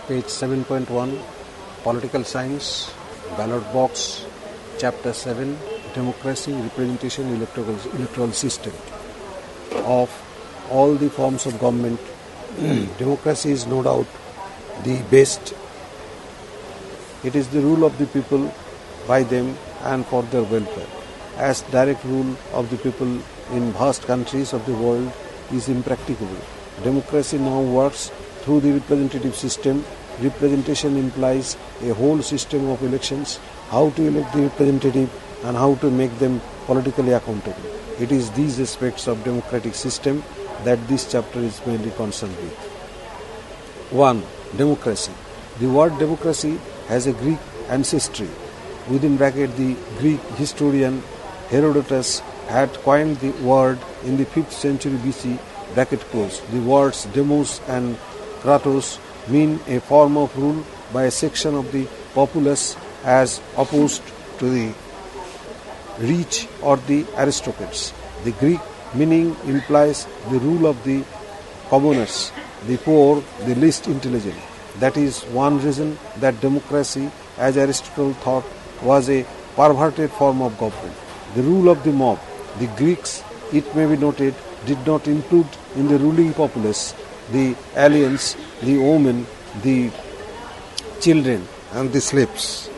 Page 7.1, Political Science, Ballot Box, Chapter 7, Democracy, Representation, Electoral System. Of all the forms of government, democracy is no doubt the best. It is the rule of the people, by them and for their welfare. As direct rule of the people in vast countries of the world is impracticable, democracy now works through the representative system. Representation implies a whole system of elections, how to elect the representative and how to make them politically accountable. It is these aspects of democratic system that this chapter is mainly concerned with. 1. Democracy. The word democracy has a Greek ancestry. Within bracket, the Greek historian Herodotus had coined the word in the 5th century BC, bracket close. The words demos and kratos mean a form of rule by a section of the populace as opposed to the rich or the aristocrats. The Greek meaning implies the rule of the commoners, the poor, the least intelligent. That is one reason that democracy, as Aristotle thought, was a perverted form of government. The rule of the mob, the Greeks, it may be noted, did not include in the ruling populace the aliens, the women, the children and the slaves.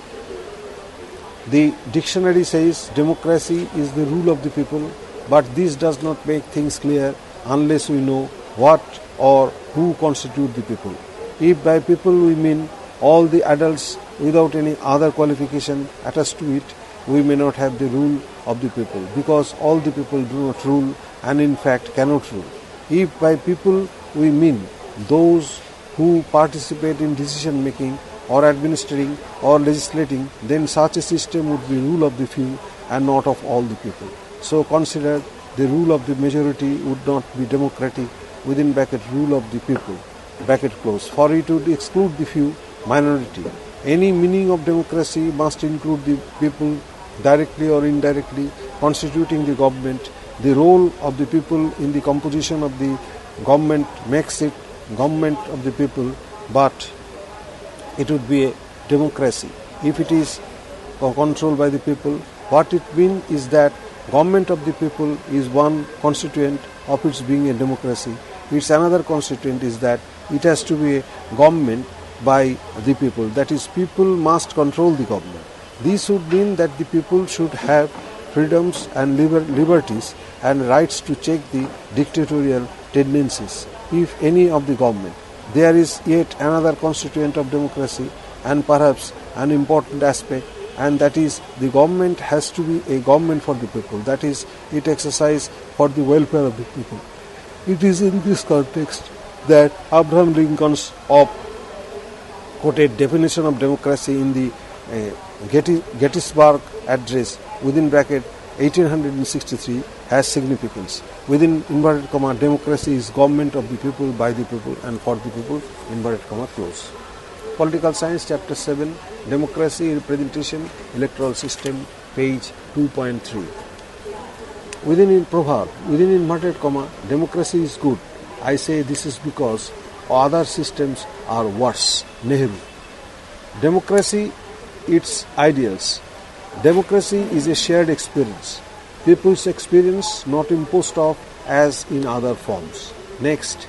The dictionary says democracy is the rule of the people, but this does not make things clear unless we know what or who constitute the people. If by people we mean all the adults without any other qualification attached to it, we may not have the rule of the people, because all the people do not rule and in fact cannot rule. If by people we mean those who participate in decision making or administering or legislating, then such a system would be rule of the few and not of all the people. So consider the rule of the majority would not be democratic, within bracket rule of the people, bracket close, for it would exclude the few, minority. Any meaning of democracy must include the people directly or indirectly constituting the government. The role of the people in the composition of the government makes it government of the people, but it would be a democracy if it is controlled by the people. What it means is that government of the people is one constituent of its being a democracy. Its another constituent is that it has to be a government by the people. That is, people must control the government. This would mean that the people should have freedoms and liberties and rights to check the dictatorial tendencies, if any, of the government. There is yet another constituent of democracy and perhaps an important aspect, and that is the government has to be a government for the people. That is, it exercises for the welfare of the people. It is in this context that Abraham Lincoln's quoted definition of democracy in the Gettysburg Address, within bracket 1863, has significance. Within inverted comma, democracy is government of the people, by the people and for the people, inverted comma close. Political Science, Chapter 7, Democracy, Representation, Electoral System, page 2.3. Within inverted comma, democracy is good. I say this is because other systems are worse. Nehru. Democracy, its ideals. Democracy is a shared experience. People's experience, not imposed of as in other forms. Next,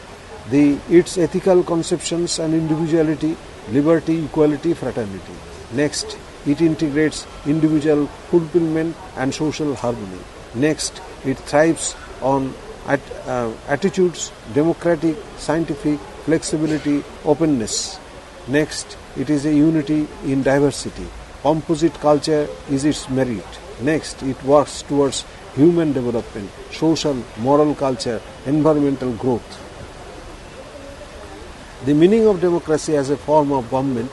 its ethical conceptions and individuality, liberty, equality, fraternity. Next, it integrates individual fulfillment and social harmony. Next, it thrives on attitudes, democratic, scientific, flexibility, openness. Next, it is a unity in diversity. Composite culture is its merit. Next, it works towards human development, social, moral culture, environmental growth. The meaning of democracy as a form of government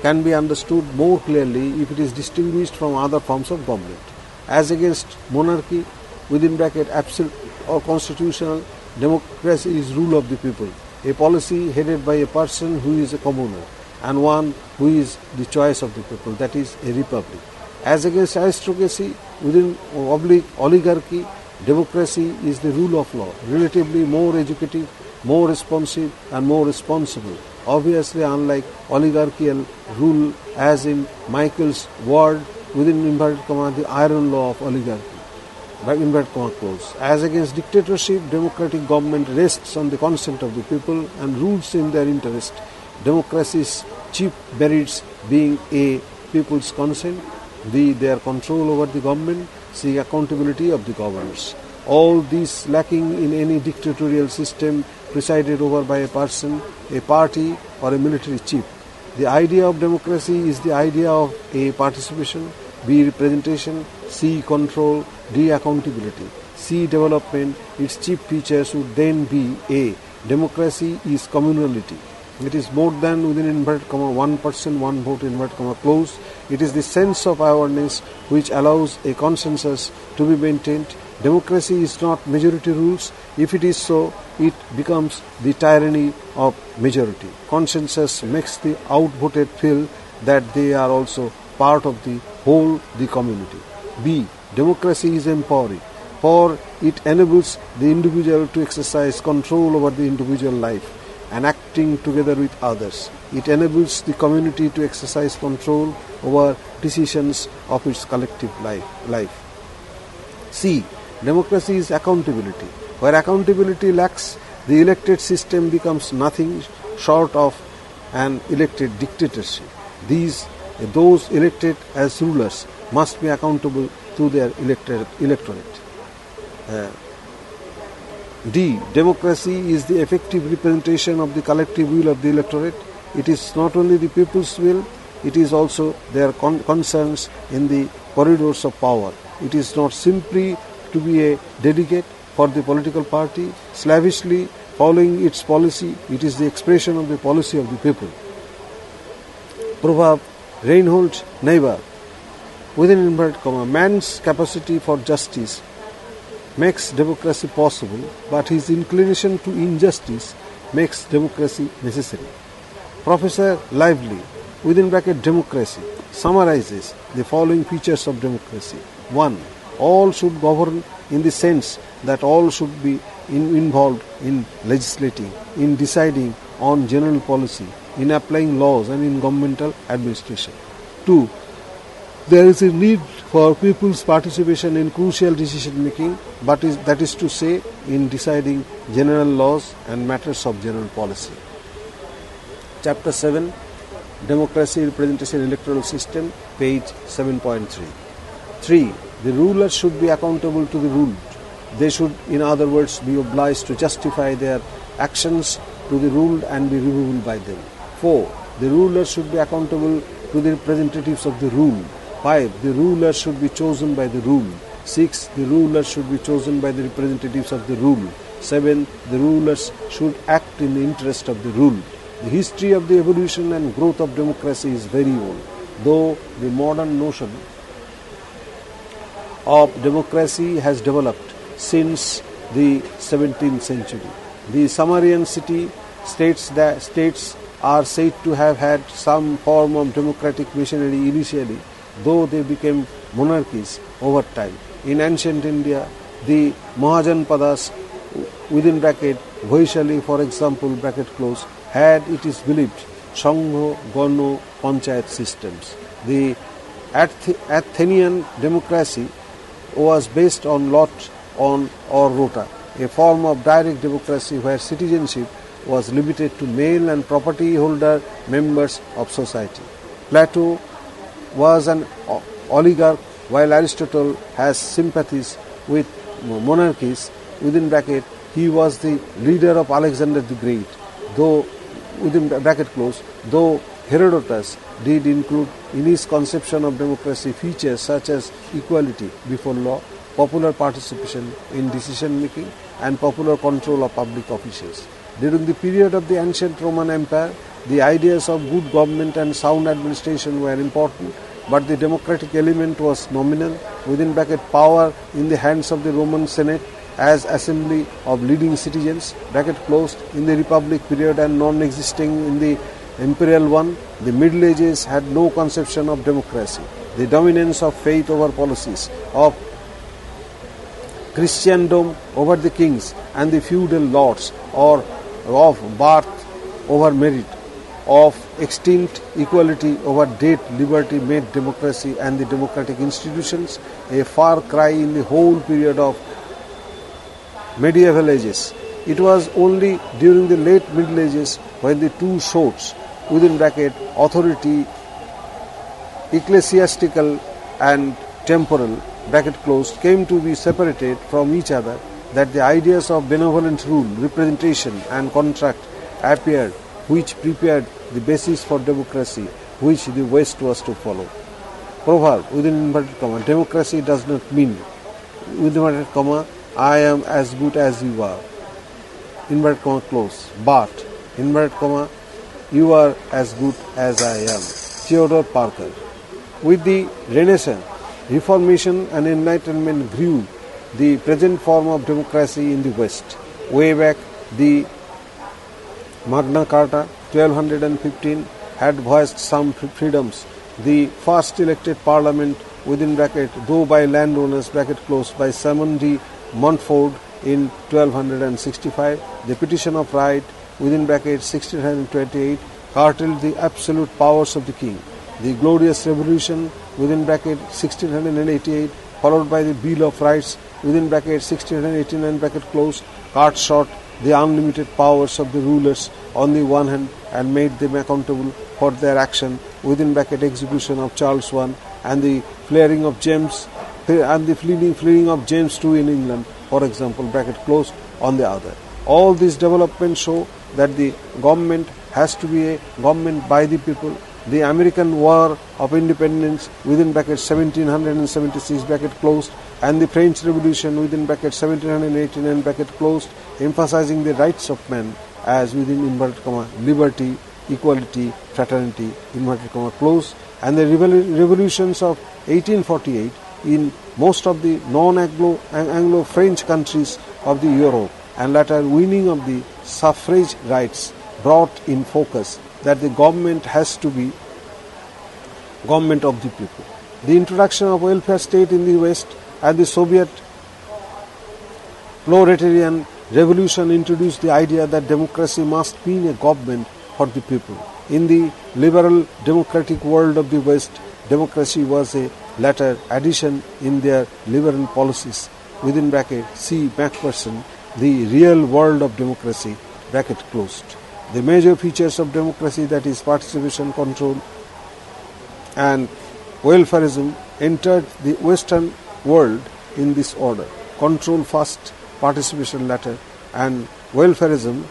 can be understood more clearly if it is distinguished from other forms of government. As against monarchy, within bracket absolute or constitutional, democracy is rule of the people, a policy headed by a person who is a commoner and one who is the choice of the people, that is a republic. As against aristocracy, within oligarchy, democracy is the rule of law, relatively more educative, more responsive and more responsible obviously unlike oligarchical rule as in Michael's word within inverted comma the iron law of oligarchy. By inverted comma close. As against dictatorship, democratic government rests on the consent of the people and rules in their interest. Democracy's chief merits being a people's consent, b their control over the government, c accountability of the governors. All these lacking in any dictatorial system presided over by a person, a party or a military chief. The idea of democracy is the idea of a participation, b representation, c control, d accountability, c development. Its chief features would then be a democracy is communality. It is more than within inverted comma one person, one vote inverted comma close. It is the sense of awareness which allows a consensus to be maintained. Democracy is not majority rules. If it is so, it becomes the tyranny of majority. Consensus makes the outvoted feel that they are also part of the whole, the community. B. Democracy is empowering, for it enables the individual to exercise control over the individual life and acting together with others. It enables the community to exercise control over decisions of its collective life. C. Democracy is accountability. Where accountability lacks, the elected system becomes nothing short of an elected dictatorship. Those elected as rulers must be accountable to their electorate. D. Democracy is the effective representation of the collective will of the electorate. It is not only the people's will, it is also their concerns in the corridors of power. It is not simply to be a delegate for the political party, slavishly following its policy. It is the expression of the policy of the people. Proverb, Reinhold Niebuhr, within inverted comma, man's capacity for justice makes democracy possible, but his inclination to injustice makes democracy necessary. Professor Lively, within bracket democracy, summarizes the following features of democracy. 1. All should govern in the sense that all should be involved in legislating, in deciding on general policy, in applying laws and in governmental administration. 2. There is a need for people's participation in crucial decision making, that is to say, in deciding general laws and matters of general policy. Chapter 7, Democracy, Representation, Electoral System, page 7.3. 3. The rulers should be accountable to the ruled. They should, in other words, be obliged to justify their actions to the ruled and be reviewable by them. 4. The rulers should be accountable to the representatives of the ruled. 5. The rulers should be chosen by the ruled. 6. The rulers should be chosen by the representatives of the ruled. 7. The rulers should act in the interest of the ruled. The history of the evolution and growth of democracy is very old, though the modern notion of democracy has developed since the 17th century. The Sumerian states are said to have had some form of democratic machinery initially, though they became monarchies over time. In ancient India, the Mahajanpadas, within bracket, Vaishali, for example, bracket close, had, it is believed, Sangho, Gano, Panchayat systems. The Athenian democracy was based on lot on or rota, a form of direct democracy where citizenship was limited to male and property holder members of society. Plato was an oligarch, while Aristotle has sympathies with monarchies. Within bracket, he was the leader of Alexander the Great, though within bracket close, though Herodotus did include in his conception of democracy features such as equality before law, popular participation in decision making, and popular control of public officials. During the period of the ancient Roman Empire, the ideas of good government and sound administration were important, but the democratic element was nominal. Within bracket, power in the hands of the Roman Senate as assembly of leading citizens, bracket closed, in the Republic period and non-existing in the Imperial one. The Middle Ages had no conception of democracy. The dominance of faith over policies, of Christendom over the kings and the feudal lords, or of birth over merit, of extinct equality over dead liberty made democracy and the democratic institutions a far cry in the whole period of medieval ages. It was only during the late Middle Ages when the two swords authority, ecclesiastical and temporal came to be separated from each other, that the ideas of benevolent rule, representation and contract appeared, which prepared the basis for democracy, which the West was to follow. Proverb within inverted comma, democracy does not mean within inverted comma, I am as good as you are, inverted comma close, but inverted comma, you are as good as I am. Theodore Parker. With the Renaissance, Reformation and Enlightenment grew the present form of democracy in the West. Way back, the Magna Carta 1215 had voiced some freedoms. The first elected parliament though by landowners by Simon de Montfort in 1265, the Petition of Right 1628 curtailed the absolute powers of the king. The Glorious Revolution 1688, followed by the Bill of Rights 1689 cut short the unlimited powers of the rulers on the one hand and made them accountable for their action execution of Charles I and the fleeing of James II in England, for example, on the other. All these developments show that the government has to be a government by the people. The American War of Independence 1776 and the French Revolution 1789 emphasizing the rights of man as liberty, equality, fraternity, and the revolutions of 1848 in most of the non-Anglo-French countries of the Europe and later winning of the suffrage rights brought in focus that the government has to be government of the people. The introduction of welfare state in the West and the Soviet proletarian revolution introduced the idea that democracy must mean a government for the people. In the liberal democratic world of the West, democracy was a latter addition in their liberal policies. See Macpherson, The Real World of Democracy, The major features of democracy, that is participation, control and welfarism, entered the Western world in this order. Control first, participation latter, and welfarism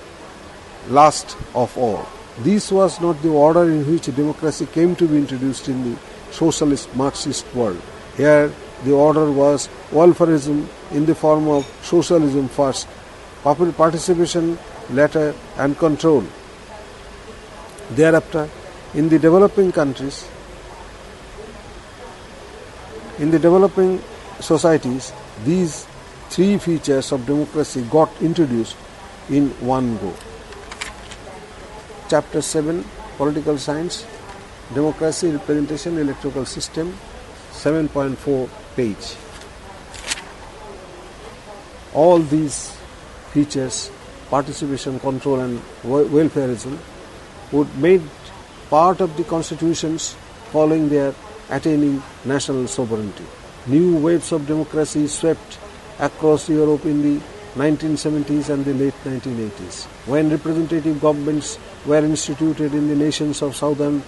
last of all. This was not the order in which democracy came to be introduced in the socialist Marxist world. Here the order was welfarism in the form of socialism first, participation latter, and control. Thereafter, in the developing countries, in the developing societies, these three features of democracy got introduced in one go. Chapter 7, Political Science, Democracy, Representation, Electoral System, 7.4 page. All these features, participation, control and welfarism, would made part of the constitutions following their attaining national sovereignty. New waves of democracy swept across Europe in the 1970s and the late 1980s, when representative governments were instituted in the nations of Southern,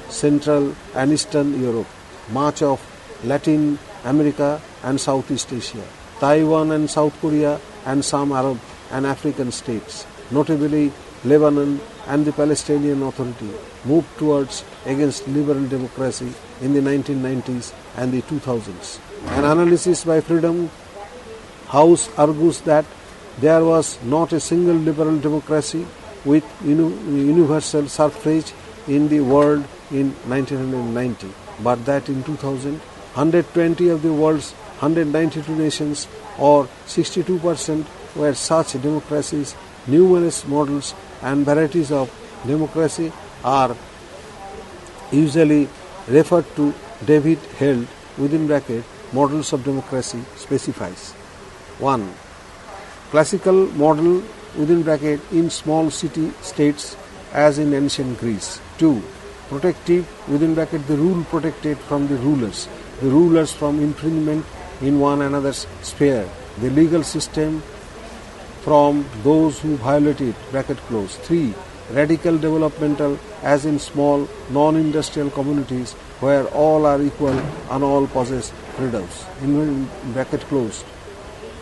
Central and Eastern Europe, much of Latin America and Southeast Asia, Taiwan and South Korea, and some Arab and African states, notably Lebanon and the Palestinian Authority, moved towards against liberal democracy in the 1990s and the 2000s. An analysis by Freedom House argues that there was not a single liberal democracy with universal suffrage in the world in 1990, but that in 2000, 120 of the world's 192 nations, or 62%, were such democracies. Numerous models and varieties of democracy are usually referred to. David Held Models of Democracy specifies: 1. Classical model in small city states as in ancient Greece. 2. Protective, within bracket the rule protected from the rulers from infringement in one another's sphere, the legal system from those who violate it, bracket close. 3. Radical developmental, as in small non-industrial communities where all are equal and all possess freedoms, in bracket closed.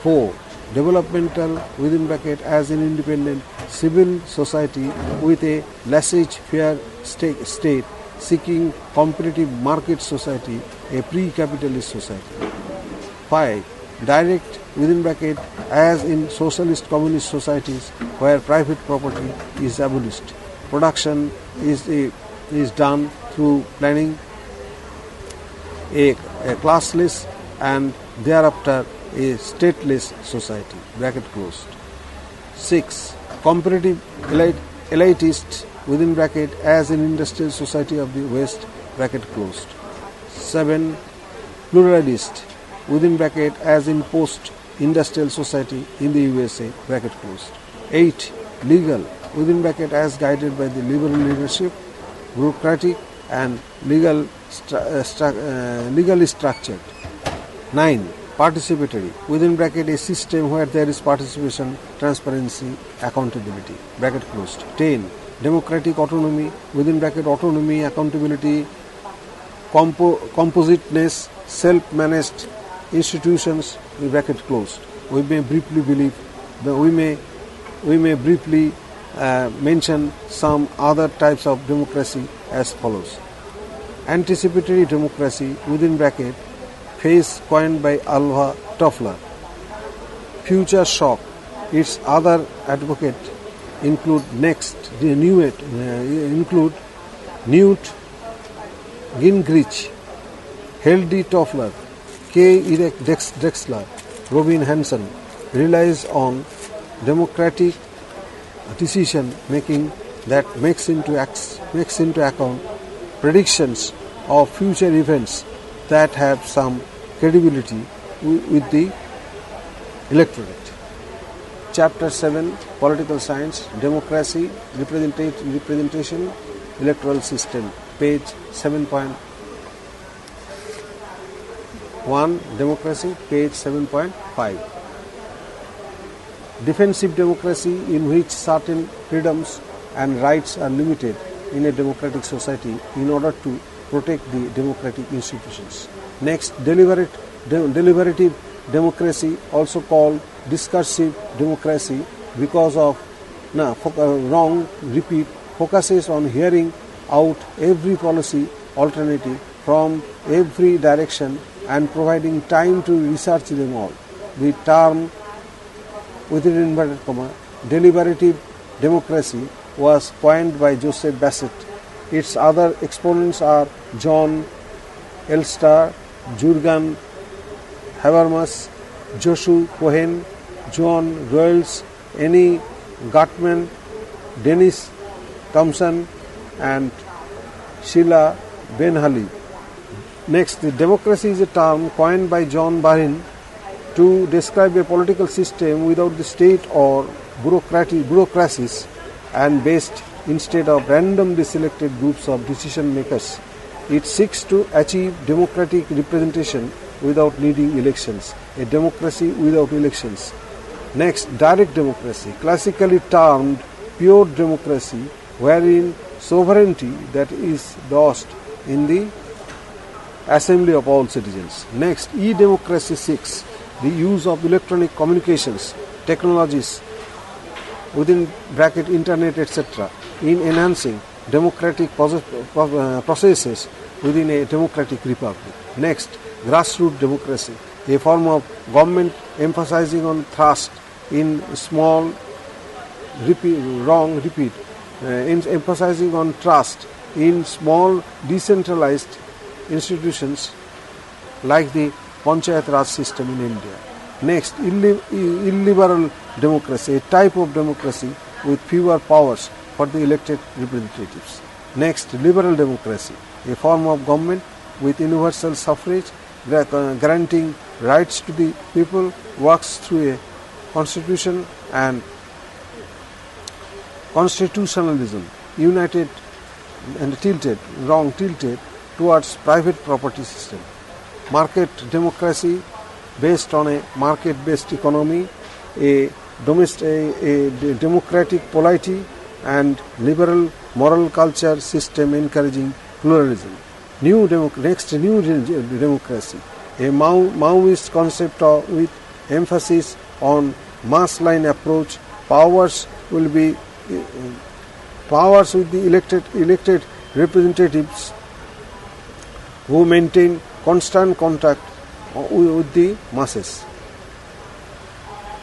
4. Developmental, within bracket as in independent civil society with a laissez-faire state seeking competitive market society, a pre-capitalist society. 5. Direct, within bracket as in socialist communist societies where private property is abolished. Production is done through planning, a classless and thereafter a stateless society, bracket closed. 6. Comparative elitist, within bracket as in industrial society of the West, bracket closed. 7. Pluralist, within bracket as in post-industrial society in the USA, bracket closed. 8. Legal, within bracket as guided by the liberal leadership, bureaucratic and legally structured. 9. Participatory, within bracket a system where there is participation, transparency, accountability, bracket closed. 10. Democratic autonomy, within bracket autonomy, accountability, compositeness, self-managed institutions, bracket closed. We may briefly mention some other types of democracy as follows. Anticipatory democracy, within bracket phrase coined by Alva Toffler. Future shock, its other advocate include Newt Gingrich, Heldi Toffler, K. Drexler, Robin Hanson, relies on democratic decision making that makes into account predictions of future events that have some credibility with the electorate. Chapter 7, Political Science, Democracy, Representation, Electoral System, page 7.1, Democracy, page 7.5. Defensive democracy, in which certain freedoms and rights are limited in a democratic society in order to protect the democratic institutions. Next, deliberative democracy, also called discursive democracy because of focuses on hearing out every policy alternative from every direction and providing time to research them all. The term, within inverted comma, deliberative democracy was coined by Joseph Bassett. Its other exponents are John Elster, Jurgen Habermas, Joshua Cohen, John Rawls, Annie Gutman, Dennis Thompson, and Sheila Ben-Hali. Next, the democracy is a term coined by John Barrin to describe a political system without the state or bureaucracies and based instead of randomly selected groups of decision makers. It seeks to achieve democratic representation without needing elections, a democracy without elections. Next, direct democracy, classically termed pure democracy, wherein sovereignty that is lost in the assembly of all citizens. Next, e-democracy seeks the use of electronic communications, technologies, within bracket internet, etc., in enhancing democratic processes within a democratic republic. Next, grassroots democracy, a form of government emphasizing on trust in small, emphasizing on trust in small decentralized institutions like the Panchayat Raj system in India. Next, illiberal democracy, a type of democracy with fewer powers for the elected representatives. Next, liberal democracy, a form of government with universal suffrage, guaranteeing rights to the people, works through a constitution and constitutionalism united and tilted towards private property system. Market democracy based on a market-based economy, a democratic polity and liberal moral culture system encouraging pluralism. New democracy, a Maoist concept with emphasis on mass line approach. Powers with the elected representatives who maintain constant contact with the masses.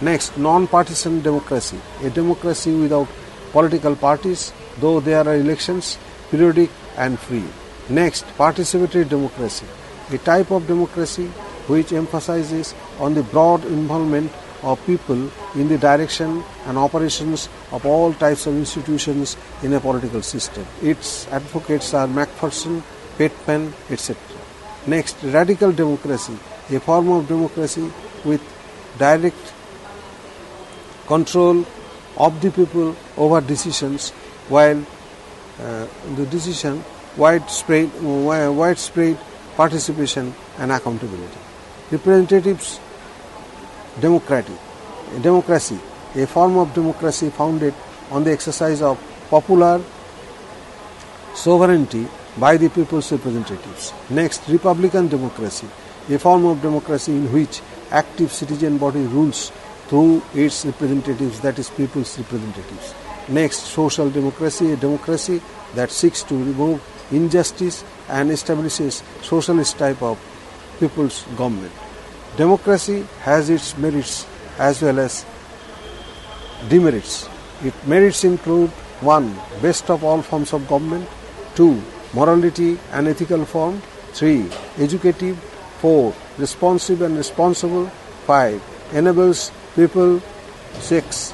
Next, non-partisan democracy, a democracy without political parties, though there are elections, periodic and free. Next, participatory democracy, a type of democracy which emphasizes on the broad involvement of people in the direction and operations of all types of institutions in a political system. Its advocates are Macpherson, Pitman, etc. Next, radical democracy, a form of democracy with direct control of the people over decisions, while the decision widespread participation and accountability. Representatives democracy, a form of democracy founded on the exercise of popular sovereignty by the people's representatives. Next, republican democracy, a form of democracy in which active citizen body rules through its representatives, that is people's representatives. Next, social democracy, a democracy that seeks to remove injustice and establishes socialist type of people's government. Democracy has its merits as well as demerits. Its merits include 1. Best of all forms of government, 2. Morality and ethical form, 3. Educative, 4. Responsive and responsible, 5. Enables people, 6.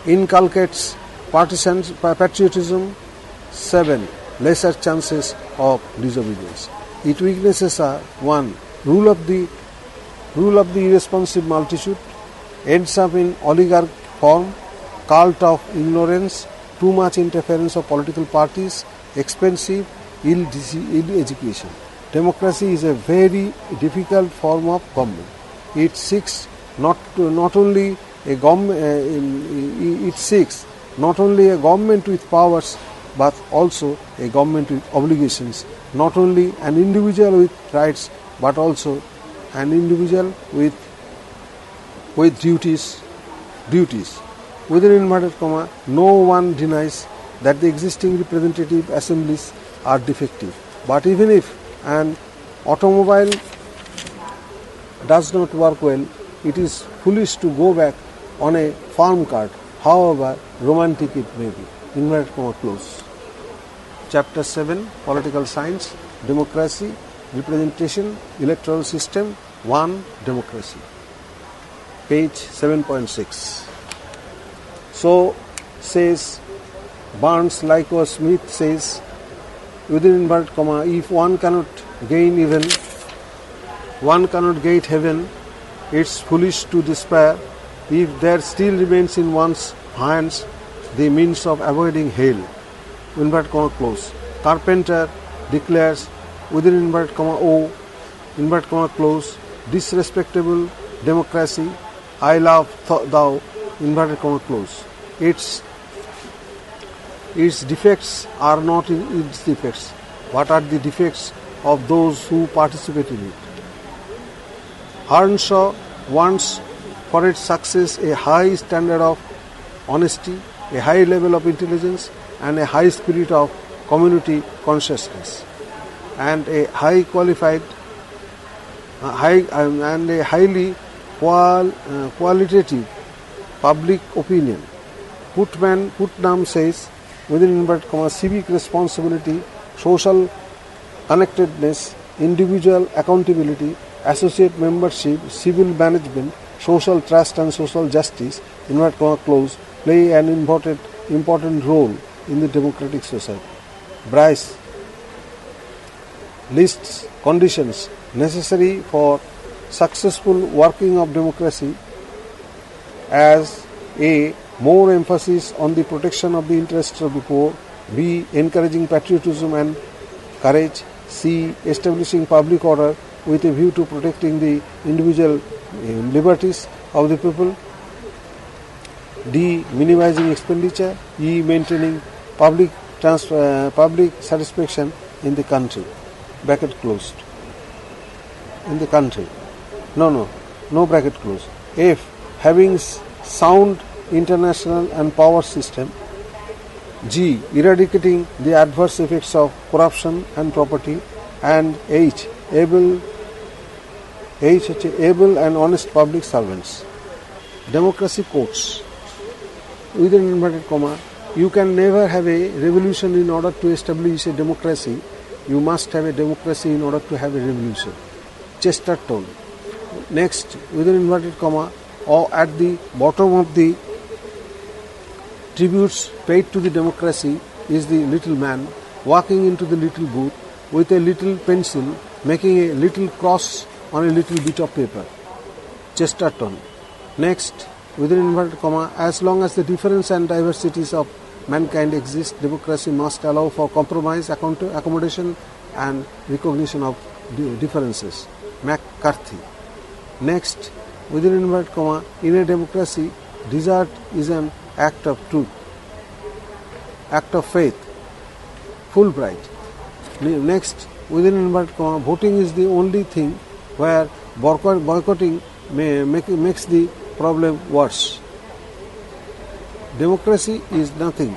Inculcates patriotism, 7. Lesser chances of disobedience. Its weaknesses are 1. Rule of the irresponsive multitude, ends up in oligarch form, cult of ignorance, too much interference of political parties, expensive, ill education. Democracy is a very difficult form of government. It seeks not only a government with powers, but also a government with obligations. Not only an individual with rights, but also an individual with duties. Within inverted comma, no one denies that the existing representative assemblies are defective. But even if an automobile does not work well, it is foolish to go back on a farm cart, however romantic it may be. Inverted comma close. Chapter 7, Political Science, Democracy, Representation, Electoral System, 1. Democracy. Page 7.6. So says Barnes, likewise Smith says, within inverted comma, if one cannot gain heaven, it's foolish to despair if there still remains in one's hands the means of avoiding hell. Inverted comma close. Carpenter declares, within inverted comma O, inverted comma close, disrespectable democracy, I love thou, inverted comma close. Its defects are not in its defects, but are the defects of those who participate in it. Earnshaw wants for its success a high standard of honesty, a high level of intelligence, and a high spirit of community consciousness, and a highly qualitative public opinion. Putnam says, within inverted comma, civic responsibility, social connectedness, individual accountability, associate membership, civil management, social trust and social justice, inverted comma close, play an important role in the democratic society. Bryce lists conditions necessary for successful working of democracy as a more emphasis on the protection of the interests of the poor, B. encouraging patriotism and courage, C. establishing public order with a view to protecting the individual liberties of the people, D. minimizing expenditure, E. maintaining public satisfaction in the country. Bracket closed. In the country. No bracket closed. F. having sound international and power system. G. eradicating the adverse effects of corruption and property. And H. able and honest public servants. Democracy quotes. Within inverted comma, you can never have a revolution in order to establish a democracy. You must have a democracy in order to have a revolution. Chesterton. Next, within inverted comma, or at the bottom of the tributes paid to the democracy is the little man walking into the little booth with a little pencil, making a little cross on a little bit of paper. Chesterton. Next, within inverted comma, as long as the difference and diversities of mankind exist, democracy must allow for compromise, accommodation and recognition of differences. McCarthy. Next, within inverted comma, in a democracy, desert is an act of truth, act of faith. Fulbright. Next, within inverted comma, voting is the only thing where boycotting makes the problem worse. Democracy is nothing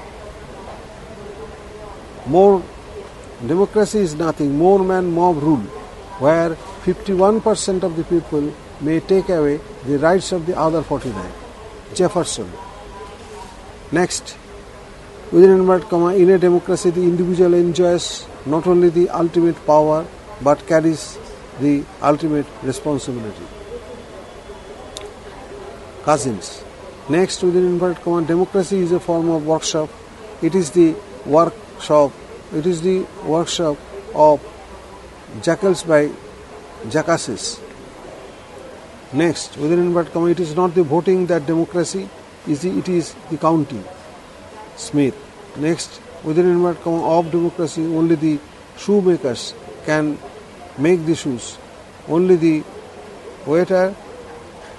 more man mob rule, where 51% of the people may take away the rights of the other 49. Jefferson. Next, within inverted comma, in a democracy the individual enjoys not only the ultimate power but carries the ultimate responsibility. Cousins. Next, within inverted comma, democracy is a form of workshop. It is the workshop of jackals by jackasses. Next, within inverted comma, it is not the voting that democracy is, it is the counting. Smith. Next, within inverted comma, of democracy, only the shoemakers can make the shoes. Only the waiter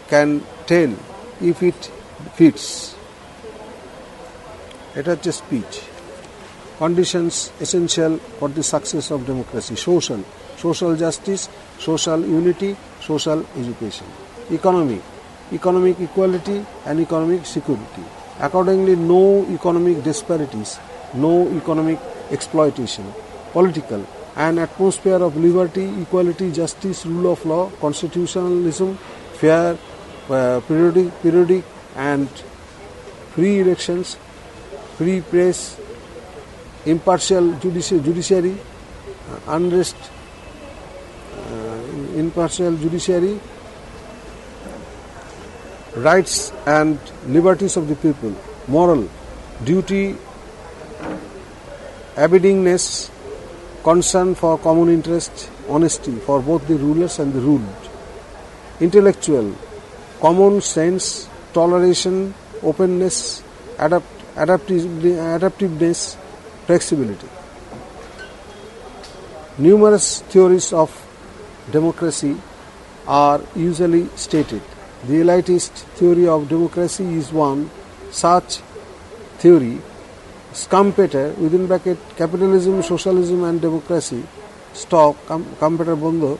can tell if it fits. It is just speech. Conditions essential for the success of democracy. Social justice, social unity, social education. Economic equality and economic security. Accordingly, no economic disparities, no economic exploitation. Political, an atmosphere of liberty, equality, justice, rule of law, constitutionalism, fair, periodic and free elections, free press, impartial judiciary, impartial judiciary, rights and liberties of the people, moral, duty, abidingness, concern for common interest, honesty for both the rulers and the ruled, intellectual, common sense, toleration, openness, adaptiveness, flexibility. Numerous theories of democracy are usually stated. The elitist theory of democracy is one such theory. Schumpeter, within bracket, capitalism, socialism and democracy, stop, Schumpeter Bondo,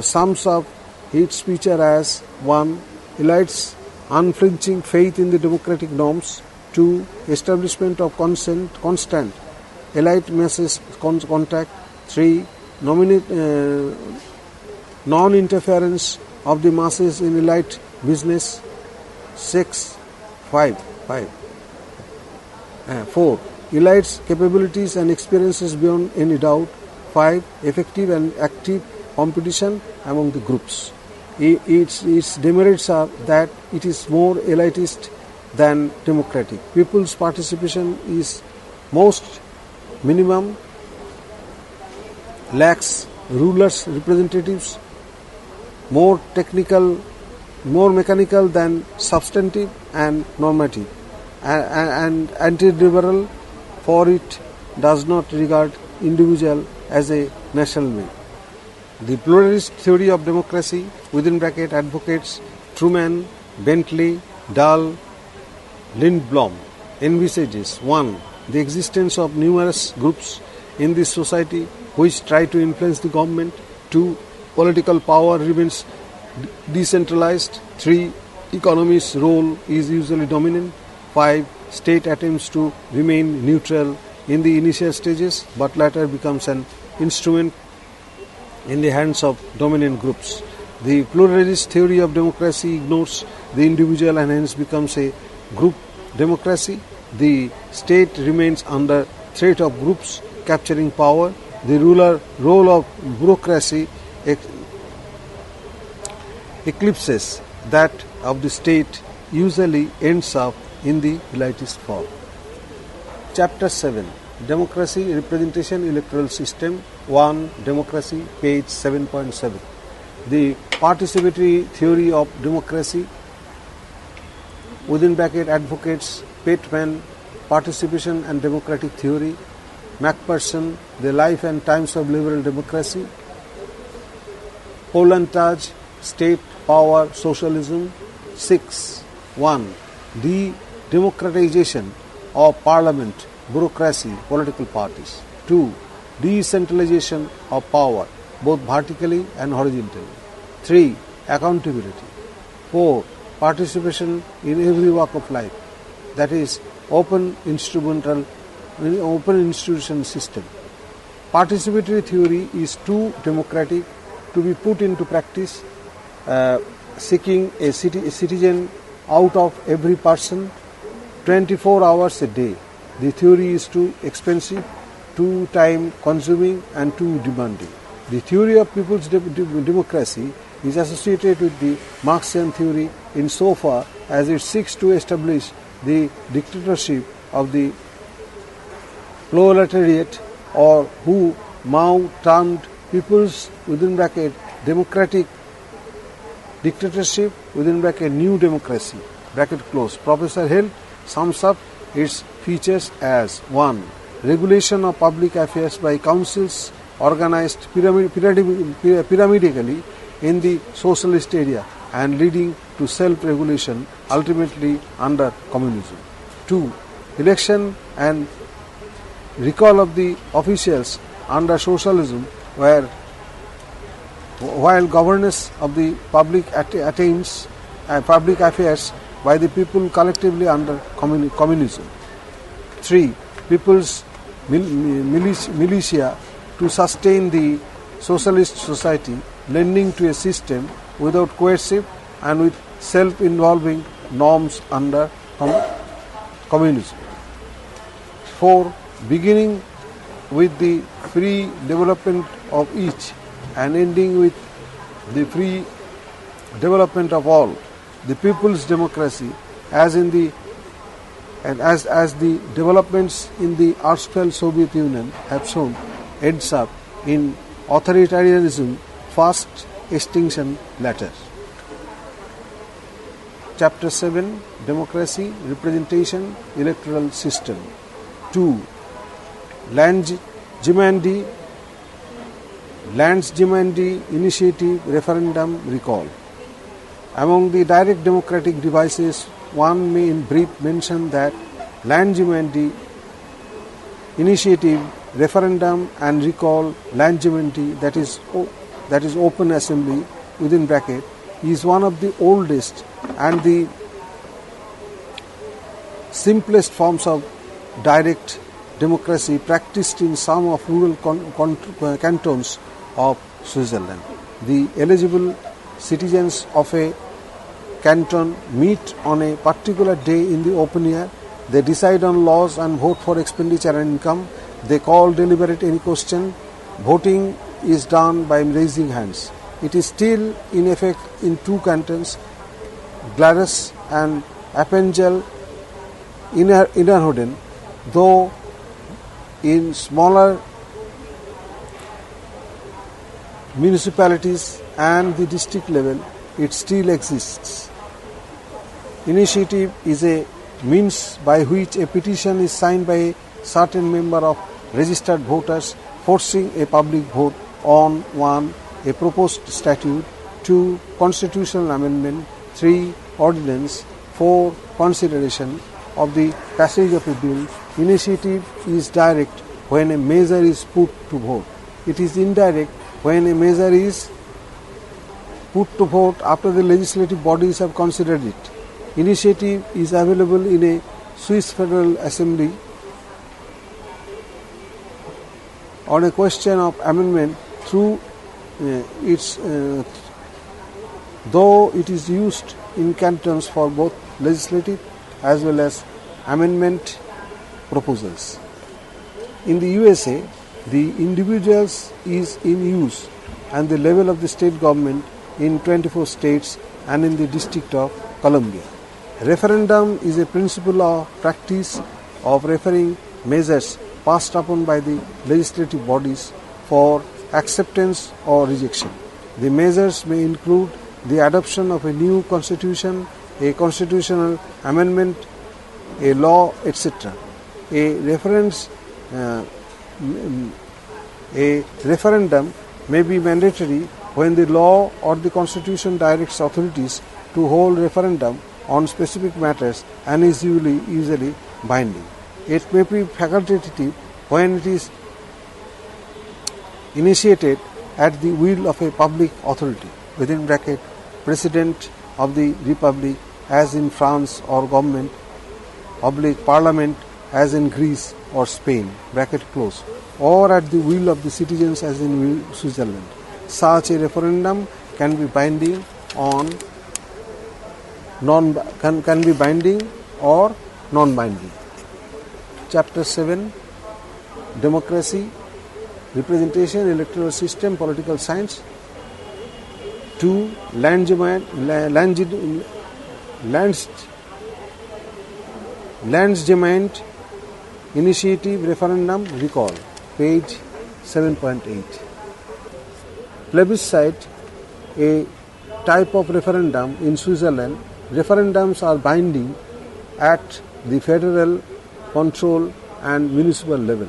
sums up its feature as 1. Elites' unflinching faith in the democratic norms. 2. Establishment of constant elite masses contact. 3. Non-interference of the masses in elite business. 4. Elites' capabilities and experiences beyond any doubt. 5. Effective and active competition among the groups. Its demerits are that it is more elitist than democratic. People's participation is most minimum, lacks rulers' representatives, more mechanical than substantive and normative. and anti-liberal, for it does not regard individual as a national being. The pluralist theory of democracy within bracket advocates Truman, Bentley, Dahl, Lindblom envisages 1. The existence of numerous groups in this society which try to influence the government. 2. Political power remains decentralized. 3. Economy's role is usually dominant. 5. State attempts to remain neutral in the initial stages but later becomes an instrument in the hands of dominant groups. The pluralist theory of democracy ignores the individual and hence becomes a group democracy. The state remains under threat of groups capturing power. The role of bureaucracy eclipses that of the state, usually ends up in the elitist form. Chapter 7. Democracy, Representation, Electoral System. 1. Democracy, page 7.7. The participatory theory of democracy within bracket advocates Pittman, participation and democratic theory. Macpherson, the life and times of liberal democracy. Polantage, state power socialism. 6. 1. The democratization of parliament, bureaucracy, political parties. 2. Decentralization of power, both vertically and horizontally. 3. Accountability. 4. Participation in every walk of life, that is open institution system. Participatory theory is too democratic to be put into practice, seeking a citizen out of every person 24 hours a day. The theory is too expensive, too time consuming and too demanding. The theory of people's democracy is associated with the Marxian theory insofar as it seeks to establish the dictatorship of the proletariat, or who Mao termed people's within bracket democratic dictatorship within bracket new democracy bracket close. Professor Hill sums up its features as 1. Regulation of public affairs by councils organized pyramidically in the socialist area and leading to self-regulation ultimately under communism. 2. Election and recall of the officials under socialism while governance of the public attains public affairs by the people collectively under communism. 3. People's militia to sustain the socialist society, lending to a system without coercive and with self-involving norms under communism. 4. Beginning with the free development of each and ending with the free development of all. The people's democracy, as the developments in the erstwhile Soviet Union have shown, ends up in authoritarianism first, extinction later. Chapter 7. Democracy, Representation, Electoral System. 2. Lands Gemandi Initiative, Referendum, Recall. Among the direct democratic devices, one may in brief mention that Lands Initiative, Referendum and Recall. Lands that is open assembly within bracket, is one of the oldest and the simplest forms of direct democracy practiced in some of rural cantons of Switzerland. The eligible citizens of a canton meet on a particular day in the open air. They decide on laws and vote for expenditure and income. They call deliberate any question. Voting is done by raising hands. It is still in effect in two cantons, Glarus and Appenzell Innerrhoden, though in smaller municipalities and the district level it still exists. Initiative is a means by which a petition is signed by a certain number of registered voters forcing a public vote on 1. A proposed statute, 2. Constitutional amendment, 3. Ordinance, 4. Consideration of the passage of a bill. Initiative is direct when a measure is put to vote. It is indirect when a measure is put to vote after the legislative bodies have considered it. Initiative is available in a Swiss Federal Assembly on a question of amendment through though it is used in cantons for both legislative as well as amendment proposals. In the USA, the individuals is in use and the level of the state government in 24 states and in the District of Columbia. Referendum is a principle of practice of referring measures passed upon by the legislative bodies for acceptance or rejection. The measures may include the adoption of a new constitution, a constitutional amendment, a law, etc. A referendum may be mandatory when the law or the constitution directs authorities to hold referendum on specific matters and is usually binding. It may be facultative when it is initiated at the will of a public authority, within bracket, President of the Republic as in France, or government, oblique Parliament as in Greece or Spain, bracket close, or at the will of the citizens as in Switzerland. Such a referendum can be binding on can be binding or non-binding. Chapter 7, Democracy, Representation, Electoral System, Political Science. 2. Landsgemeinde Initiative Referendum Recall, page 7.8. Plebiscite, a type of referendum in Switzerland. Referendums are binding at the federal, control and municipal level.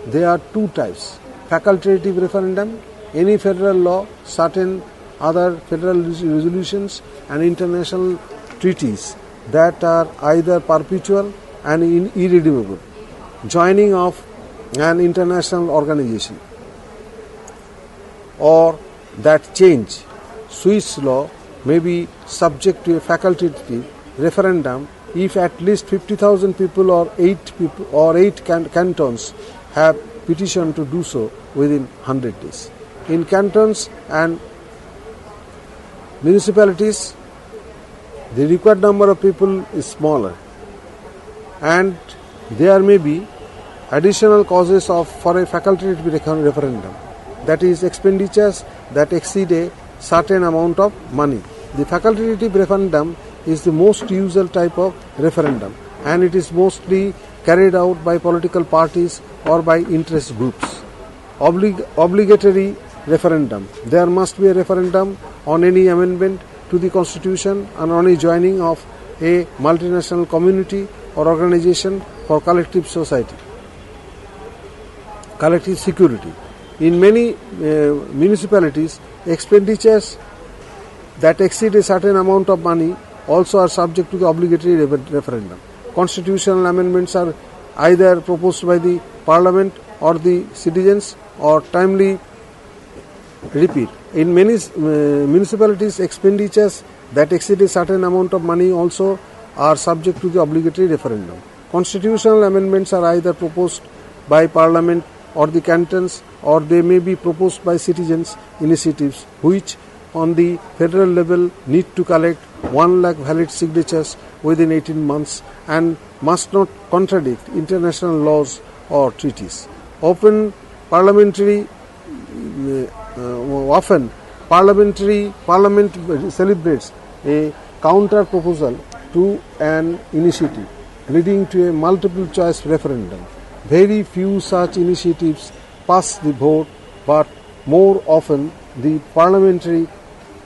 There are two types: facultative referendum, any federal law, certain other federal resolutions and international treaties that are either perpetual and irredeemable, joining of an international organization, or that change. Swiss law may be subject to a facultative referendum if at least 50,000 people or 8 cantons have petitioned to do so within 100 days. In cantons and municipalities, the required number of people is smaller, and there may be additional causes for a facultative referendum, that is, expenditures that exceed a certain amount of money. The facultative referendum is the most usual type of referendum, and it is mostly carried out by political parties or by interest groups. Obligatory referendum. There must be a referendum on any amendment to the Constitution and on a joining of a multinational community or organization for collective security. In many municipalities, expenditures that exceed a certain amount of money also are subject to the obligatory referendum. Constitutional amendments are either proposed by the Parliament or the citizens or timely repeat. In many municipalities, expenditures that exceed a certain amount of money also are subject to the obligatory referendum. Constitutional amendments are either proposed by Parliament or the cantons, or they may be proposed by citizens' initiatives, which on the federal level need to collect 1 lakh valid signatures within 18 months and must not contradict international laws or treaties. Often Parliament celebrates a counter proposal to an initiative, leading to a multiple choice referendum. Very few such initiatives pass the vote, but more often the parliamentary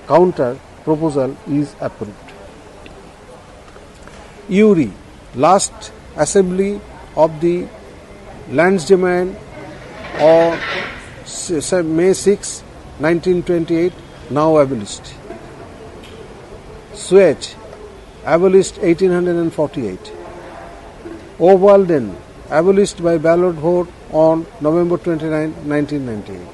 counter proposal is approved. URI, Last assembly of the Landsgemein on May 6, 1928, now abolished. Sweden, abolished 1848. Obwalden, abolished by ballot vote on November 29, 1998.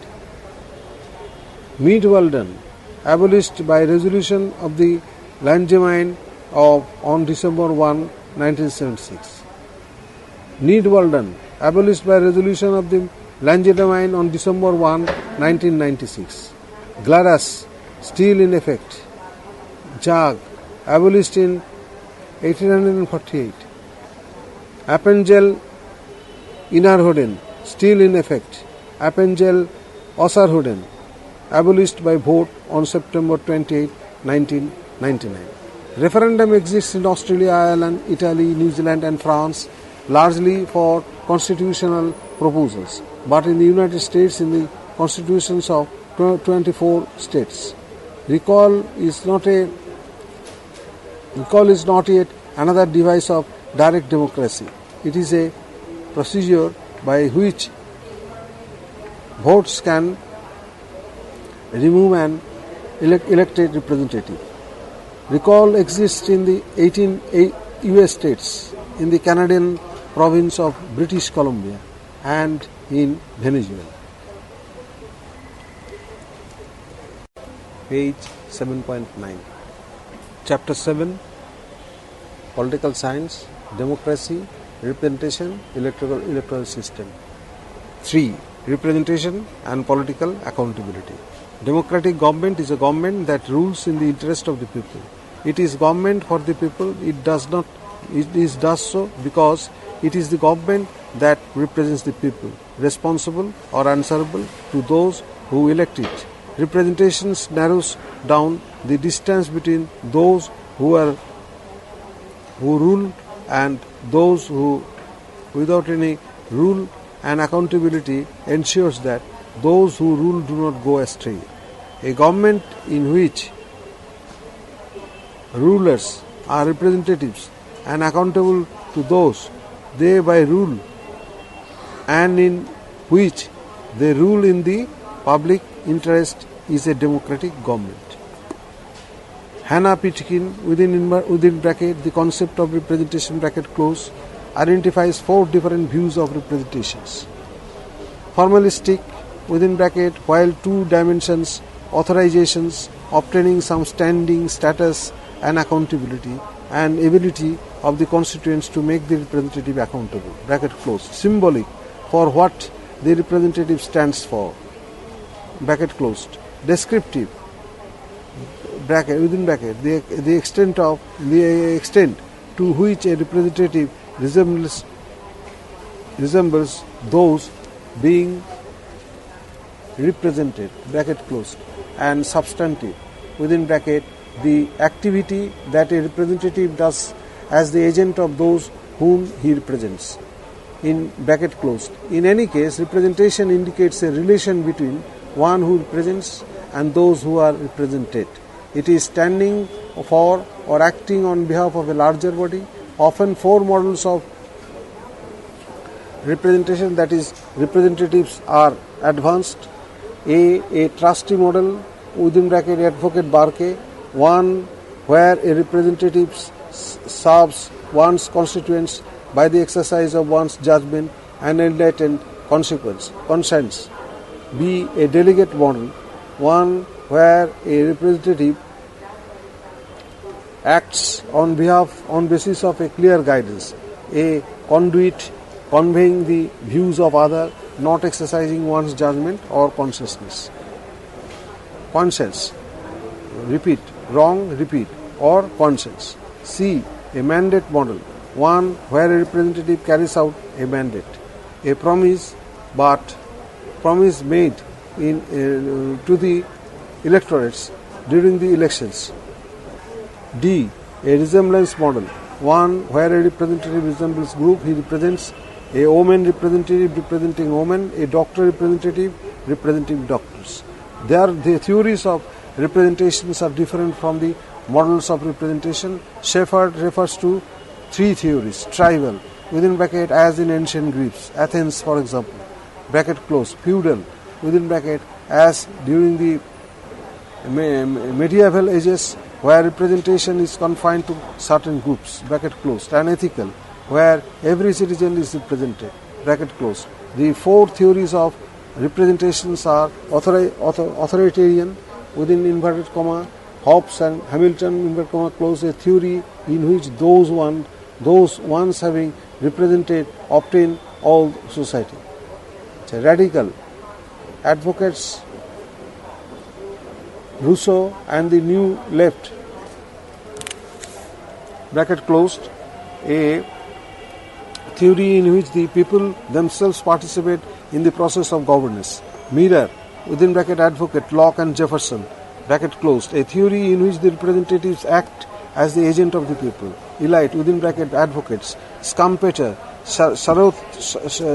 Midwalden, abolished by resolution of the Landsgemein on December 1, 1976. Nidwalden, abolished by resolution of the Landsgemein on December 1, 1996. Glarus, still in effect. Jag, abolished in 1848. Appengel Innerrhoden, still in effect. Appengel Osserhoden, abolished by vote on September 28, 1999. Referendum exists in Australia, Ireland, Italy, New Zealand and France, largely for constitutional proposals, but in the United States in the constitutions of 24 states. Recall is not yet another device of direct democracy. It is a procedure by which votes can remove an elected representative. Recall exists in the 18 US states, in the Canadian province of British Columbia and in Venezuela. Page 7.9. Chapter 7, Political Science, Democracy, Representation, Electoral System. 3. Representation and Political Accountability. Democratic government is a government that rules in the interest of the people. It is government for the people. It does so because it is the government that represents the people, responsible or answerable to those who elect it. Representation narrows down the distance between those who rule and those who, without any rule and accountability, ensures that those who rule do not go astray. A government in which rulers are representatives and accountable to those they by rule, and in which they rule in the public interest, is a democratic government. Hannah Pitkin, within bracket, the concept of representation bracket close, identifies 4 different views of representations. Formalistic, within bracket, while 2 dimensions, authorizations, obtaining some standing, status and accountability, and ability of the constituents to make the representative accountable, bracket close. Symbolic, for what the representative stands for, bracket closed. Descriptive, bracket, within bracket, the extent to which a representative resembles those being represented, bracket closed. And substantive, within bracket, the activity that a representative does as the agent of those whom he represents, in bracket closed. In any case, representation indicates a relation between one who represents and those who are represented. It is standing for or acting on behalf of a larger body. Often 4 models of representation, that is, representatives, are advanced. A trustee model, within bracket, Advocate Barke, one where a representative serves one's constituents by the exercise of one's judgment and enlightened conscience. B. A delegate model, one where a representative acts on basis of a clear guidance, a conduit conveying the views of others, not exercising one's judgment or consciousness. Conscience, repeat, wrong, repeat, or conscience. C. A mandate model, one where a representative carries out a mandate, a promise made to the electorates during the elections. D. A resemblance model, one where a representative resembles group he represents, a woman representative representing women, a doctor representative representing doctors. The theories of representations are different from the models of representation. Shepard refers to three theories: tribal, within bracket as in ancient Greece, Athens for example, bracket closed; feudal, within bracket as during the medieval ages, where representation is confined to certain groups, bracket closed; and ethical, where every citizen is represented, bracket closed. The four theories of representations are authoritarian, within inverted comma, Hobbes and Hamilton, inverted comma, close, a theory in which those ones having represented obtain all society. So radical, advocates Rousseau and the New Left, bracket closed, a theory in which the people themselves participate in the process of governance. Mirror, within bracket advocate Locke and Jefferson, bracket closed, a theory in which the representatives act as the agent of the people. Elite, within bracket advocates Schumpeter,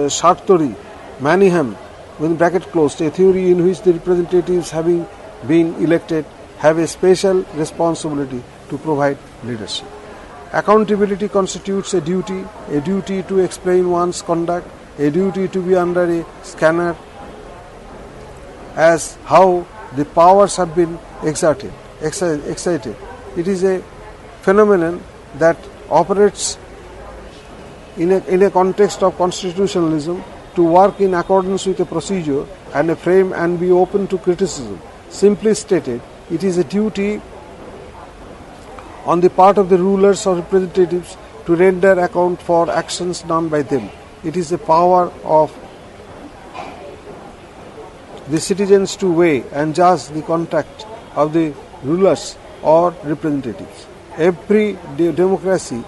Sartori, Manningham, within bracket closed, a theory in which the representatives having been elected have a special responsibility to provide leadership. Accountability constitutes a duty to explain one's conduct, a duty to be under a scanner as how the powers have been excited. It is a phenomenon that operates in a context of constitutionalism to work in accordance with a procedure and a frame and be open to criticism. Simply stated, it is a duty on the part of the rulers or representatives to render account for actions done by them. It is the power of the citizens to weigh and judge the conduct of the rulers or representatives. Every democracy,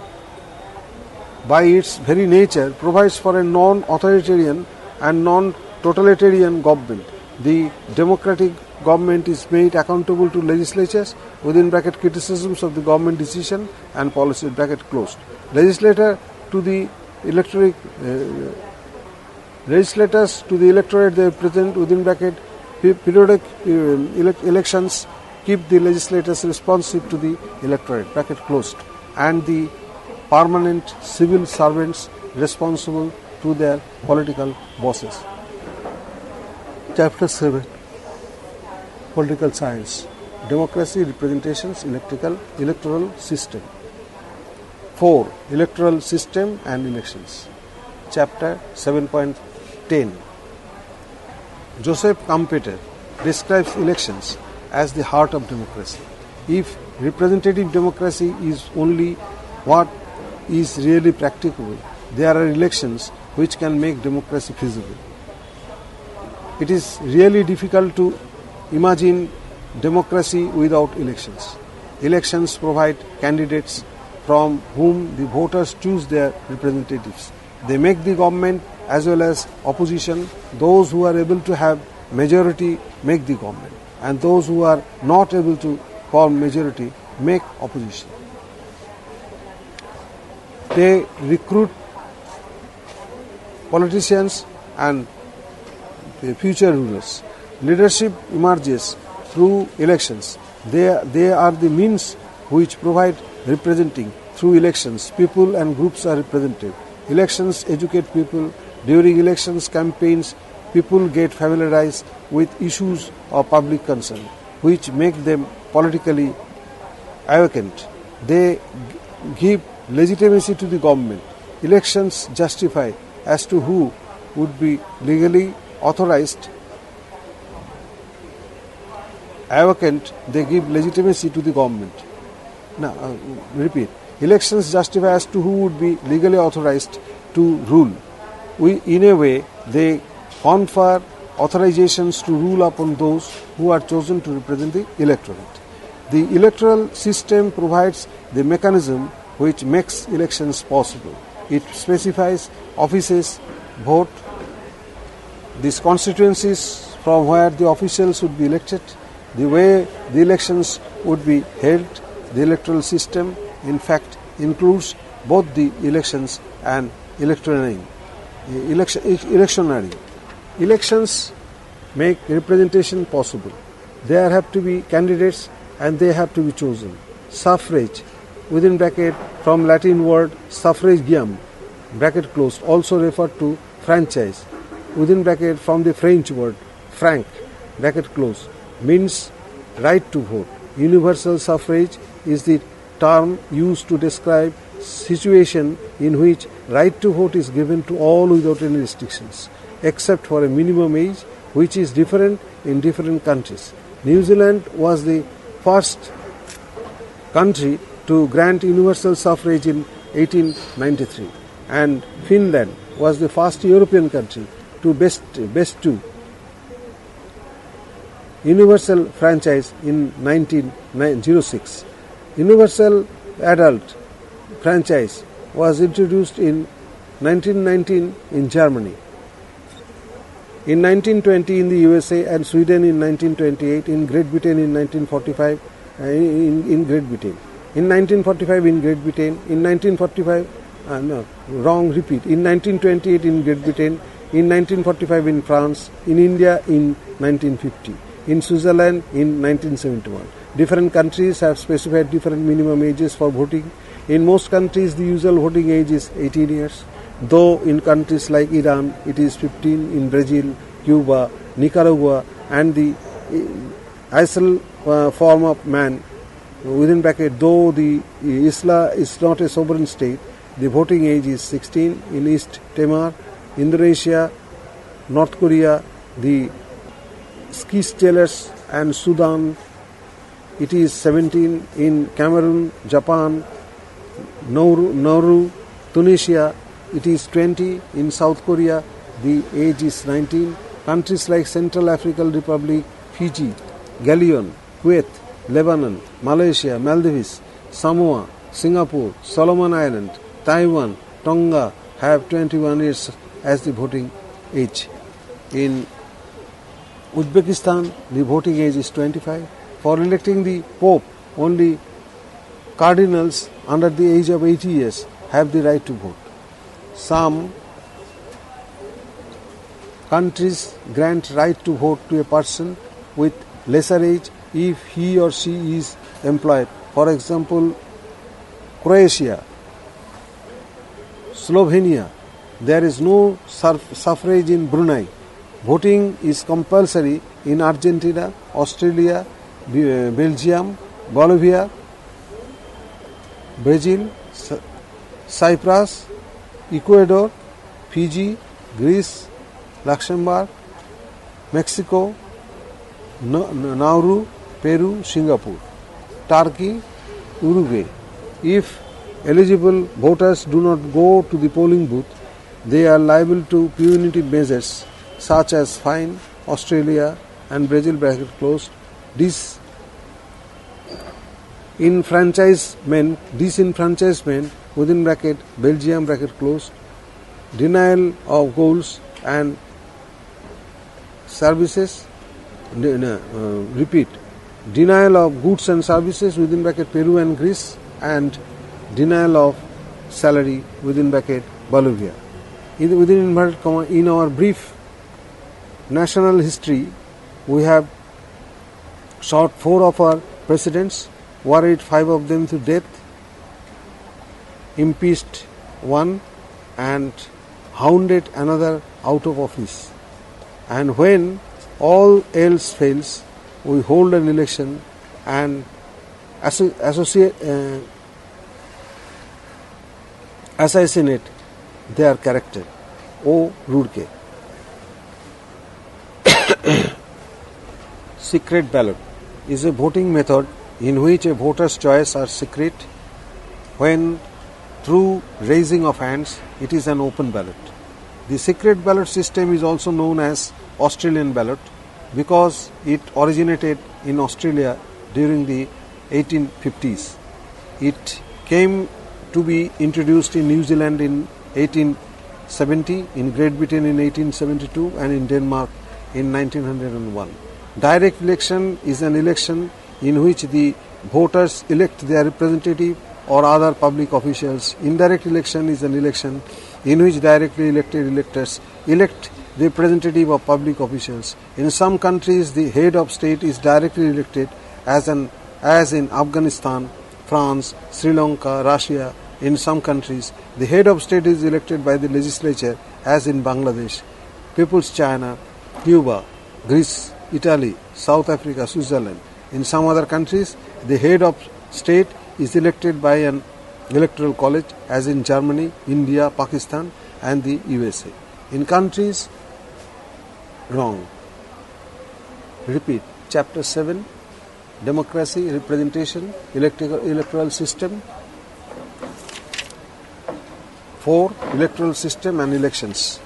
by its very nature, provides for a non-authoritarian and non-totalitarian government. The democratic government is made accountable to legislatures, within bracket criticisms of the government decision and policy, bracket closed. Legislators to the electorate they represent, within bracket periodic elections keep the legislators responsive to the electorate, bracket closed, and the permanent civil servants responsible to their political bosses. Chapter 7, Political Science, Democracy, Representations, Electoral System. 4. Electoral System and Elections. Chapter 7.10. Joseph Schumpeter describes elections as the heart of democracy. If representative democracy is only what is really practicable, there are elections which can make democracy feasible. It is really difficult to imagine democracy without elections. Elections provide candidates from whom the voters choose their representatives. They make the government as well as opposition. Those who are able to have majority make the government, and those who are not able to form majority make opposition. They recruit politicians and the future rulers. Leadership emerges through elections. They are the means which provide representing. Through elections, people and groups are represented. Elections educate people. During elections campaigns, people get familiarized with issues of public concern, which make them politically awakened. They give legitimacy to the government. Elections justify as to who would be legally authorized. Awakened, they give legitimacy to the government. Now, repeat. Elections justify as to who would be legally authorized to rule. In a way, they confer authorizations to rule upon those who are chosen to represent the electorate. The electoral system provides the mechanism which makes elections possible. It specifies offices, vote, these constituencies from where the officials would be elected, the way the elections would be held. The electoral system, in fact, includes both the elections and electioneering. Elections make representation possible. There have to be candidates and they have to be chosen. Suffrage within bracket from Latin word suffragium bracket closed, also referred to franchise, within bracket from the French word franc bracket closed, means right to vote. Universal suffrage is the term used to describe situation in which right to vote is given to all without any restrictions, except for a minimum age, which is different in different countries. New Zealand was the first country to grant universal suffrage in 1893, and Finland was the first European country to best to universal franchise in 1906. Universal adult franchise was introduced in 1919 in Germany, in 1920 in the USA and Sweden in 1928, in Great Britain in 1945, in Great Britain. In 1945 in Great Britain, in 1945, in 1928 in Great Britain, in 1945 in France, in India in 1950, in Switzerland in 1971. Different countries have specified different minimum ages for voting. In most countries, the usual voting age is 18 years, though in countries like Iran, it is 15, in Brazil, Cuba, Nicaragua, and the Isle form of man, within bracket, though the Isla is not a sovereign state, the voting age is 16. In East Timor, Indonesia, North Korea, the Seychelles and Sudan, it is 17. In Cameroon, Japan, Nauru, Tunisia, it is 20. In South Korea, the age is 19. Countries like Central African Republic, Fiji, Guyana, Kuwait, Lebanon, Malaysia, Maldives, Samoa, Singapore, Solomon Island, Taiwan, Tonga have 21 years as the voting age. In Uzbekistan, the voting age is 25. For electing the Pope, only cardinals under the age of 80 years have the right to vote. Some countries grant right to vote to a person with lesser age if he or she is employed. For example, Croatia, Slovenia, there is no suffrage in Brunei. Voting is compulsory in Argentina, Australia, Belgium, Bolivia, Brazil, Cyprus, Ecuador, Fiji, Greece, Luxembourg, Mexico, Nauru, Peru, Singapore, Turkey, Uruguay. If eligible voters do not go to the polling booth, they are liable to punitive measures such as fine. Australia and Brazil bracket closed. Disenfranchisement within bracket Belgium bracket closed. Denial of goods and services. Denial of goods and services within bracket Peru and Greece, and denial of salary within bracket Bolivia. Within inverted comma, in our brief national history, we have shot 4 of our presidents, worried 5 of them to death, impeached 1, and hounded another out of office. And when all else fails, we hold an election and assassinate their character. O. Rurke. Secret ballot is a voting method in which a voter's choice are secret. When through raising of hands, it is an open ballot. The secret ballot system is also known as Australian ballot because it originated in Australia during the 1850s. It came to be introduced in New Zealand in 1870, in Great Britain in 1872, and in Denmark in 1901. Direct election is an election in which the voters elect their representative or other public officials. Indirect election is an election in which directly elected electors elect the representative of public officials. In some countries, the head of state is directly elected, as in Afghanistan, France, Sri Lanka, Russia. In some countries, the head of state is elected by the legislature, as in Bangladesh, People's China, Cuba, Greece, Italy, South Africa, Switzerland. In some other countries, the head of state is elected by an electoral college, as in Germany, India, Pakistan, and the USA. In countries, wrong. Repeat. Chapter 7, Democracy, Representation, Electoral System. 4. Electoral System and Elections.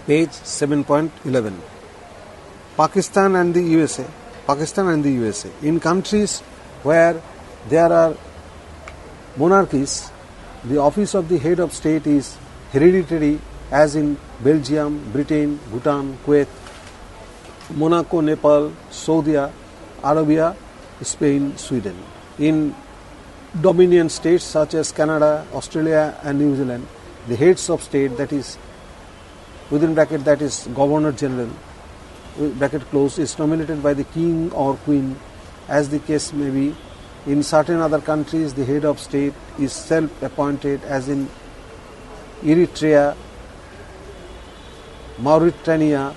Page 7.11. Pakistan and the USA. Pakistan and the USA. In countries where there are monarchies, the office of the head of state is hereditary, as in Belgium, Britain, Bhutan, Kuwait, Monaco, Nepal, Saudi Arabia, Spain, Sweden. In Dominion states such as Canada, Australia and New Zealand, the heads of state, that is within bracket, that is Governor General, bracket close, is nominated by the king or queen, as the case may be. In certain other countries, the head of state is self-appointed, as in Eritrea, Mauritania,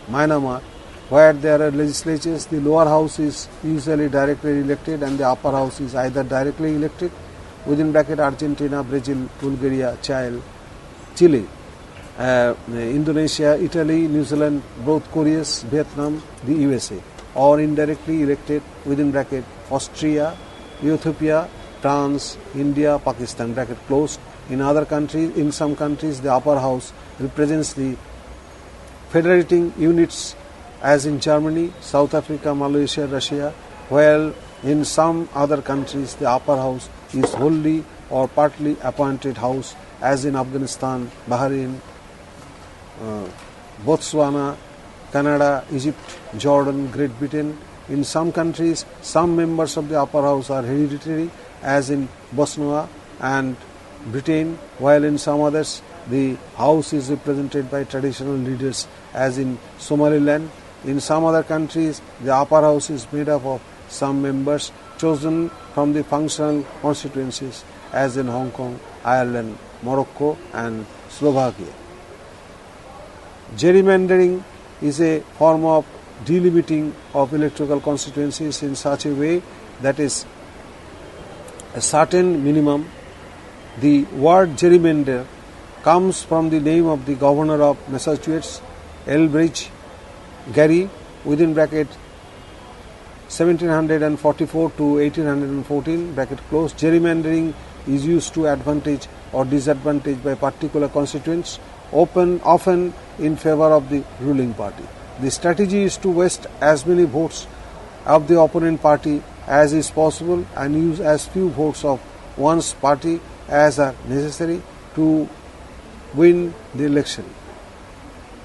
Myanmar. Where there are legislatures, the lower house is usually directly elected and the upper house is either directly elected, within bracket Argentina, Brazil, Bulgaria, Chile, Indonesia, Italy, New Zealand, both Koreas, Vietnam, the USA, or indirectly elected, within bracket Austria, Ethiopia, France, India, Pakistan, bracket closed. In other countries, in some countries, the upper house represents the federating units, as in Germany, South Africa, Malaysia, Russia, while in some other countries the upper house is wholly or partly appointed house, as in Afghanistan, Bahrain, Botswana, Canada, Egypt, Jordan, Great Britain. In some countries, some members of the upper house are hereditary, as in Bosnia and Britain, while in some others the house is represented by traditional leaders, as in Somaliland. In some other countries, the upper house is made up of some members chosen from the functional constituencies, as in Hong Kong, Ireland, Morocco and Slovakia. Gerrymandering is a form of delimiting of electoral constituencies in such a way that is a certain minimum. The word gerrymander comes from the name of the governor of Massachusetts, Elbridge Gerry, within bracket 1744 to 1814, bracket close. Gerrymandering is used to advantage or disadvantage by particular constituents, often in favor of the ruling party. The strategy is to waste as many votes of the opponent party as is possible and use as few votes of one's party as are necessary to win the election.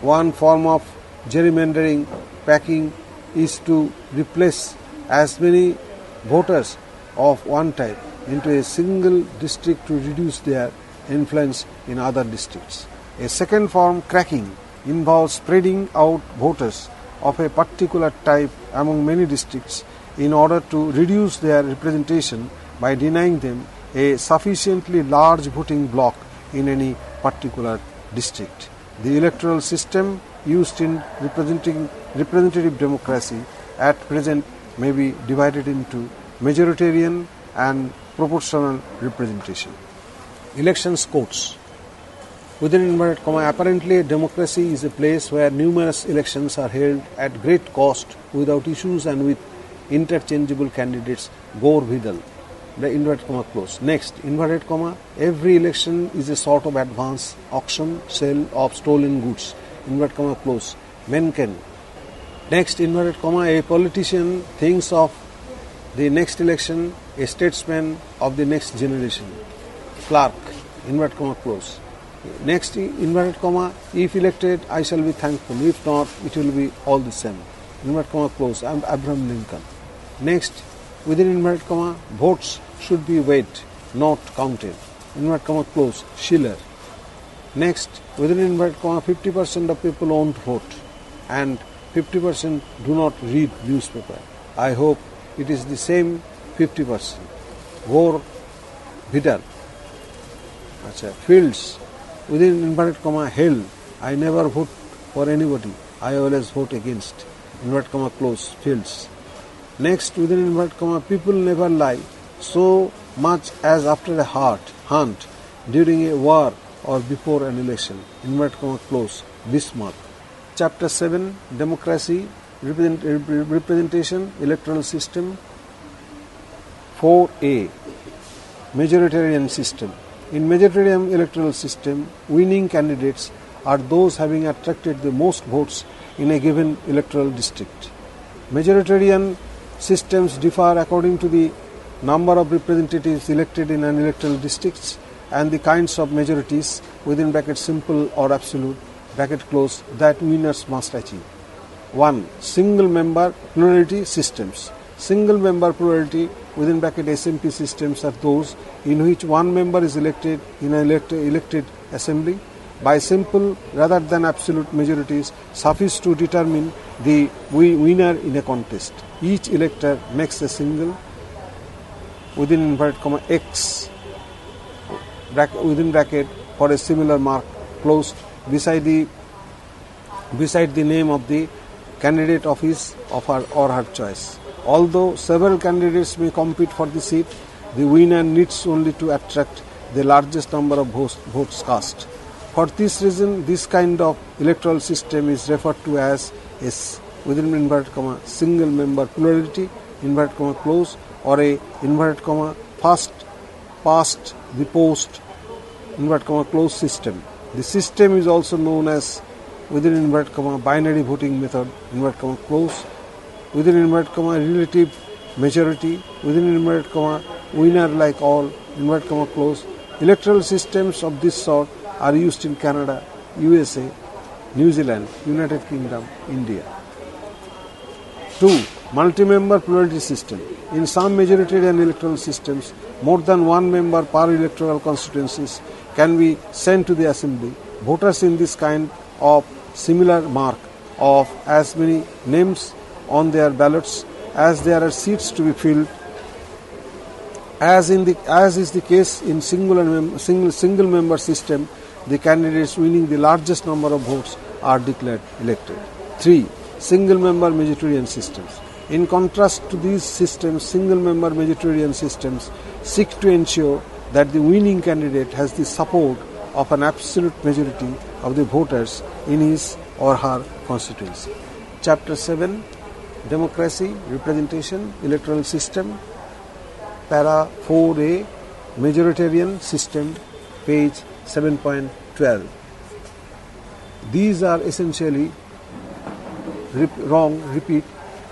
One form of gerrymandering packing is to replace as many voters of one type into a single district to reduce their influence in other districts. A second form, cracking, involves spreading out voters of a particular type among many districts in order to reduce their representation by denying them a sufficiently large voting block in any particular district. The electoral system used in representative democracy at present may be divided into majoritarian and proportional representation. Elections courts. Within inverted comma, apparently a democracy is a place where numerous elections are held at great cost without issues and with interchangeable candidates. Gore Vidal. The inverted comma close. Next, inverted comma, every election is a sort of advance, auction, sale of stolen goods. Inverted comma close. Mencken. Next, inverted comma, a politician thinks of the next election, a statesman of the next generation. Clark. Inverted comma close. Next, inverted comma, if elected, I shall be thankful. If not, it will be all the same. Inverted comma close. I am Abraham Lincoln. Next, within inverted comma, votes should be weighed, not counted. Inverted comma close. Schiller. Next, within inverted comma, 50% of people won't vote and 50% do not read newspaper. I hope it is the same 50%. Gore Vidal. Fields, within inverted comma, hell, I never vote for anybody, I always vote against, inverted comma, close, fields. Next, within inverted comma, people never lie so much as after a hunt during a war or before an election, inverted comma, close, Bismarck. Chapter 7, Democracy, Representation, Electoral System. 4a, Majoritarian System. In majoritarian electoral system, winning candidates are those having attracted the most votes in a given electoral district. Majoritarian systems differ according to the number of representatives elected in an electoral district and the kinds of majorities within bracket simple or absolute bracket close that winners must achieve. 1. Single member plurality systems. Single member plurality within bracket SMP systems are those in which one member is elected in an elected assembly by simple rather than absolute majorities suffice to determine the winner in a contest. Each elector makes a single within inverted comma X within bracket for a similar mark closed beside the name of the candidate of his of her or her choice. Although several candidates may compete for the seat, the winner needs only to attract the largest number of votes cast. For this reason, this kind of electoral system is referred to as a within inverted comma single member plurality inverted comma close or a inverted comma first past the post inverted comma close system. The system is also known as within inverted comma binary voting method inverted comma close, within inverted comma relative majority, within inverted comma winner like all inverted comma close. Electoral systems of this sort are used in Canada, USA, New Zealand, United Kingdom, India. 2. Multi-member plurality system. In some majoritarian electoral systems, more than one member per electoral constituencies can be sent to the assembly. Voters in this kind of similar mark of as many names on their ballots as there are seats to be filled. As is the case in single member system, the candidates winning the largest number of votes are declared elected. 3. Single member majoritarian systems. In contrast to these systems, single member majoritarian systems seek to ensure that the winning candidate has the support of an absolute majority of the voters in his or her constituency. Chapter 7, Democracy, Representation, Electoral System, Para 4a, Majoritarian System, page 7.12. These are essentially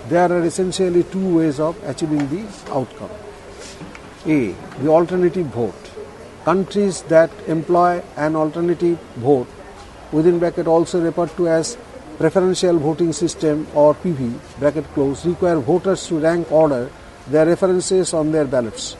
there are essentially two ways of achieving this outcome. A. The alternative vote. Countries that employ an alternative vote within bracket also referred to as preferential voting system or PV bracket close require voters to rank order their references on their ballots.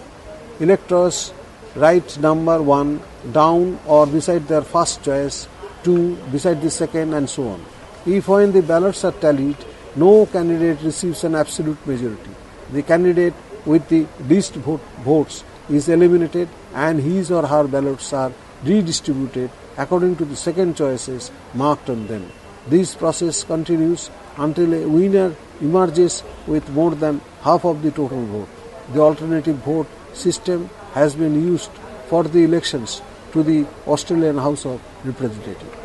Electors write number 1 down or beside their first choice, 2 beside the second, and so on. If when the ballots are tallied, no candidate receives an absolute majority, the candidate with the least votes is eliminated and his or her ballots are redistributed according to the second choices marked on them. This process continues until a winner emerges with more than half of the total vote. The alternative vote system has been used for the elections to the Australian House of Representatives.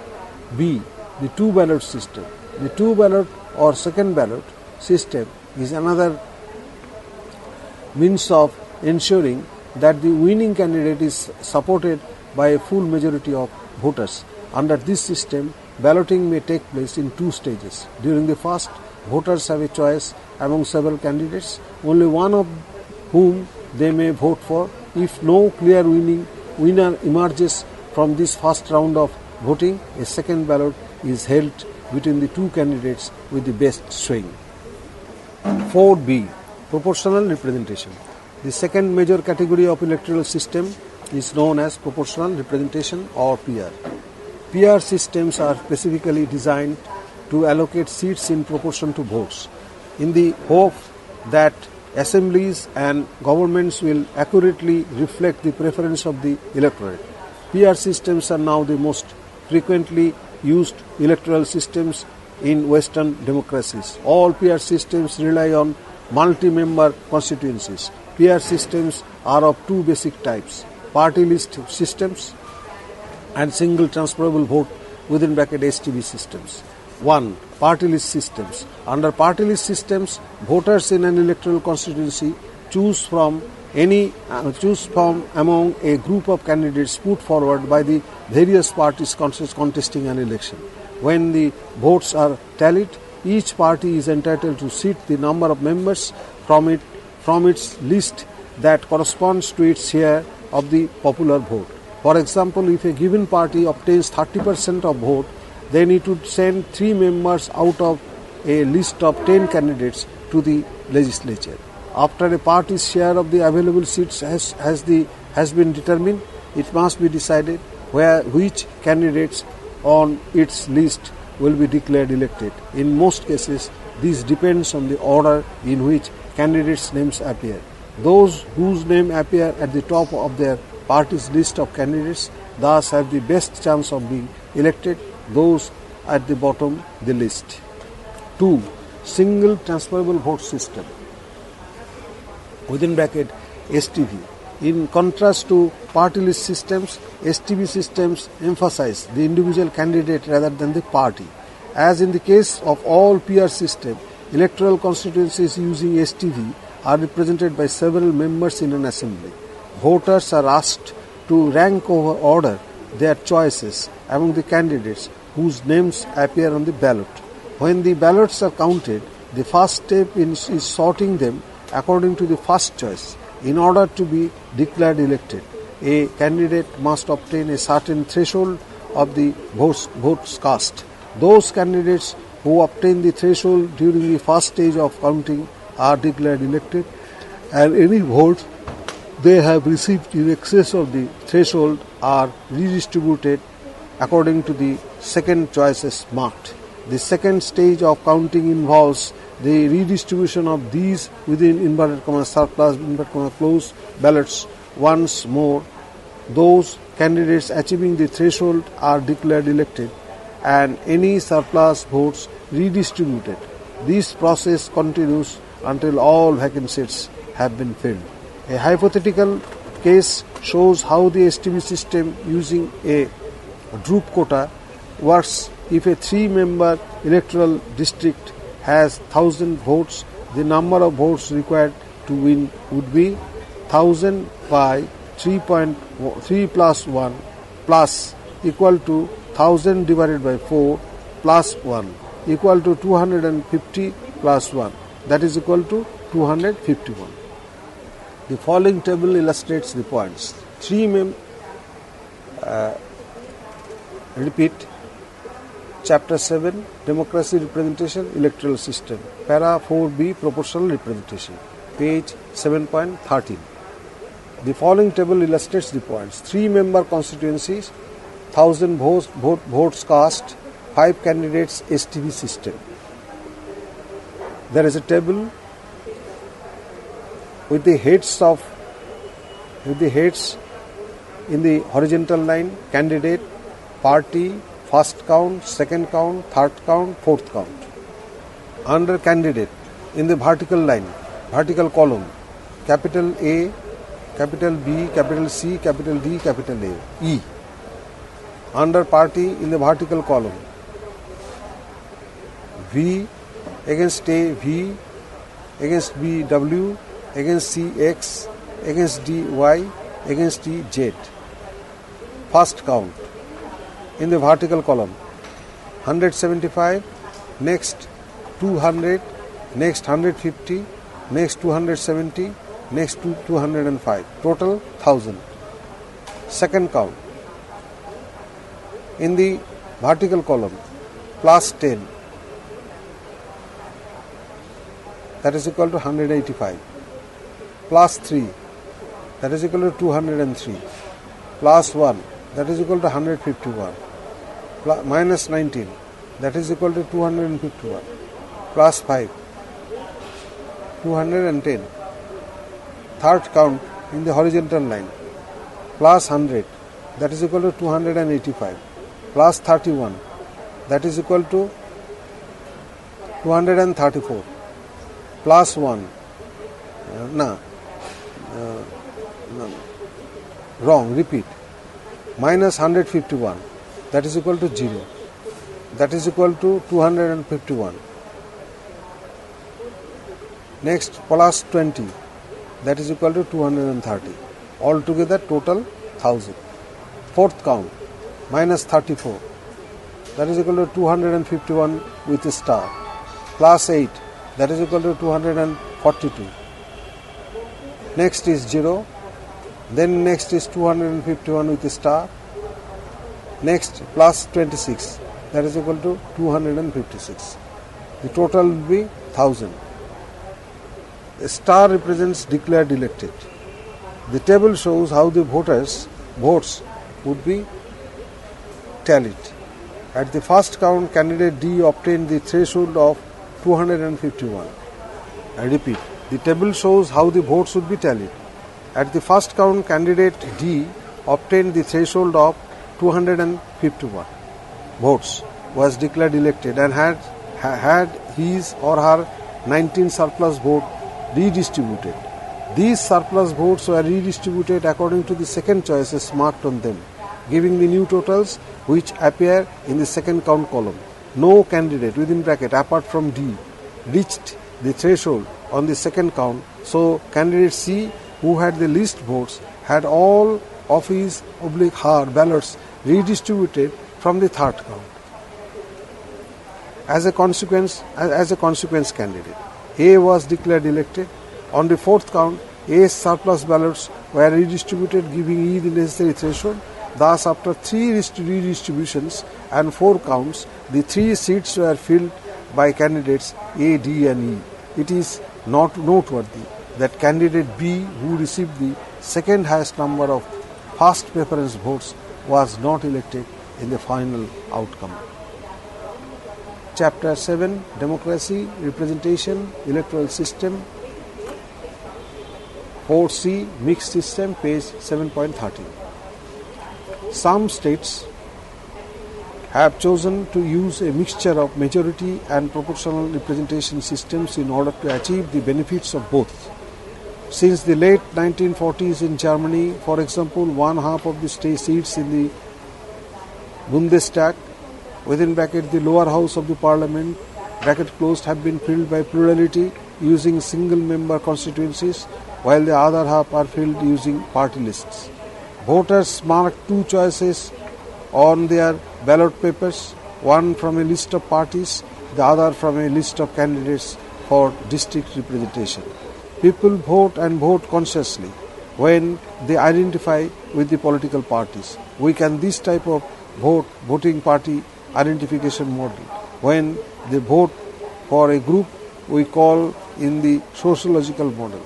B. The two-ballot system. The two-ballot or second ballot system is another means of ensuring that the winning candidate is supported by a full majority of voters. Under this system, balloting may take place in two stages. During the first, voters have a choice among several candidates, only one of whom they may vote for. If no clear winner emerges from this first round of voting, a second ballot is held between the two candidates with the best showing. 4b. Proportional representation. The second major category of electoral system is known as proportional representation or PR. PR systems are specifically designed to allocate seats in proportion to votes, in the hope that assemblies and governments will accurately reflect the preference of the electorate. PR systems are now the most frequently used electoral systems in Western democracies. All PR systems rely on multi-member constituencies. PR systems are of two basic types: party list systems and single transferable vote (STV) systems. 1. Party list systems. Under party list systems, voters in an electoral constituency choose from among a group of candidates put forward by the various parties contesting an election. When the votes are tallied, each party is entitled to seat the number of members from its list that corresponds to its share of the popular vote. For example, if a given party obtains 30% of vote, they need to send 3 members out of a list of 10 candidates to the legislature. After a party's share of the available seats has been determined, it must be decided which candidates on its list will be declared elected. In most cases, this depends on the order in which candidates' names appear. Those whose name appear at the top of their party's list of candidates thus have the best chance of being elected, those at the bottom the list. 2. Single transferable vote system (STV). In contrast to party list systems, STV systems emphasize the individual candidate rather than the party. As in the case of all PR systems, electoral constituencies using STV are represented by several members in an assembly. Voters are asked to rank order their choices among the candidates whose names appear on the ballot. When the ballots are counted, the first step is sorting them according to the first choice. In order to be declared elected, a candidate must obtain a certain threshold of the votes cast. Those candidates who obtain the threshold during the first stage of counting are declared elected, and any votes they have received in excess of the threshold are redistributed according to the second choices marked. The second stage of counting involves the redistribution of these within inverted comma surplus inverted comma close ballots. Once more, those candidates achieving the threshold are declared elected and any surplus votes redistributed. This process continues until all vacant seats have been filled. A hypothetical case shows how the STV system using a droop quota works. If a 3-member electoral district has 1,000 votes, the number of votes required to win would be 1,000 by 3 plus 1 plus equal to 1,000 divided by 4 plus 1 equal to 250 plus 1, that is equal to 251. The following table illustrates the points. Repeat. Chapter 7, Democracy, Representation, Electoral System. Para 4b, Proportional Representation. Page 7.13. The following table illustrates the points. 3-member constituencies, 1,000 votes cast, 5 candidates, STV system. There is a table with the heads in the horizontal line: candidate, party, first count, second count, third count, fourth count. Under candidate, in the vertical line, vertical column, capital A, capital B, capital C, capital D, capital A, E. Under party, in the vertical column, V, against A, V, against B, W, against C, X, against D, Y, against E, Z. First count. In the vertical column, 175, next 200, next 150, next 270, next 205, total 1,000. Second count. In the vertical column, plus 10, that is equal to 185, plus 3, that is equal to 203, plus 1, that is equal to 151. Minus 19, that is equal to 251, plus 5, 210, third count in the horizontal line, plus 100, that is equal to 285, plus 31, that is equal to 234, plus 1, wrong, repeat, minus 151, that is equal to 0, that is equal to 251. Next, plus 20, that is equal to 230. Altogether total 1000. Fourth count, minus 34, that is equal to 251 with a star, plus 8, that is equal to 242. Next is 0, then next is 251 with a star, next plus 26, that is equal to 256. The total will be 1000. A star represents declared elected. The table shows how the votes would be tallied. At the first count, candidate D obtained the threshold of 251. I repeat, the table shows how the votes would be tallied. At the first count, candidate D obtained the threshold of 251 votes, was declared elected, and had his or her 19 surplus vote redistributed. These surplus votes were redistributed according to the second choices marked on them, giving the new totals which appear in the second count column. No candidate within bracket apart from D reached the threshold on the second count, so candidate C, who had the least votes, had all of his /her ballots redistributed from the third count. As a consequence candidate A was declared elected. On the fourth count, A's surplus ballots were redistributed, giving E the necessary threshold. Thus, after 3 redistributions and 4 counts, the 3 seats were filled by candidates A, D and E. It is not noteworthy that candidate B, who received the second highest number of first preference votes, was not elected in the final outcome. Chapter 7, Democracy, Representation, Electoral System, 4C, Mixed System, page 7.13. Some states have chosen to use a mixture of majority and proportional representation systems in order to achieve the benefits of both. Since the late 1940s in Germany, for example, one half of the state seats in the Bundestag, within bracket the lower house of the parliament, bracket closed, have been filled by plurality using single member constituencies, while the other half are filled using party lists. Voters mark 2 choices on their ballot papers, one from a list of parties, the other from a list of candidates for district representation. People vote and vote consciously when they identify with the political parties. We can this type of voting party identification model. When they vote for a group, we call in the sociological model.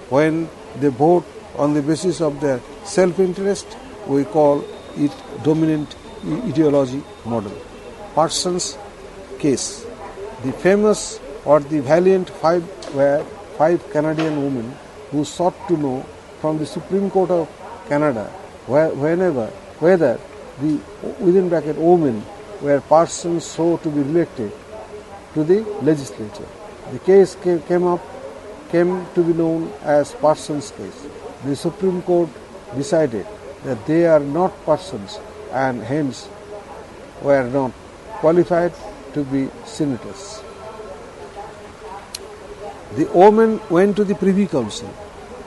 When they vote on the basis of their self-interest, we call it dominant ideology model. Parsons' case. The famous or the valiant 5 were 5 Canadian women who sought to know from the Supreme Court of Canada whether the within bracket women were persons so to be elected to the legislature. The case came to be known as Parsons' case. The Supreme Court decided that they are not persons and hence were not qualified to be senators. The women went to the Privy Council,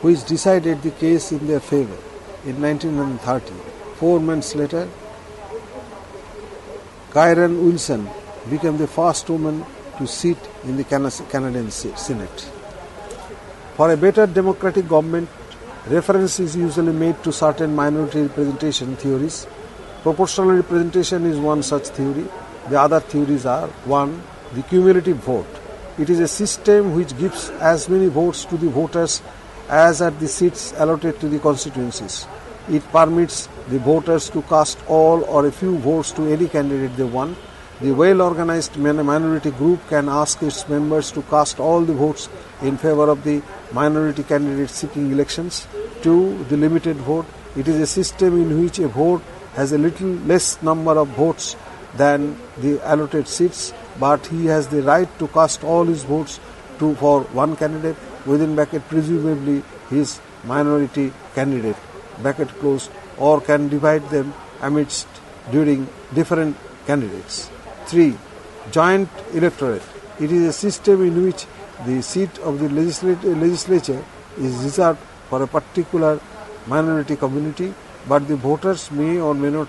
which decided the case in their favor in 1930. 4 months later, Karen Wilson became the first woman to sit in the Canadian Senate. For a better democratic government, reference is usually made to certain minority representation theories. Proportional representation is one such theory. The other theories are: 1. The cumulative vote. It is a system which gives as many votes to the voters as are the seats allotted to the constituencies. It permits the voters to cast all or a few votes to any candidate they want. the well-organized minority group can ask its members to cast all the votes in favor of the minority candidate seeking elections. 2. The limited vote. It is a system in which a vote has a little less number of votes than the allotted seats, but he has the right to cast all his votes for one candidate, within bracket presumably his minority candidate, bracket closed, or can divide them amidst during different candidates. 3. Joint electorate. It is a system in which the seat of the legislature is reserved for a particular minority community, but the voters may or may not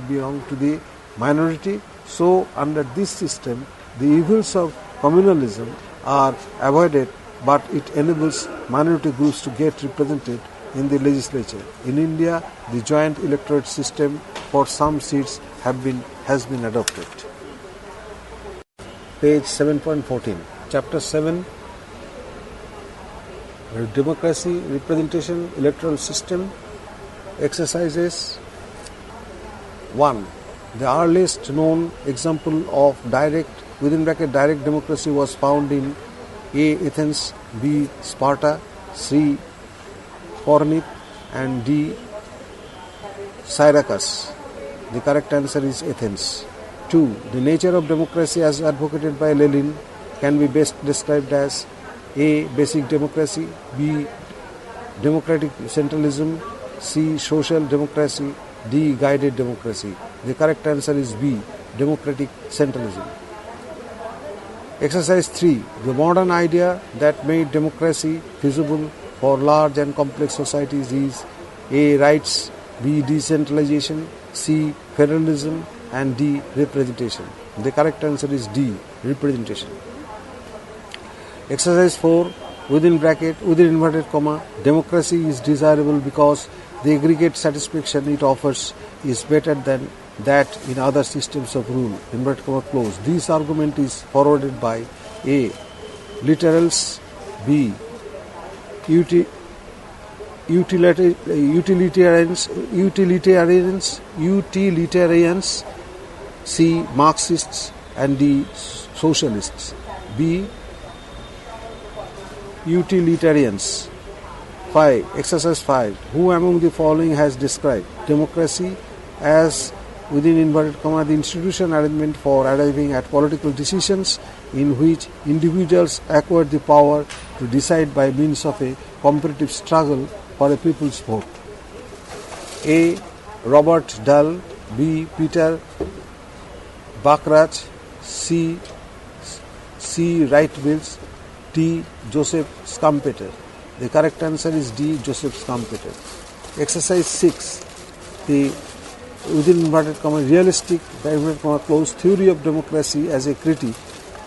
belong to the minority. So, under this system, the evils of communalism are avoided, but it enables minority groups to get represented in the legislature. In India, the joint electorate system for some seats has been adopted. Page 7.14. Chapter 7. Democracy, Representation, Electoral System. Exercises. 1. The earliest known example of direct democracy was found in A. Athens, B. Sparta, C. Corinth, and D. Syracuse. The correct answer is Athens. 2. The nature of democracy as advocated by Lenin can be best described as A. Basic democracy, B. Democratic centralism, C. Social democracy, D. Guided democracy. The correct answer is B. Democratic centralism. Exercise 3. The modern idea that made democracy feasible for large and complex societies is A. Rights, B. Decentralization, C. Federalism, and D. Representation. The correct answer is D. Representation. Exercise 4. Within inverted comma, democracy is desirable because the aggregate satisfaction it offers is better than that in other systems of rule. Inverted comma close. This argument is forwarded by A. Literals, B. Utilitarians, C. Marxists, and D. Socialists. B. Utilitarians. 5. Exercise 5. Who among the following has described democracy as, within inverted comma, the institutional arrangement for arriving at political decisions in which individuals acquire the power to decide by means of a competitive struggle for a people's vote? A. Robert Dahl, B. Peter Bachrach, C. Wright Mills, D. Joseph Schumpeter. The correct answer is D. Joseph Schumpeter. Exercise 6. The within inverted comma realistic inverted comma closed theory of democracy as a critique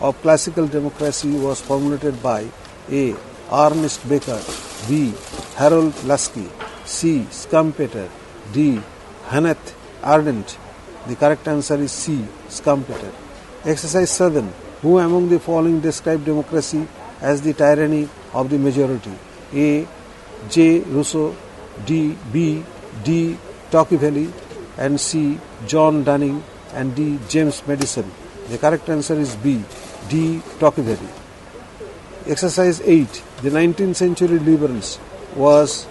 of classical democracy was formulated by A. Ernest Becker, B. Harold Lasky, C. Schumpeter, D. Hannah Arendt. The correct answer is C. Schumpeter. Exercise 7. Who among the following describe democracy as the tyranny of the majority? A. J. Rousseau, B. D. Tocqueville, and C. John Dunning, and D. James Madison. The correct answer is B. D. Tocqueville. Exercise 8. The 19th century liberals was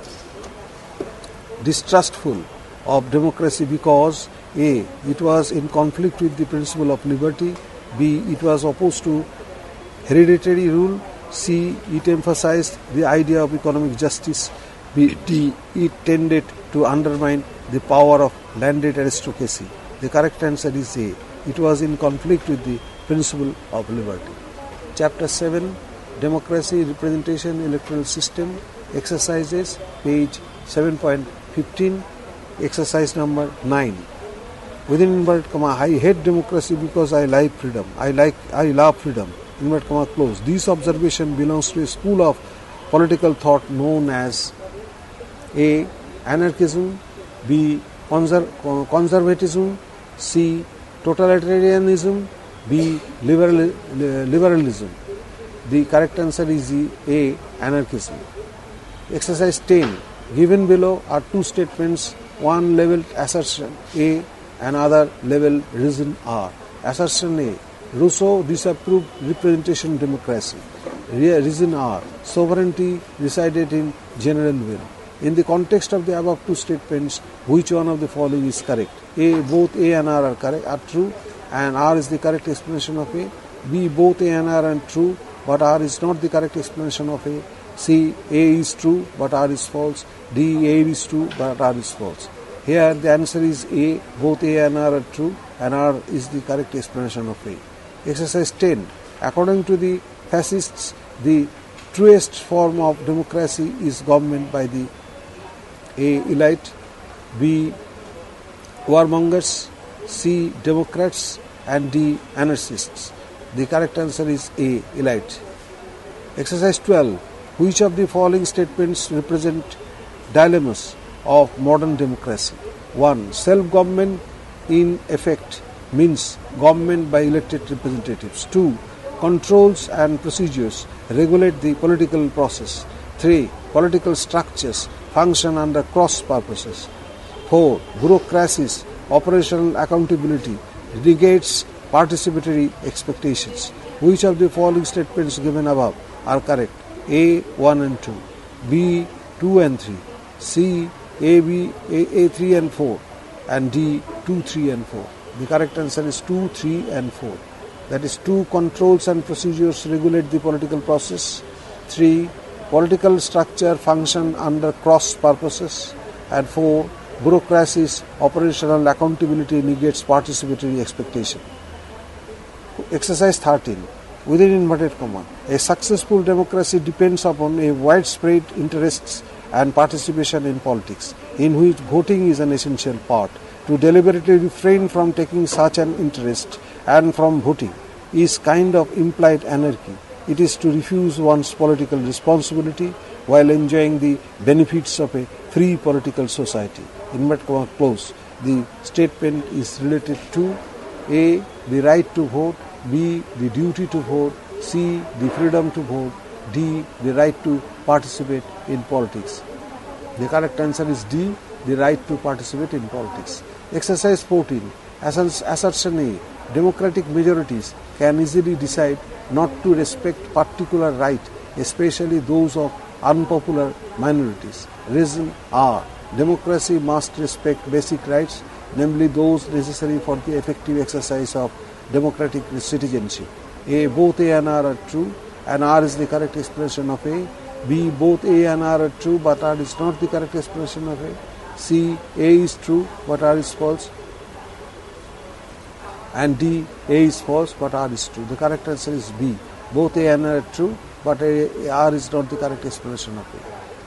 distrustful of democracy because A. It was in conflict with the principle of liberty, B. It was opposed to hereditary rule, C. It emphasized the idea of economic justice, D. It tended to undermine the power of landed aristocracy. The correct answer is A. It was in conflict with the principle of liberty. Chapter 7. Democracy, Representation, Electoral System. Exercises, page 7.15. Exercise number 9. Within inverted comma, I hate democracy because I like freedom. I love freedom. Inverted comma close. This observation belongs to a school of political thought known as A. Anarchism, B. Conservatism, C. Totalitarianism, B. Liberalism. The correct answer is A. Anarchism. Exercise 10. Given below are two statements, one level assertion A and other level reason R. Assertion A. Rousseau disapproved representation democracy. Reason R. Sovereignty resided in general will. In the context of the above two statements, which one of the following is correct? A. Both A and R are correct, are true, and R is the correct explanation of A. B. Both A and R are true, but R is not the correct explanation of A. C. A is true, but R is false. D. A is true, but R is false. Here the answer is A. Both A and R are true, and R is the correct explanation of A. Exercise 10. According to the fascists, the truest form of democracy is government by the A. elite, B. warmongers, C. democrats, and D. anarchists. The correct answer is A. elite. Exercise 12. Which of the following statements represent dilemmas of modern democracy? 1. Self-government in effect means government by elected representatives. 2. Controls and procedures regulate the political process. 3. Political structures function under cross purposes. 4. Bureaucracies, operational accountability negates participatory expectations. Which of the following statements given above are correct? A. 1 and 2, B. 2 and 3, C. A 3 and 4, and D. 2, 3 and 4. The correct answer is 2, 3 and 4. That is 2. Controls and procedures regulate the political process. 3. Political structure function under cross purposes. And 4. Bureaucracies, operational accountability negates participatory expectation. Exercise 13. Within inverted comma, a successful democracy depends upon a widespread interests and participation in politics, in which voting is an essential part. To deliberately refrain from taking such an interest and from voting is kind of implied anarchy. It is to refuse one's political responsibility while enjoying the benefits of a free political society. Inverted comma close. The statement is related to A. the right to vote, B. the duty to vote, C. the freedom to vote, D. the right to participate in politics. The correct answer is D. the right to participate in politics. Exercise 14. Assertion A. Democratic majorities can easily decide not to respect particular right, especially those of unpopular minorities. Reason R. Democracy must respect basic rights, namely those necessary for the effective exercise of democratic citizenship. A. Both A and R are true, and R is the correct expression of A. B. Both A and R are true, but R is not the correct expression of A. C. A is true, but R is false. And D. A is false, but R is true. The correct answer is B. Both A and R are true, but R is not the correct expression of A.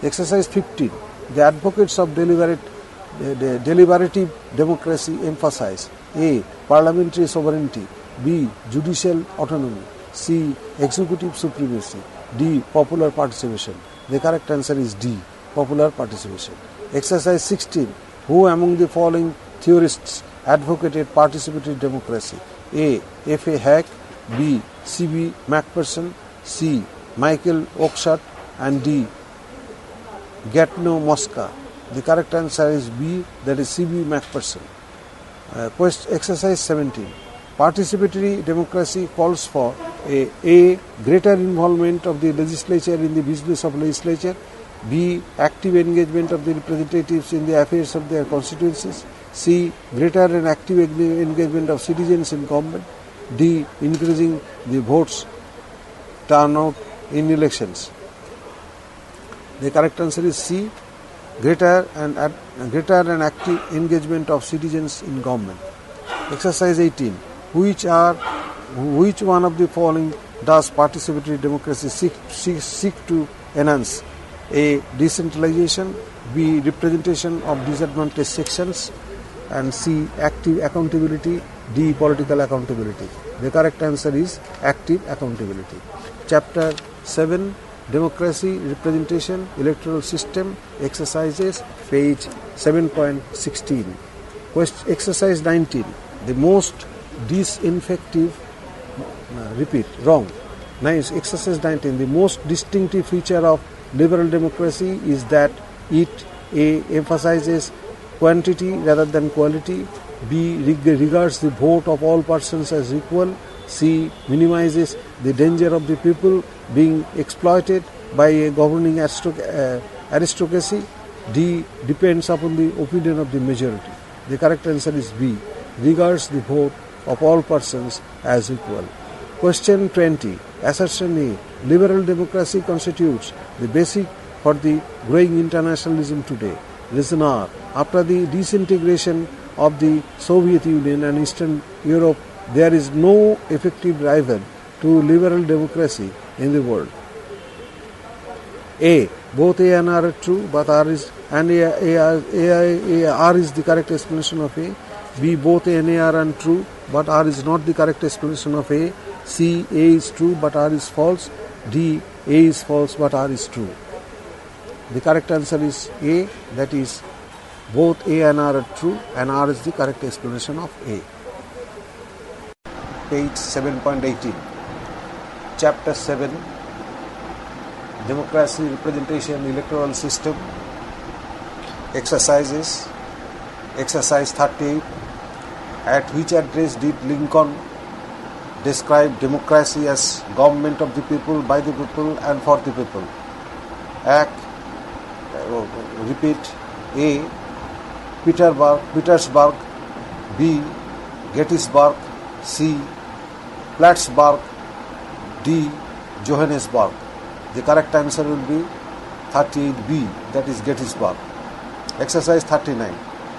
Exercise 15. The advocates of deliberative democracy emphasize A. Parliamentary sovereignty, B. Judicial autonomy, C. Executive supremacy, D. Popular participation. The correct answer is D. Popular participation. Exercise 16. Who among the following theorists advocated participatory democracy? A. F. A. Hack, B. C. B. Macpherson, C. Michael Oakeshott, and D. Gaetano Mosca. The correct answer is B, that is C. B. Macpherson. Exercise 17. Participatory democracy calls for A. Greater involvement of the legislature in the business of legislature, B. Active engagement of the representatives in the affairs of their constituencies, C. Greater and active engagement of citizens in government, D. Increasing the votes turnout in elections. The correct answer is C. Greater and active engagement of citizens in government. Exercise 18. Which one of the following does participatory democracy seek to enhance? A. Decentralization, B. Representation of disadvantaged sections, and C. Active accountability, D. Political accountability. The correct answer is active accountability. Chapter 7. Democracy, Representation, Electoral System, Exercises, page 7.16. Exercise 19. The most disinfective, Nice. Exercise 19. The most distinctive feature of liberal democracy is that it A. emphasizes quantity rather than quality, B. Regards the vote of all persons as equal. C. Minimizes the danger of the people being exploited by a governing aristocracy. D. Depends upon the opinion of the majority. The correct answer is B. Regards the vote of all persons as equal. Question 20. Assertion A. Liberal democracy constitutes the basic for the growing internationalism today. Reason R. After the disintegration of the Soviet Union and Eastern Europe, there is no effective rival to liberal democracy in the world. A. Both A and R are true, but R is the correct explanation of A. B. Both A and A are untrue, but R is not the correct explanation of A. C. A is true, but R is false. D. A is false, but R is true. The correct answer is A, that is both A and R are true, and R is the correct explanation of A. Page 7.18. Chapter 7, Democracy, Representation, Electoral System. Exercises. Exercise 38. At which address did Lincoln describe democracy as government of the people, by the people, and for the people? Repeat. A. Petersburg. B. Gettysburg. C. Plattsburgh. D. Johannesburg. The correct answer will be 38B, that is Gettysburg. Exercise 39.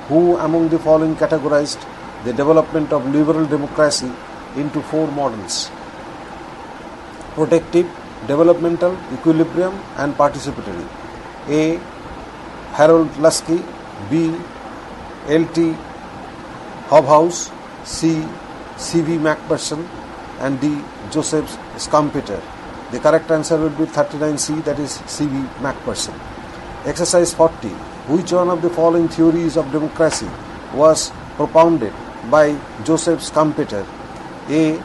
Who among the following categorized the development of liberal democracy into four models? Protective, developmental, equilibrium, and participatory. A. Harold Lasky. B. L.T. Hobhouse. C. C.V. Macpherson, and D. Joseph Schumpeter. The correct answer will be 39C, that is C.V. Macpherson. Exercise 40. Which one of the following theories of democracy was propounded by Joseph Schumpeter? A.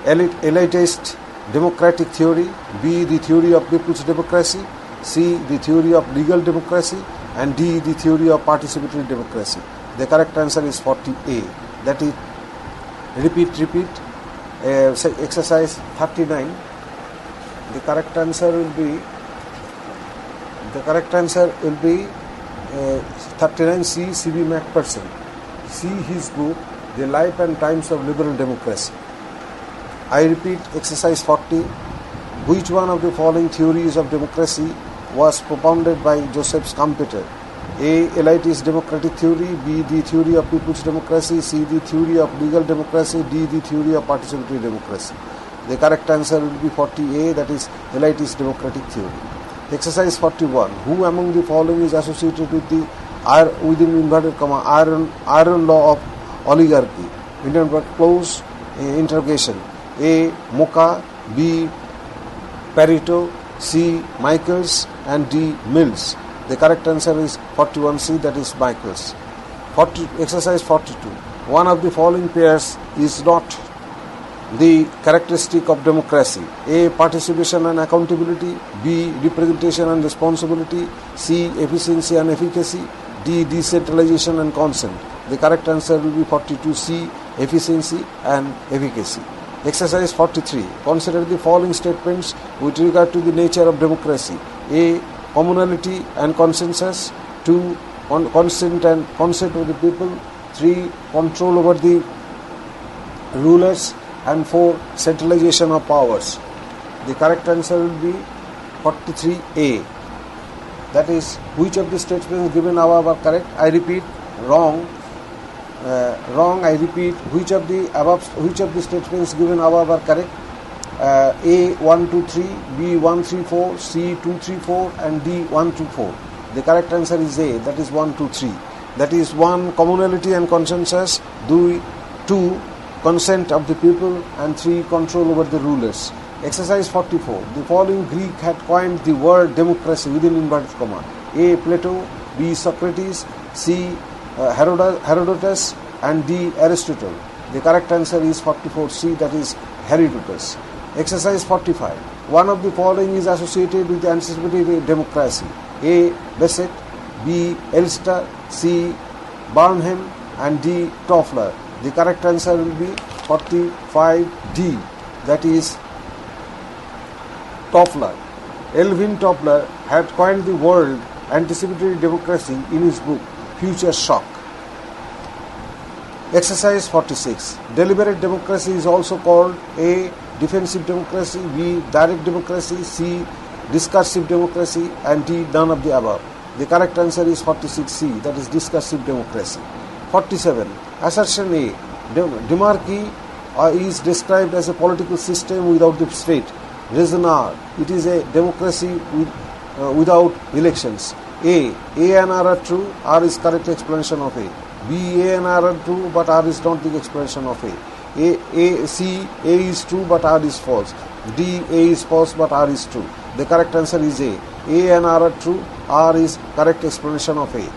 Elitist democratic theory. B. The theory of people's democracy. C. The theory of legal democracy. And D. The theory of participatory democracy. The correct answer is 40A. That is, repeat. Exercise 39. The correct answer will be 39C. C.V. Macpherson. See his book, The Life and Times of Liberal Democracy. I repeat, exercise 40. Which one of the following theories of democracy was propounded by Joseph Schumpeter? A. Elitist democratic theory. B. The theory of people's democracy. C. The theory of legal democracy. D. The theory of participatory democracy. The correct answer will be 40A, that is elitist democratic theory. Exercise 41. Who among the following is associated with the within inverted comma iron law of oligarchy? Close interrogation. A. Mocha. B. Pareto. C. Michaels, and D. Mills. The correct answer is 41C, that is Michaels. Exercise 42. One of the following pairs is not the characteristic of democracy. A. Participation and accountability. B. Representation and responsibility. C. Efficiency and efficacy. D. Decentralization and consent. The correct answer will be 42C, efficiency and efficacy. Exercise 43. Consider the following statements with regard to the nature of democracy. A. Communality and consensus. 2. Consent and consent of the people. 3. Control over the rulers. And 4. Centralization of powers. The correct answer will be 43A. That is, which of the statements given above are correct? I repeat, wrong. I repeat, which of the statements given above are correct? A 1, 2, 3, B 1, 3, 4, C 2, 3, 4, and D 1, 2, 4. The correct answer is A, that is 1, 2, 3. That is 1. Communality and consensus. 2. Consent of the people, and 3. Control over the rulers. Exercise 44. The following Greek had coined the word democracy within inverted comma. A. Plato. B. Socrates. C. Herodotus, and D. Aristotle. The correct answer is 44C, that is Herodotus. Exercise 45. One of the following is associated with the anticipatory democracy. A. Bassett. B. Elster. C. Barnham. and D. Toffler. The correct answer will be 45D, that is Toffler. Alvin Toffler had coined the word anticipatory democracy in his book Future Shock. Exercise 46. Deliberate democracy is also called A. Defensive democracy, B. Direct democracy, C. Discursive democracy, and D. None of the above. The correct answer is 46C, that is discursive democracy. 47. Assertion A. Demarchy is described as a political system without the state. Reason R. It is a democracy without elections. A and R are true. R is correct explanation of A. B, A and R are true, but R is not the explanation of A. C, A is true, but R is false. D, A is false, but R is true. The correct answer is A. A and R are true. R is correct explanation of A.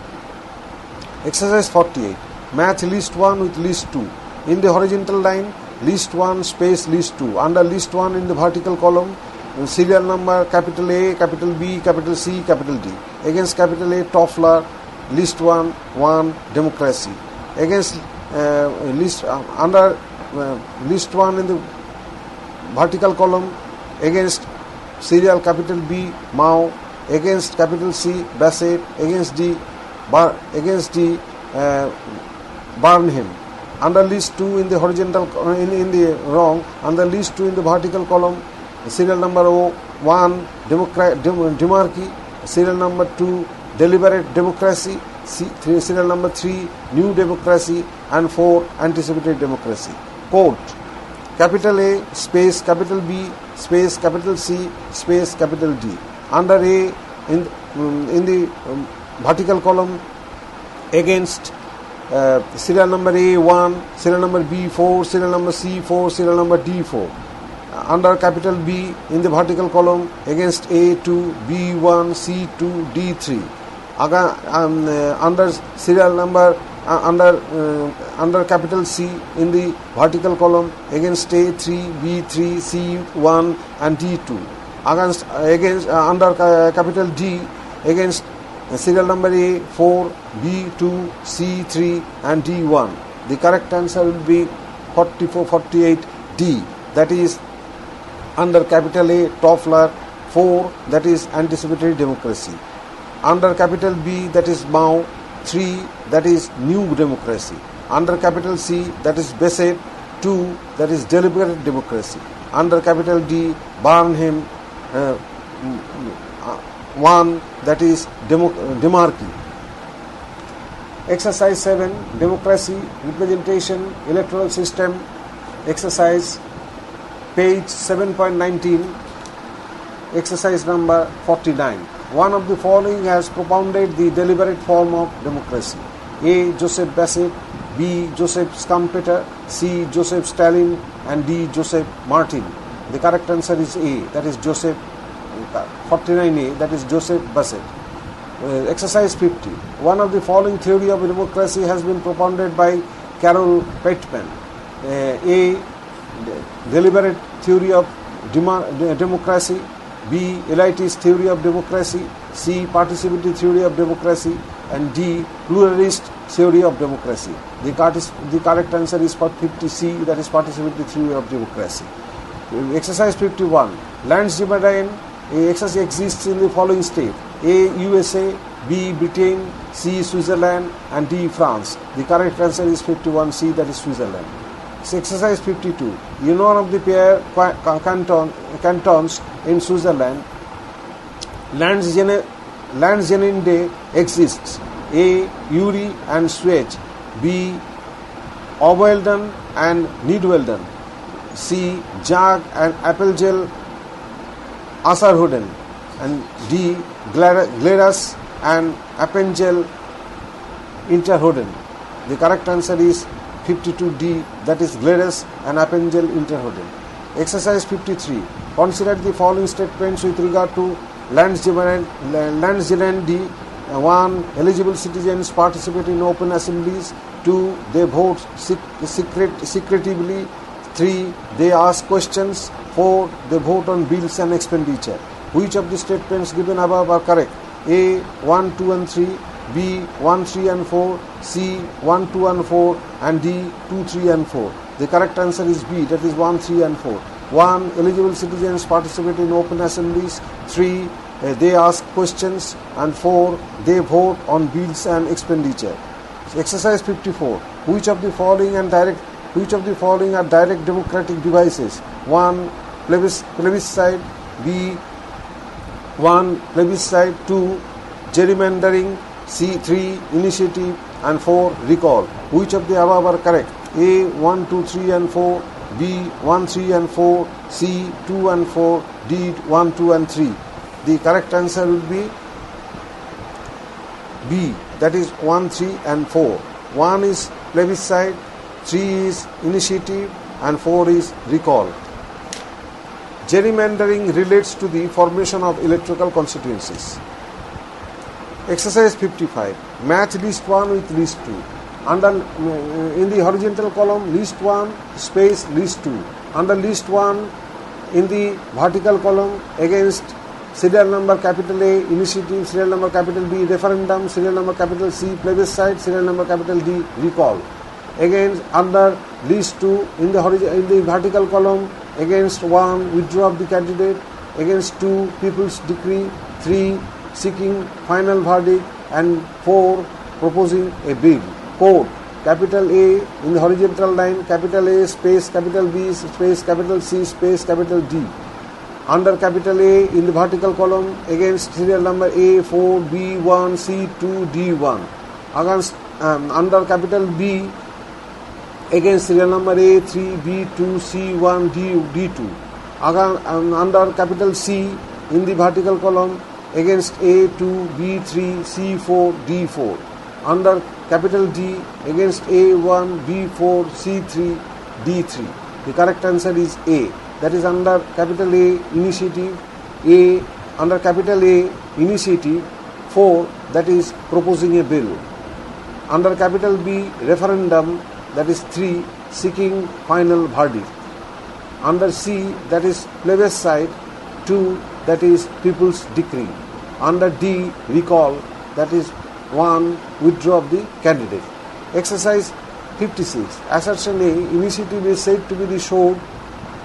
Exercise 48. Match list 1 with list 2. In the horizontal line, list 1 space list 2. Under list 1 in the vertical column, serial number capital A, capital B, capital C, capital D. Against capital A, Toffler, list 1, democracy. Against under list 1 in the vertical column, against serial capital B, Mao. Against capital C, Bassett. Against D, Burnham. Under list 2 in the horizontal under list 2 in the vertical column, serial number 1 Demarchy, serial number 2 deliberate democracy, serial number 3 new democracy, and 4 anticipatory democracy. Quote: capital A space capital B space capital C space capital D. Under A in the vertical column, against serial number A1, serial number B4, serial number C4, serial number D4. Under capital B in the vertical column, against A2, B1, C2, D3. Under serial number under capital C in the vertical column, against A3, B3, C1, and D2. Against under capital D, against serial number A4, B2, C3, and D1. The correct answer will be 48D, that is under capital A, Toffler. 4, that is anticipatory democracy. Under capital B, that is Mao. 3, that is new democracy. Under capital C, that is Bassett. 2, that is deliberate democracy. Under capital D, Burnham. 1, that is Demarchy. Exercise 7. Democracy, representation, electoral system. Exercise page 7.19. Exercise number 49. One of the following has propounded the deliberate form of democracy. A. Joseph Bassett, B. Joseph Schumpeter, C. Joseph Stalin, and D. Joseph Martin. The correct answer is A, that is Joseph 49A, that is Joseph Bassett. Exercise 50. One of the following theory of democracy has been propounded by Carol Pateman. A. Deliberate theory of democracy, B. Elitist theory of democracy, C. Participatory theory of democracy, and D. Pluralist theory of democracy. The correct answer is 50C, that is participatory theory of democracy. Exercise 51. Lands dividend exists in the following state: A. USA, B. Britain, C. Switzerland, and D. France. The correct answer is 51C, that is Switzerland. Exercise 52. In one of the pair cantons in Switzerland, Landsgemeinde exists: A. Uri and Schweiz, B. Obwalden and Nidwalden, C. Jag and Appelgel Asserhoden, and D. Glarus and Appengel Interhoden. The correct answer is 52D, that is Glarus and Appengel Interhoden. Exercise 53. Consider the following statements with regard to Landsgemeinde. 1. Eligible citizens participate in open assemblies. 2. They vote secretively. 3. They ask questions. 4. They vote on bills and expenditure. Which of the statements given above are correct? A. 1, 2, and 3. B 1, 3 and 4, C 1, 2 and 4, and D 2, 3 and 4. The correct answer is B, that is 1, 3 and 4. 1. Eligible citizens participate in open assemblies. 3. They ask questions. And 4. They vote on bills and expenditure. Exercise 54. Which of the following are direct democratic devices? 1. Plebiscite. B. 1. Plebiscite. 2. Gerrymandering. C. 3. Initiative. And 4. Recall. Which of the above are correct? A. 1, 2, 3 and 4. B. 1, 3 and 4. C. 2 and 4. D. 1, 2 and 3. The correct answer will be B, that is 1, 3 and 4. 1 is plebiscite, 3 is initiative, and 4 is recall. Gerrymandering relates to the formation of electoral constituencies. Exercise 55. Match list 1 with list 2. In the horizontal column, list 1 space list 2. Under list 1, in the vertical column, against serial number capital A, initiative, serial number capital B, referendum, serial number capital C, plebiscite, serial number capital D, recall. Again, under list 2, in the vertical column, against 1, withdraw of the candidate, against 2, people's decree, 3, seeking final verdict, and 4, proposing a bill. Code, capital A in the horizontal line, capital A space capital B space capital C space capital D. Under capital A in the vertical column, against serial number A4, B1, C2, D1. Against under capital B, against serial number A3, B2, C1, D2. Under capital C in the vertical column, against A2, B3, C4, D4. Under capital D, against A1, B4, C3, D3. The correct answer is A. That is under capital A, initiative, A, under capital A, initiative, 4, that is proposing a bill. Under capital B, referendum, that is 3, seeking final verdict. Under C, that is plebiscite, 2, that is people's decree. Under D, recall, that is 1, withdraw of the candidate. Exercise 56. Assertion A, initiative is said to be the sword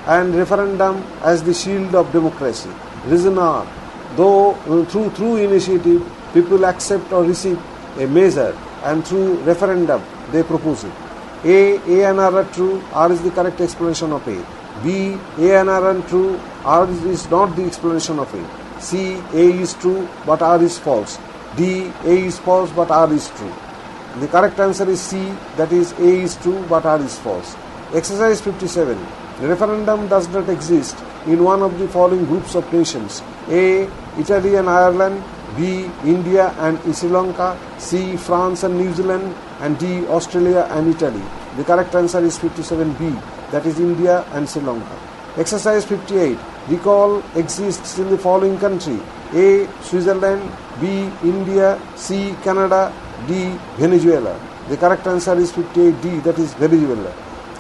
and referendum as the shield of democracy. Reason R, though through initiative people accept or receive a measure, and through referendum they propose it. A and R are true, R is the correct explanation of A. B, A and R are true, R is not the explanation of A. C, A is true but R is false. D, A is false but R is true. The correct answer is C, that is A is true but R is false. Exercise 57. Referendum does not exist in one of the following groups of nations. A, Italy and Ireland. B, India and Sri Lanka. C, France and New Zealand. And D, Australia and Italy. The correct answer is 57B, that is India and Sri Lanka. Exercise 58. Recall exists in the following country. A, Switzerland. B, India. C, Canada. D, Venezuela. The correct answer is 58D, that is Venezuela.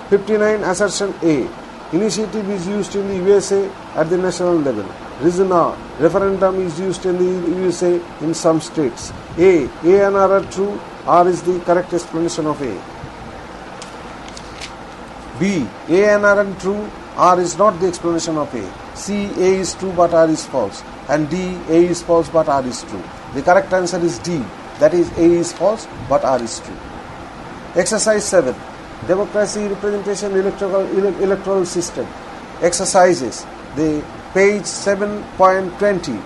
59. Assertion A. Initiative is used in the USA at the national level. Reason R. Referendum is used in the USA in some states. A and R are true. R is the correct explanation of A. B, A and R are true. R is not the explanation of A. C, A is true but R is false. And D, A is false but R is true. The correct answer is D. That is A is false but R is true. Exercise 7. Democracy, representation, electoral system. Exercises. The page 7.20.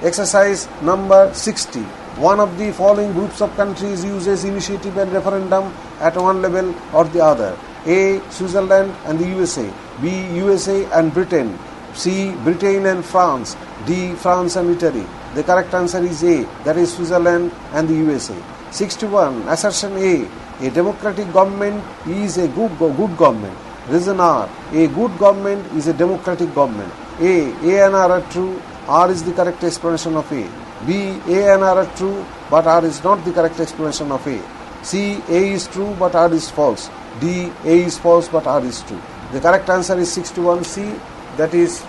Exercise number 60. One of the following groups of countries uses initiative and referendum at one level or the other. A, Switzerland and the USA. B, USA and Britain. C, Britain and France. D, France and Italy. The correct answer is A, that is Switzerland and the USA. 61. Assertion A. A democratic government is a good government. Reason R. A good government is a democratic government. A and R are true. R is the correct explanation of A. B, A and R are true, but R is not the correct explanation of A. C, A is true, but R is false. D, A is false, but R is true. The correct answer is 61C, that is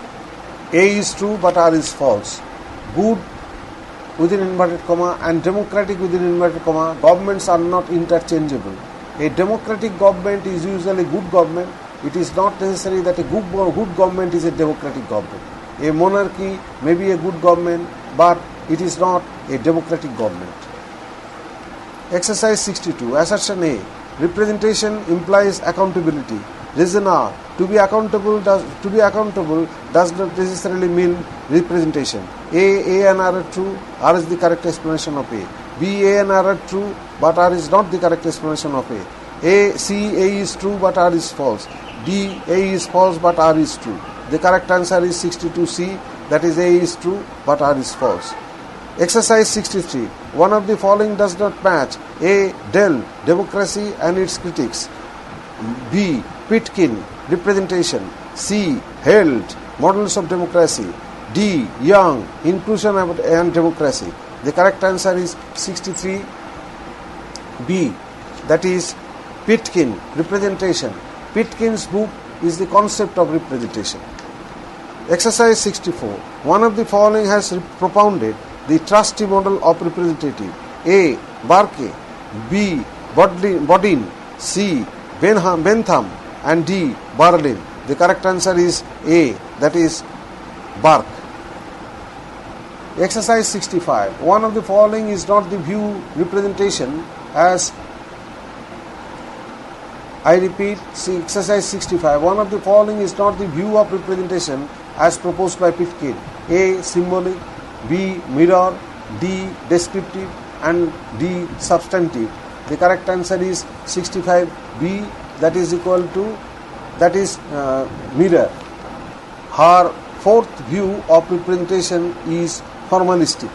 A is true, but R is false. Good within inverted comma and democratic within inverted comma, governments are not interchangeable. A democratic government is usually good government. It is not necessary that a good government is a democratic government. A monarchy may be a good government, but it is not a democratic government. Exercise 62. Assertion A. Representation implies accountability. Reason R. To be accountable does not necessarily mean representation. A and R are true. R is the correct explanation of A. B, A and R are true, but R is not the correct explanation of A. C, A is true, but R is false. D, A is false, but R is true. The correct answer is 62C. That is, A is true, but R is false. Exercise 63. One of the following does not match. A. Dell, democracy and its critics. B. Pitkin, representation. C. Held, models of democracy. D. Young, inclusion and democracy. The correct answer is 63B. That is Pitkin, representation. Pitkin's book is the concept of representation. Exercise 64. One of the following has propounded the trustee model of representative. A. Burke, B. Bodin, C. Bentham, and D. Berlin. The correct answer is A. That is Burke. Exercise 65. One of the following is not the view representation as, I repeat, exercise 65. One of the following is not the view of representation as proposed by Pitkin. A. Symbolic, B. Mirror, D. Descriptive, and D. Substantive. The correct answer is 65B. That is equal to, mirror. Her fourth view of representation is formalistic.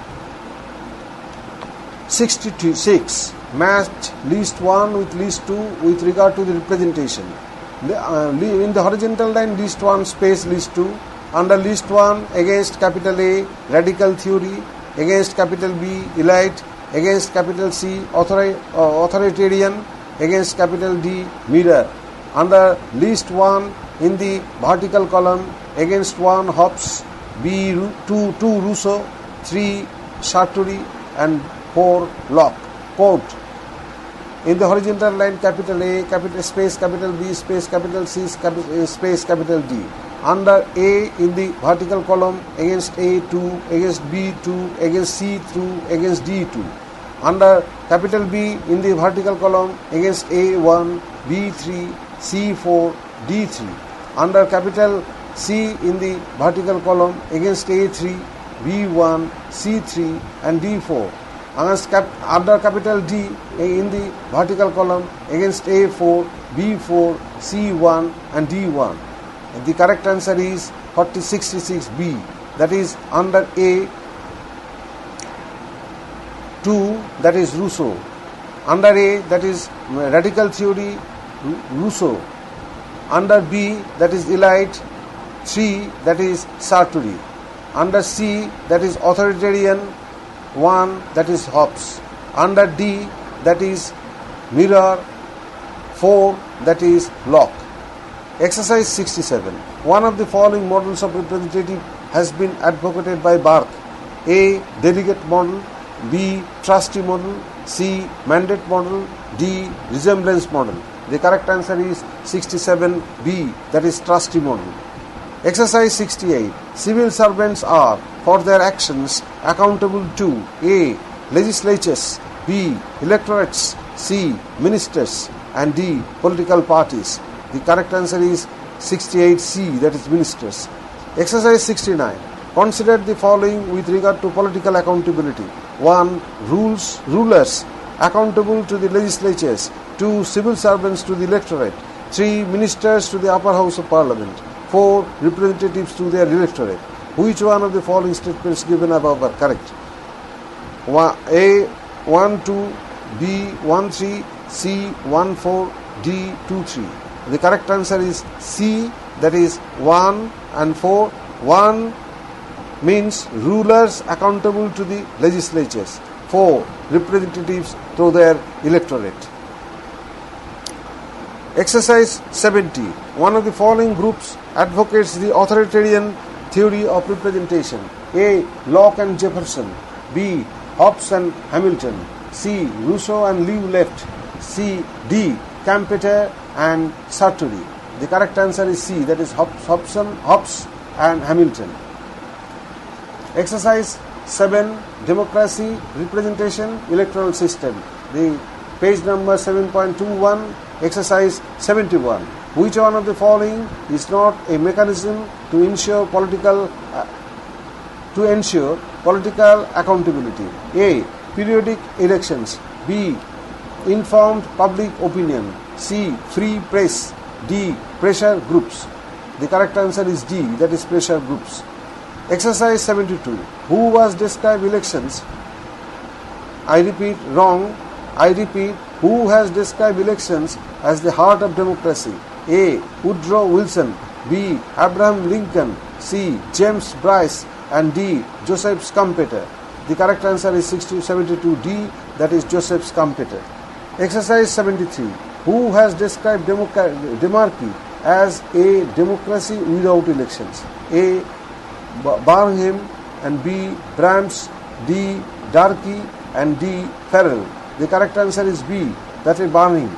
66. Match list 1 with list 2 with regard to the representation. In the horizontal line, list 1 space list 2. Under list 1, against capital A, radical theory. Against capital B, elite. Against capital C, authoritarian. Against capital D, mirror. Under list 1 in the vertical column, against 1 Hobbes, B 2 Rousseau, 3 Sartori, and 4 Locke. Quote. In the horizontal line, capital A, capital space capital B, space capital C, space capital D. Under A in the vertical column, against A2, against B2, against C2, against D2. Under capital B in the vertical column, against A1, B3, C4, D3. Under capital C in the vertical column, against A3, B1, C3, and D4. Under capital D in the vertical column, against A4, B4, C1, and D1. And the correct answer is 66B. That is under A, 2, that is Rousseau. Under A, that is radical theory, Rousseau. Under B, that is elite. 3, that is Sartori. Under C, that is authoritarian. 1, that is Hobbes. Under D, that is mirror. 4, that is Locke. Exercise 67. One of the following models of representative has been advocated by Burke. A. Delegate model. B. Trustee model. C. Mandate model. D. Resemblance model. The correct answer is 67B. That is trustee model. Exercise 68. Civil servants are, for their actions, accountable to A. Legislatures, B. Electorates, C. Ministers, and D. Political parties. The correct answer is 68C, that is ministers. Exercise 69. Consider the following with regard to political accountability. 1. Rulers accountable to the legislatures. 2. Civil servants to the electorate. 3. Ministers to the upper house of parliament. 4. Representatives to their electorate. Which one of the following statements given above are correct? A. 1, 2, B. 1, 3, C. 1, 4, D. 2, 3. The correct answer is C, that is 1 and 4. 1 means rulers accountable to the legislatures. 4. Representatives to their electorate. Exercise 70. One of the following groups advocates the authoritarian theory of representation. A. Locke and Jefferson. B. Hobbes and Hamilton. C. Rousseau and Liu left. D. Campeter and Sartori. The correct answer is C, that is Hobbes and Hamilton. Exercise 7, Democracy, Representation, Electoral System. The page number 7.21, exercise 71. Which one of the following is not a mechanism to ensure political accountability? A. Periodic elections. B. Informed public opinion. C. Free press. D. Pressure groups. The correct answer is D, that is pressure groups. Exercise 72. Who was described elections? I repeat, wrong. I repeat, who has described elections as the heart of democracy? A. Woodrow Wilson. B. Abraham Lincoln. C. James Bryce. And D. Joseph Schumpeter. The correct answer is 72D, that is Joseph Schumpeter. Exercise 73. Who has described democracy as a democracy without elections? A. Barnham and B. Brahms, D. Darkey and D. Farrell. The correct answer is B, that is Barnham.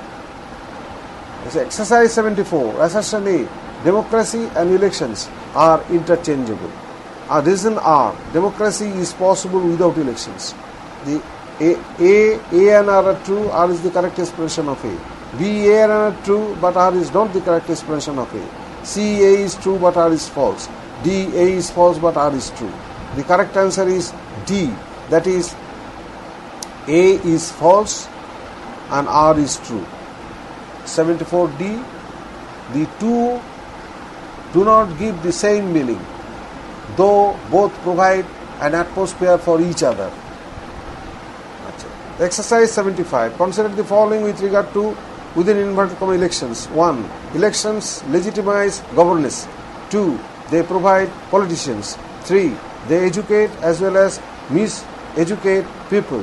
Exercise 74. Assertion A. Democracy and elections are interchangeable. Reason R. Democracy is possible without elections. The A and R are true. R is the correct expression of A. B, A and R are true, but R is not the correct expression of A. C, A is true, but R is false. D, A is false, but R is true. The correct answer is D, that is A is false and R is true. 74D. The two do not give the same meaning, though both provide an atmosphere for each other. Exercise 75. Consider the following with regard to within inverted comma elections. 1. Elections legitimize governance. 2. They provide politicians. 3. They educate as well as miseducate people.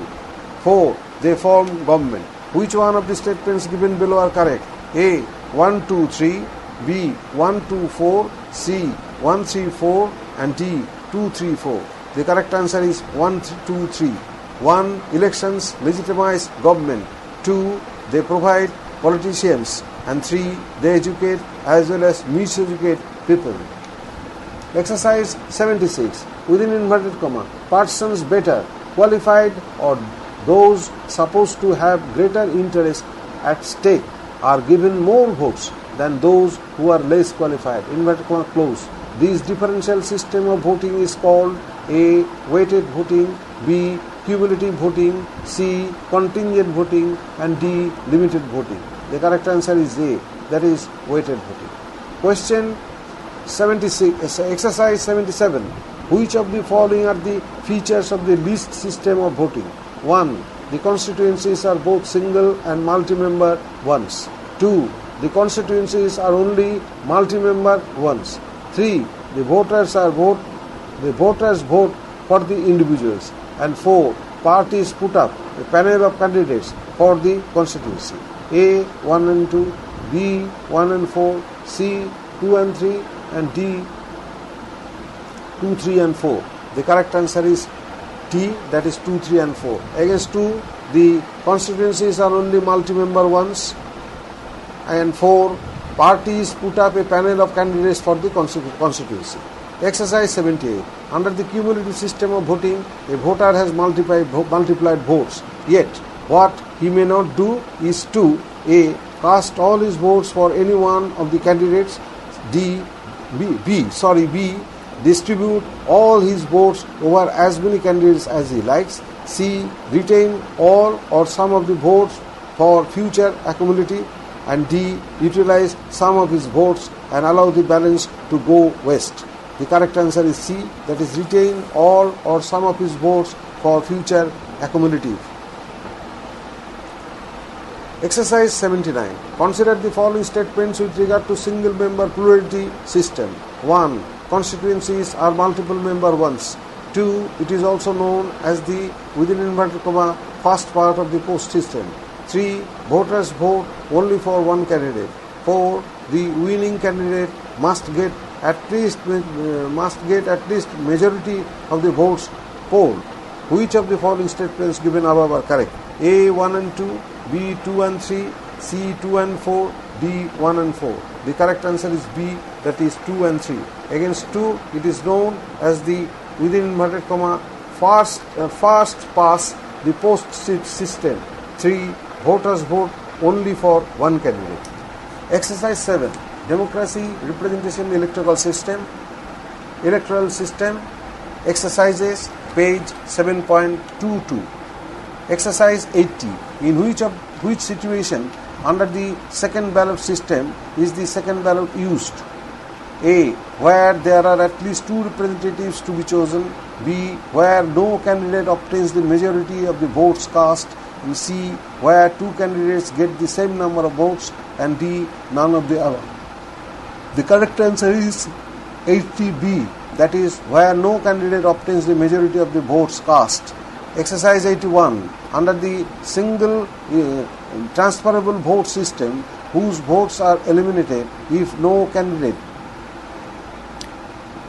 4. They form government. Which one of the statements given below are correct? A. 1, 2, 3. B. 1, 2, 4. C. 1, 3, 4. And D. 2, 3, 4. The correct answer is 1, 2, 3. 1. Elections legitimize government. 2. They provide politicians. And 3. They educate as well as miseducate people. Exercise 76. Within inverted comma, persons better qualified or those supposed to have greater interest at stake are given more votes than those who are less qualified. Inverted comma close. This differential system of voting is called A. Weighted voting, B. Cumulative voting, C. Contingent voting, and D. Limited voting. The correct answer is A, that is weighted voting. Question 76, exercise 77. Which of the following are the features of the list system of voting? 1. The constituencies are both single and multi-member ones. 2. The constituencies are only multi-member ones. 3. The voters vote for the individuals. And 4. Parties put up a panel of candidates for the constituency. A. 1 and 2, B. 1 and 4, C. 2 and 3, and D. 2, 3 and 4. The correct answer is D, that is 2, 3 and 4. Against 2, the constituencies are only multi-member ones. And 4, parties put up a panel of candidates for the constituency. Exercise 78. Under the cumulative system of voting, a voter has multiplied votes. Yet, what he may not do is to A. Cast all his votes for any one of the candidates. B. Distribute all his votes over as many candidates as he likes. C. Retain all or some of the votes for future accumulative. And D. Utilize some of his votes and allow the balance to go west. The correct answer is C, that is retain all or some of his votes for future accumulative. Exercise 79. Consider the following statements with regard to single member plurality system. 1. Constituencies are multiple member ones. 2. It is also known as the within inverted comma first part of the post system. 3. Voters vote only for one candidate. 4. The winning candidate must get at least majority of the votes polled. Which of the following statements given above are correct? A 1 and 2, B 2 and 3, C 2 and 4, D 1 and 4. The correct answer is B, that is 2 and 3. Against 2, it is known as the within inverted comma fast pass the post system. 3. Voters vote only for one candidate. Exercise 7. Democracy, representation, electoral system. Exercises, page 7.22. Exercise 80. In which situation under the second ballot system is the second ballot used? A. Where there are at least 2 representatives to be chosen. B. Where no candidate obtains the majority of the votes cast. And C. Where 2 candidates get the same number of votes. And D. None of the above. The correct answer is 80B, that is where no candidate obtains the majority of the votes cast. Exercise 81. Under the single transferable vote system, whose votes are eliminated if no candidate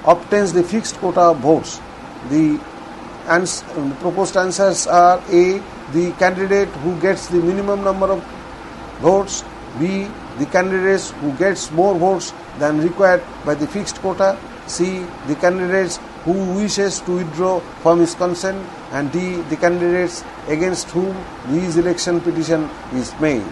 obtains the fixed quota of votes? The proposed answers are A. The candidate who gets the minimum number of votes. B. The candidates who gets more votes than required by the fixed quota. C. The candidates who wishes to withdraw from his consent. And D. The candidates against whom his election petition is made.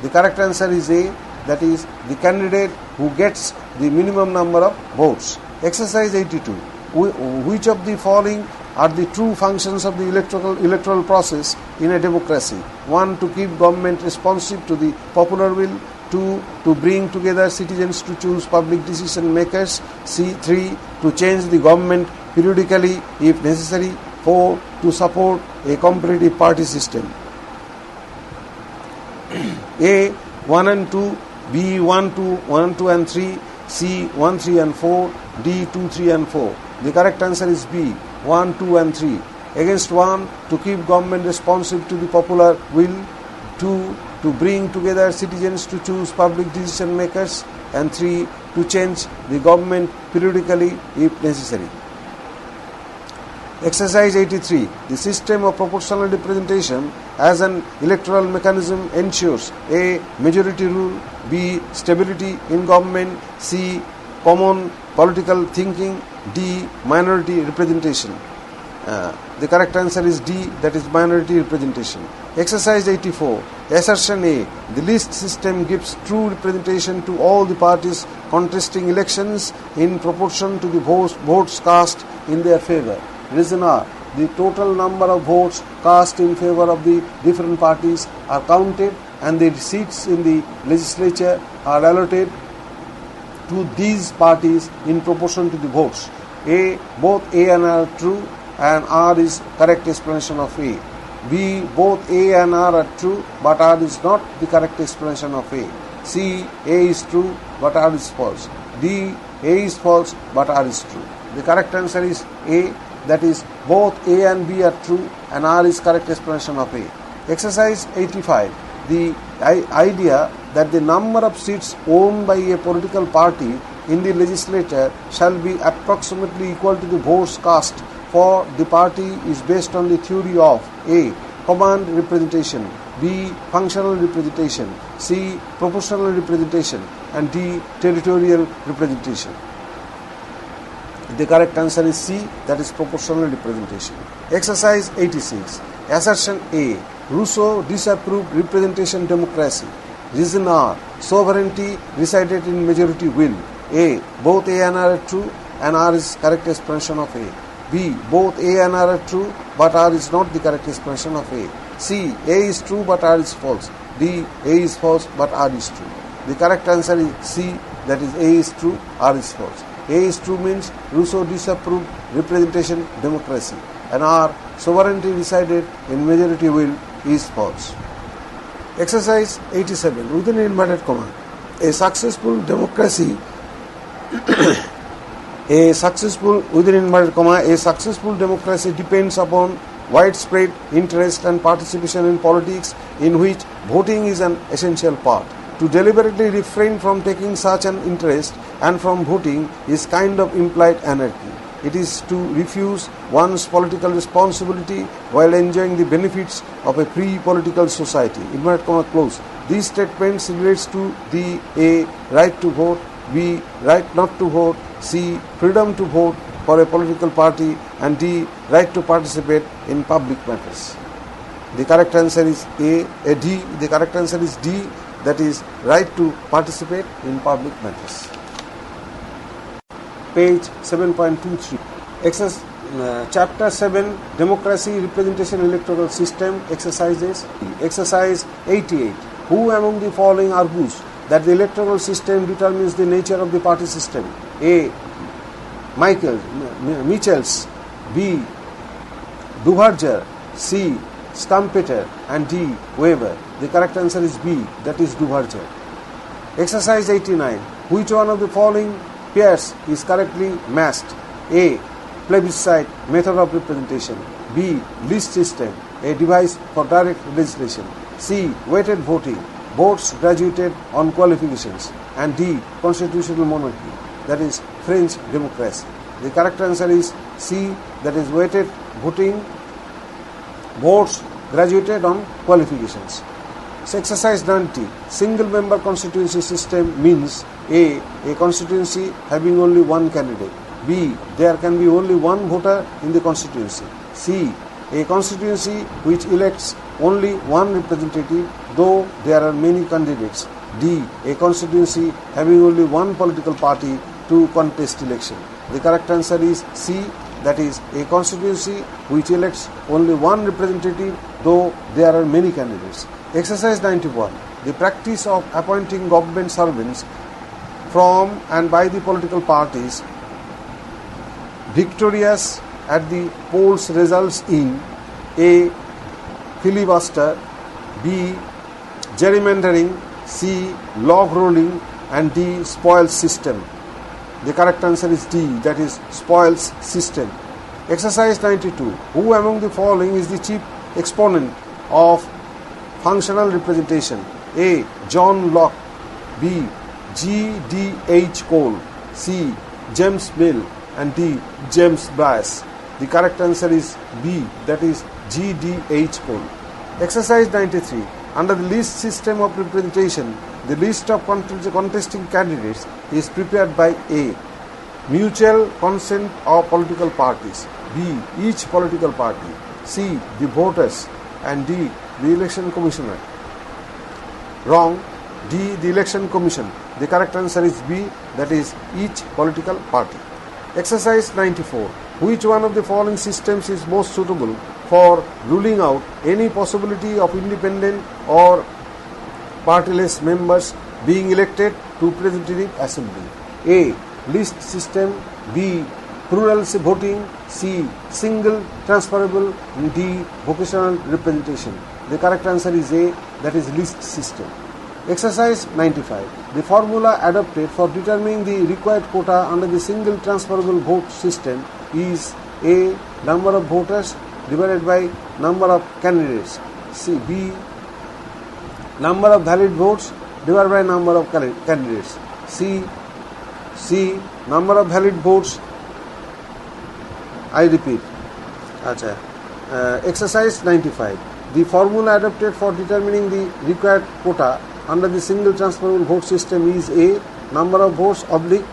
The correct answer is A, that is the candidate who gets the minimum number of votes. Exercise 82. Which of the following are the true functions of the electoral process in a democracy? 1. To keep government responsive to the popular will. 2. To bring together citizens to choose public decision makers. 3. To change the government periodically if necessary. 4. To support a competitive party system. A 1 and 2, B 1, 2 and 3, C 1, 3 and 4, D 2, 3 and 4. The correct answer is B 1, 2 and 3. Against 1, to keep government responsive to the popular will. 2. To bring together citizens to choose public decision makers. And 3. To change the government periodically if necessary. Exercise 83. The system of proportional representation as an electoral mechanism ensures A. Majority rule, B. Stability in government, C. Common political thinking, D. Minority representation. The correct answer is D, that is minority representation. Exercise 84. Assertion A. The list system gives true representation to all the parties contesting elections in proportion to the votes cast in their favor. Reason R. The total number of votes cast in favor of the different parties are counted and the seats in the legislature are allotted to these parties in proportion to the votes. A. Both A and R are true and R is correct explanation of A. B. Both A and R are true but R is not the correct explanation of A. C. A is true but R is false. D. A is false but R is true. The correct answer is A, that is both A and B are true and R is correct explanation of A. Exercise 85. The idea that the number of seats owned by a political party in the legislature shall be approximately equal to the votes cast for the party is based on the theory of A. Command representation, B. Functional representation, C. Proportional representation, and D. Territorial representation. The correct answer is C, that is proportional representation. Exercise 86. Assertion A. Rousseau disapproved representation democracy. Reason R. Sovereignty resided in majority will. A. Both A and R are true and R is correct explanation of A. B. Both A and R are true but R is not the correct explanation of A. C. A is true but R is false. D. A is false but R is true. The correct answer is C, that is A is true, R is false. A is true means Rousseau disapproved representation democracy, and R. Sovereignty resided in majority will is false. Exercise 87. Within inverted comma, a successful democracy within inverted comma, a successful democracy depends upon widespread interest and participation in politics in which voting is an essential part. To deliberately refrain from taking such an interest and from voting is kind of implied anarchy. It is to refuse one's political responsibility while enjoying the benefits of a free political society. Inverted comma close. These statements relates to the A. right to vote, B. right not to vote, C. freedom to vote for a political party, and D. right to participate in public matters. The correct answer is D. The correct answer is D, that is right to participate in public matters. Page 7.23. Chapter 7, Democracy, Representation, Electoral System, Exercises. Exercise 88. Who among the following argues that the electoral system determines the nature of the party system? A. Michels, B. Duverger, C. Schumpeter, and D. Weber. The correct answer is B, that is Duverger. Exercise 89. Which one of the following pairs is correctly matched? A. Plebiscite, method of representation. B. List system, a device for direct legislation. C. Weighted voting, votes graduated on qualifications. And D. Constitutional monarchy, that is French democracy. The correct answer is C, that is weighted voting, votes graduated on qualifications. So exercise 90. Single member constituency system means A. A constituency having only one candidate. B. There can be only one voter in the constituency. C. A constituency which elects only one representative though there are many candidates. D. A constituency having only one political party to contest election. The correct answer is C, that is a constituency which elects only one representative though there are many candidates. Exercise 91. The practice of appointing government servants from and by the political parties victorious at the polls results in A. Filibuster, B. gerrymandering, C. log rolling, and D. spoils system. The correct answer is D, that is spoils system. Exercise 92. Who among the following is the chief exponent of functional representation? A. John Locke, B. G.D.H. Cole, C. James Mill, and D. James Bryce. The correct answer is B, that is G.D.H. Cole. Exercise 93. Under the list system of representation, the list of contesting candidates is prepared by A. mutual consent of political parties, B. each political party, C. the voters, and D. the election commissioner. Wrong. D. the election commission. The correct answer is B, that is each political party. Exercise 94. Which one of the following systems is most suitable for ruling out any possibility of independent or partyless members being elected to Representative Assembly? A. List system, B. Plural voting, C. Single transferable, D. Vocational representation. The correct answer is A, that is list system. Exercise 95. The formula adopted for determining the required quota under the single transferable vote system is A. number of voters divided by number of candidates, C. B. number of valid votes divided by number of candidates, C. number of valid votes. I repeat. Exercise 95. The formula adopted for determining the required quota under the single transferable vote system is A. number of votes oblique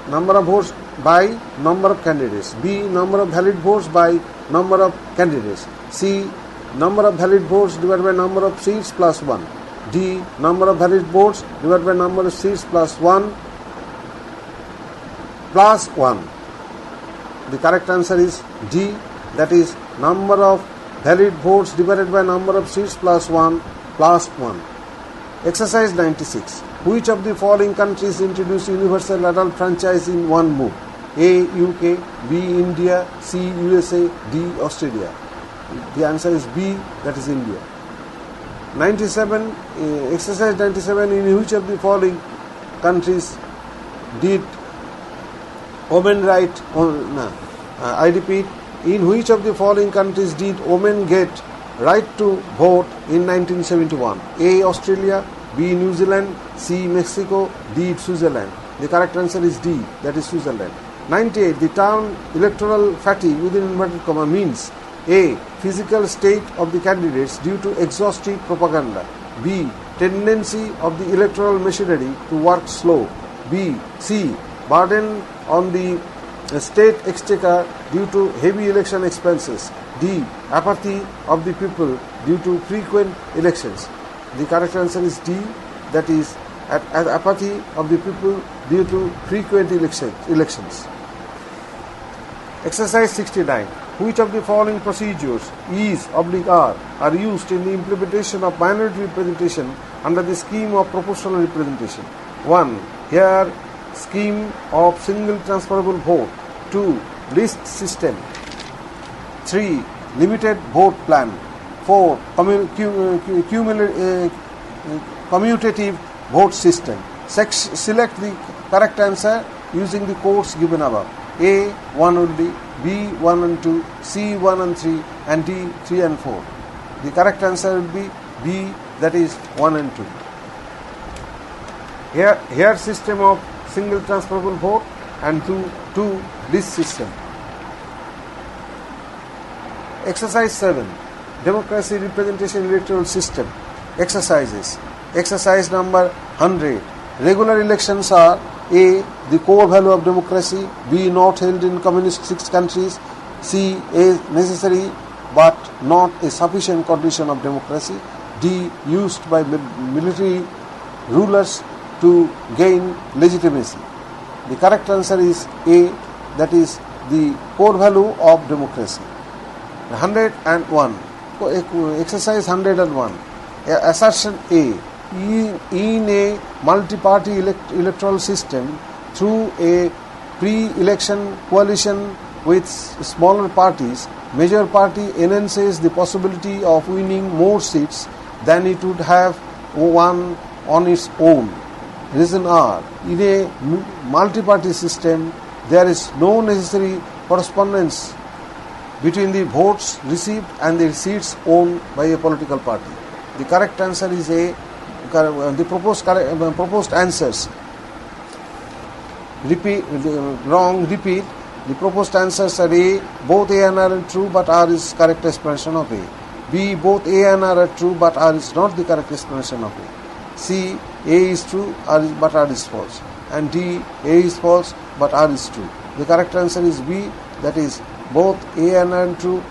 number of votes by number of candidates, B. number of valid votes by number of candidates, C. number of valid votes divided by number of seats plus 1, D. number of valid votes divided by number of seats plus 1. The correct answer is D, that is number of valid votes divided by number of seats plus 1 plus 1. Exercise 96. Which of the following countries introduced universal adult franchise in one move? A. UK, B. India, C. USA, D. Australia. The answer is B, that is India. 97. Exercise 97. In which of the following countries did women right? I repeat. In which of the following countries did women get right to vote in 1971? A. Australia, B. New Zealand, C. Mexico, D. Switzerland. The correct answer is D, that is Switzerland. 98. The term electoral fatigue within inverted comma means A. Physical state of the candidates due to exhaustive propaganda. B. Tendency of the electoral machinery to work slow. C. Burden on the state exchequer due to heavy election expenses. D. Apathy of the people due to frequent elections. The correct answer is D, that is apathy of the people due to frequent elections. Exercise 69. Which of the following procedures are used in the implementation of minority representation under the scheme of proportional representation? 1. Here, scheme of single transferable vote. 2. List system. 3. Limited vote plan. 4. Commutative vote system. Select the correct answer using the codes given above. A. 1 only, B. 1 and 2, C. 1 and 3, and D. 3 and 4. The correct answer will be B, that is 1 and 2. Here system of single transferable vote, and 2 list system. Exercise 7. Democracy representation electoral system. Exercises. Exercise number 100. Regular elections are A. The core value of democracy. B. Not held in communist countries. C. A. Necessary but not a sufficient condition of democracy. D. Used by military rulers to gain legitimacy. The correct answer is A, that is the core value of democracy. 101. Exercise 101. Assertion A. In a multi-party electoral system, through a pre-election coalition with smaller parties, major party enhances the possibility of winning more seats than it would have won on its own. Reason R. In a multi-party system, there is no necessary correspondence between the votes received and the seats owned by a political party. The correct answer is A. The proposed answers. Repeat. The proposed answers are A. Both A and R are true, but R is correct explanation of A. B. Both A and R are true, but R is not the correct explanation of A. C. A is true, but R is false. And D. A is false, but R is true. The correct answer is B. That is both A and R are true.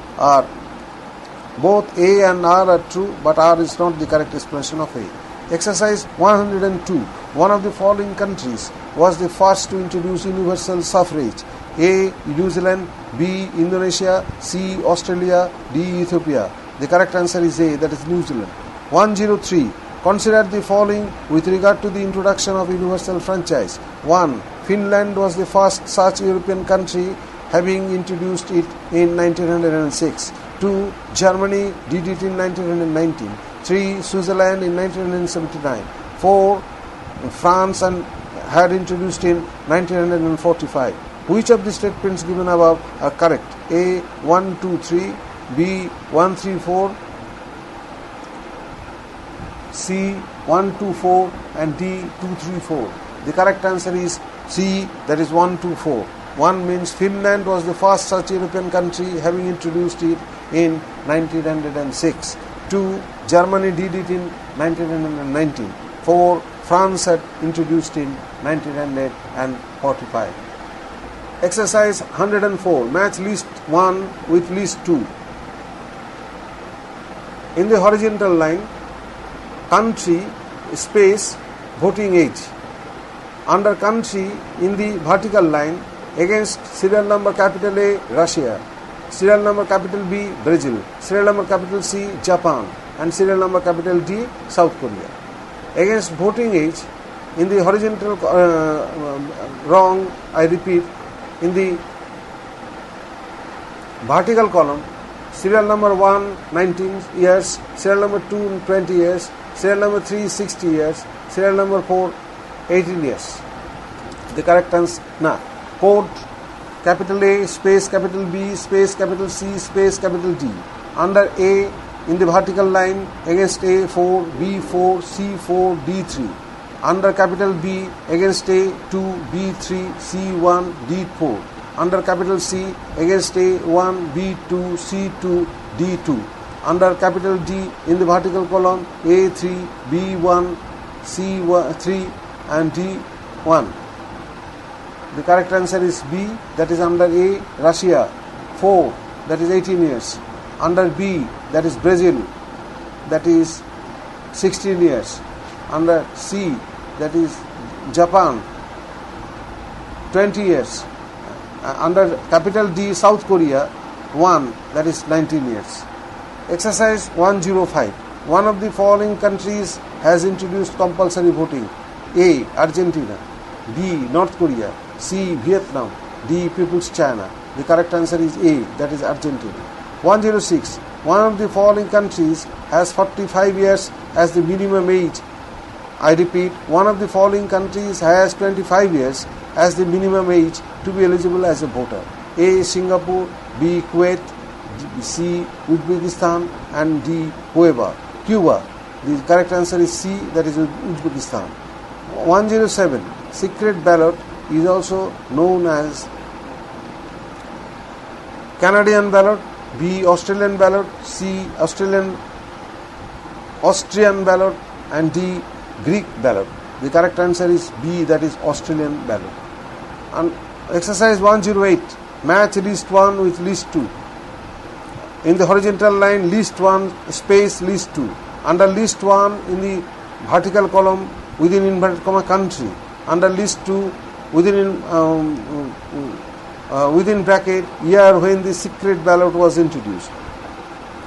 Both A and R are true, but R is not the correct explanation of A. Exercise 102. One of the following countries was the first to introduce universal suffrage. A. New Zealand, B. Indonesia, C. Australia, D. Ethiopia. The correct answer is A, that is New Zealand. 103. Consider the following with regard to the introduction of universal franchise. 1. Finland was the first such European country, having introduced it in 1906. 2. Germany did it in 1919. 3. Switzerland in 1979. 4. France had introduced in 1945. Which of the statements given above are correct? A. 1, 2, 3. B. 1, 3, 4. C. 1, 2, 4. And D. 2, 3, 4. The correct answer is C, that is 1, 2, 4. 1 means Finland was the first such European country, having introduced it in 1906. 2. Germany did it in 1919. 4. France had introduced in 1945. Exercise 104. Match list 1 with list 2. In the horizontal line, country, space, voting age. Under country, in the vertical line, against serial number capital A, Russia, serial number capital B, Brazil, serial number capital C, Japan, and serial number capital D, South Korea. Against voting age, in the horizontal wrong, I repeat, in the vertical column, serial number 1, 19 years, serial number 2, 20 years, serial number 3, 60 years, serial number 4, 18 years. The correct answer, code capital A, space capital B, space capital C, space capital D. Under A, in the vertical line, against A, 4, B, 4, C, 4, D, 3. Under capital B against A 2, B3, C1, D4. Under capital C against A1, B2, C2, D2. Under capital D in the vertical column A3, B1, C3 and D1. The correct answer is B, that is under A, Russia, 4, that is 18 years. Under B, that is Brazil, that is 16 years. Under C, that is Japan, 20 years. Under capital D, South Korea, 1, that is 19 years. Exercise 105. One of the following countries has introduced compulsory voting. A. Argentina, B. North Korea, C. Vietnam, D. People's China. The correct answer is A, that is Argentina. 106. One of the following countries has 45 years as the minimum age. I repeat, one of the following countries has 25 years as the minimum age to be eligible as a voter. A. Singapore, B. Kuwait, C. Uzbekistan and D. Cuba. The correct answer is C, that is Uzbekistan. 107. Secret ballot is also known as Canadian ballot, B. Australian ballot, C. Austrian ballot and D. Greek ballot. The correct answer is B, that is Australian ballot. And exercise 108. Match list 1 with list 2. In the horizontal line, list 1 space list 2. Under list 1 in the vertical column within inverted comma country. Under list 2 within bracket year when the secret ballot was introduced.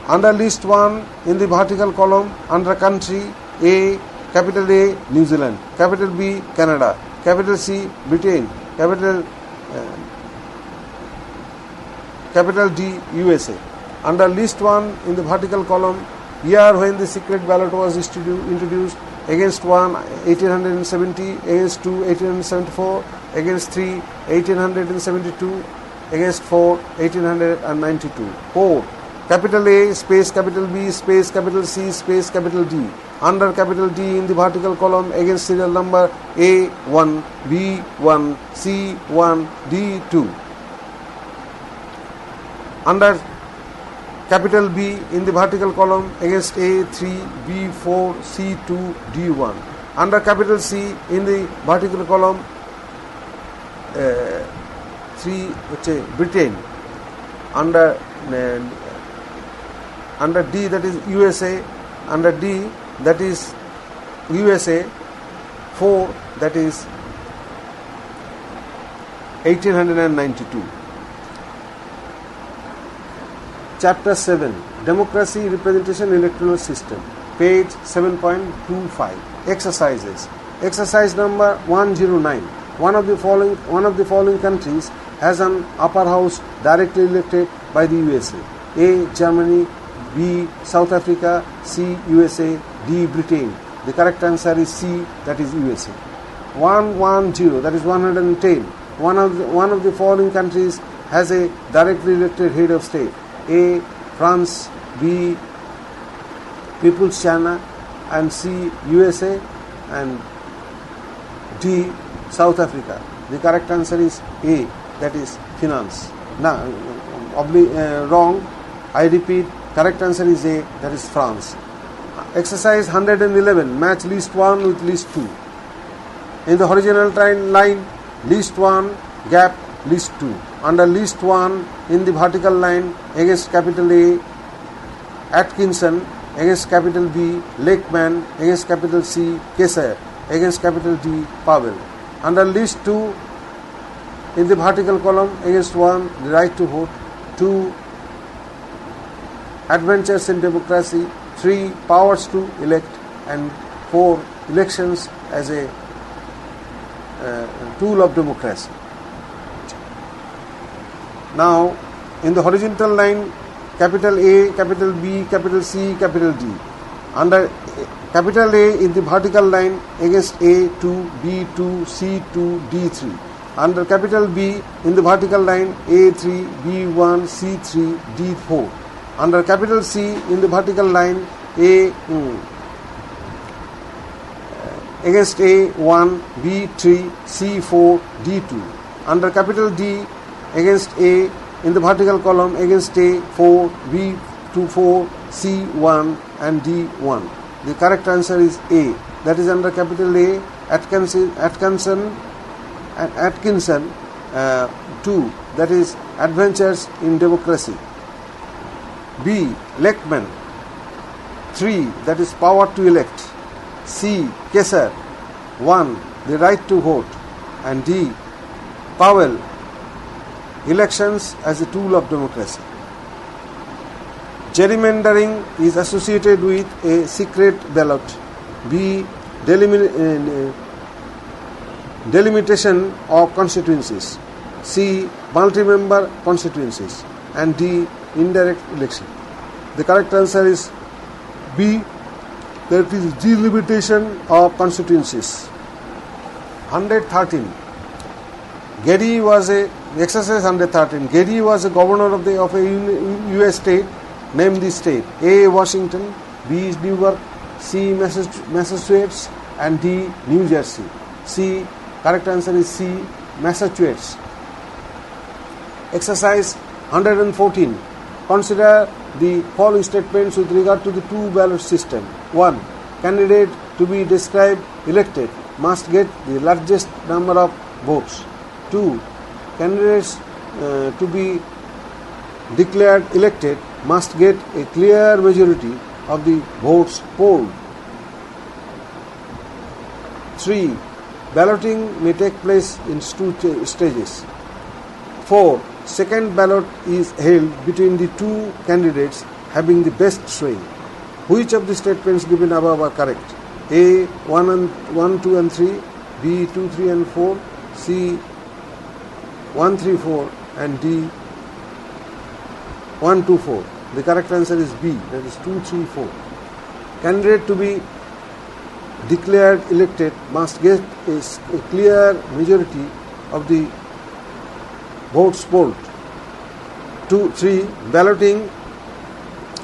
Under list 1 in the vertical column under country A, capital A, New Zealand, capital B, Canada, capital C, Britain, capital D, USA. Under list 1 in the vertical column year when the secret ballot was introduced. Against 1, 1870, against 2, 1874, against 3, 1872, against 4, 1892. 4. Capital A space capital B space capital C space capital D. Under capital D in the vertical column against serial number A1, B1, C1, D2. Under capital B in the vertical column against A3, B4, C2, D1. Under capital C in the vertical column 3 Britain. Under D, that is USA. Under D, that is USA. 4, that is 1892. Chapter 7. Democracy, Representation, Electoral System. Page 7.25. Exercises. Exercise number 109. One of the following countries has an upper house directly elected by the USA. A. Germany, B. South Africa, C. USA, D. Britain. The correct answer is C, that is USA. 110, that is 110. One of the following countries has a directly elected head of state. A. France, B. People's China and C. USA and D. South Africa. The correct answer is A, that is finance. Now, wrong. I repeat, correct answer is A, that is France. Exercise 111. Match list 1 with list 2. In the horizontal line, list 1 gap list 2. Under list 1 in the vertical line against capital A, Atkinson, against capital B, Lakeman, against capital C, Kessler, against capital D, Powell. Under list 2 in the vertical column against 1, the right to vote, 2, adventures in democracy, 3, powers to elect, and 4, elections as a tool of democracy. Now, in the horizontal line, capital A, capital B, capital C, capital D. Under capital A in the vertical line against A2, B2, C2, D3. Under capital B in the vertical line A3, B1, C3, D4. Under capital C in the vertical line against A 1, B 3, C 4, D 2. Under capital D against A in the vertical column against A 4, B 2 4, C 1 and D 1. The correct answer is A. That is under capital A Atkinson 2, that is Adventures in Democracy. B. Lakeman 3, that is Power to Elect. C. Kessler 1, The Right to Vote. And D. Powell, Elections as a Tool of Democracy. Gerrymandering is associated with a secret ballot. B. Delimitation of constituencies. C. Multi-member constituencies. And D. Indirect election. The correct answer is B. That is delimitation of constituencies. 113. Gary was exercise 113. Gary was a governor of a U.S. state. Name the state. A. Washington, B. New York, C. Massachusetts, and D. New Jersey. C. Correct answer is C. Massachusetts. Exercise 114. Consider the following statements with regard to the two ballot system. 1. Candidate to be described elected must get the largest number of votes. 2. Candidates to be declared elected must get a clear majority of the votes polled. 3. Balloting may take place in two stages. 4. Second ballot is held between the two candidates having the best showing. Which of the statements given above are correct? A. 1, 2 and 3, B. 2, 3 and 4, C. 1, 3, 4 and D. 1, 2, 4. The correct answer is B, that is 2, 3, 4. Candidate to be declared elected must get a clear majority of the votes polled. 2, 3. Balloting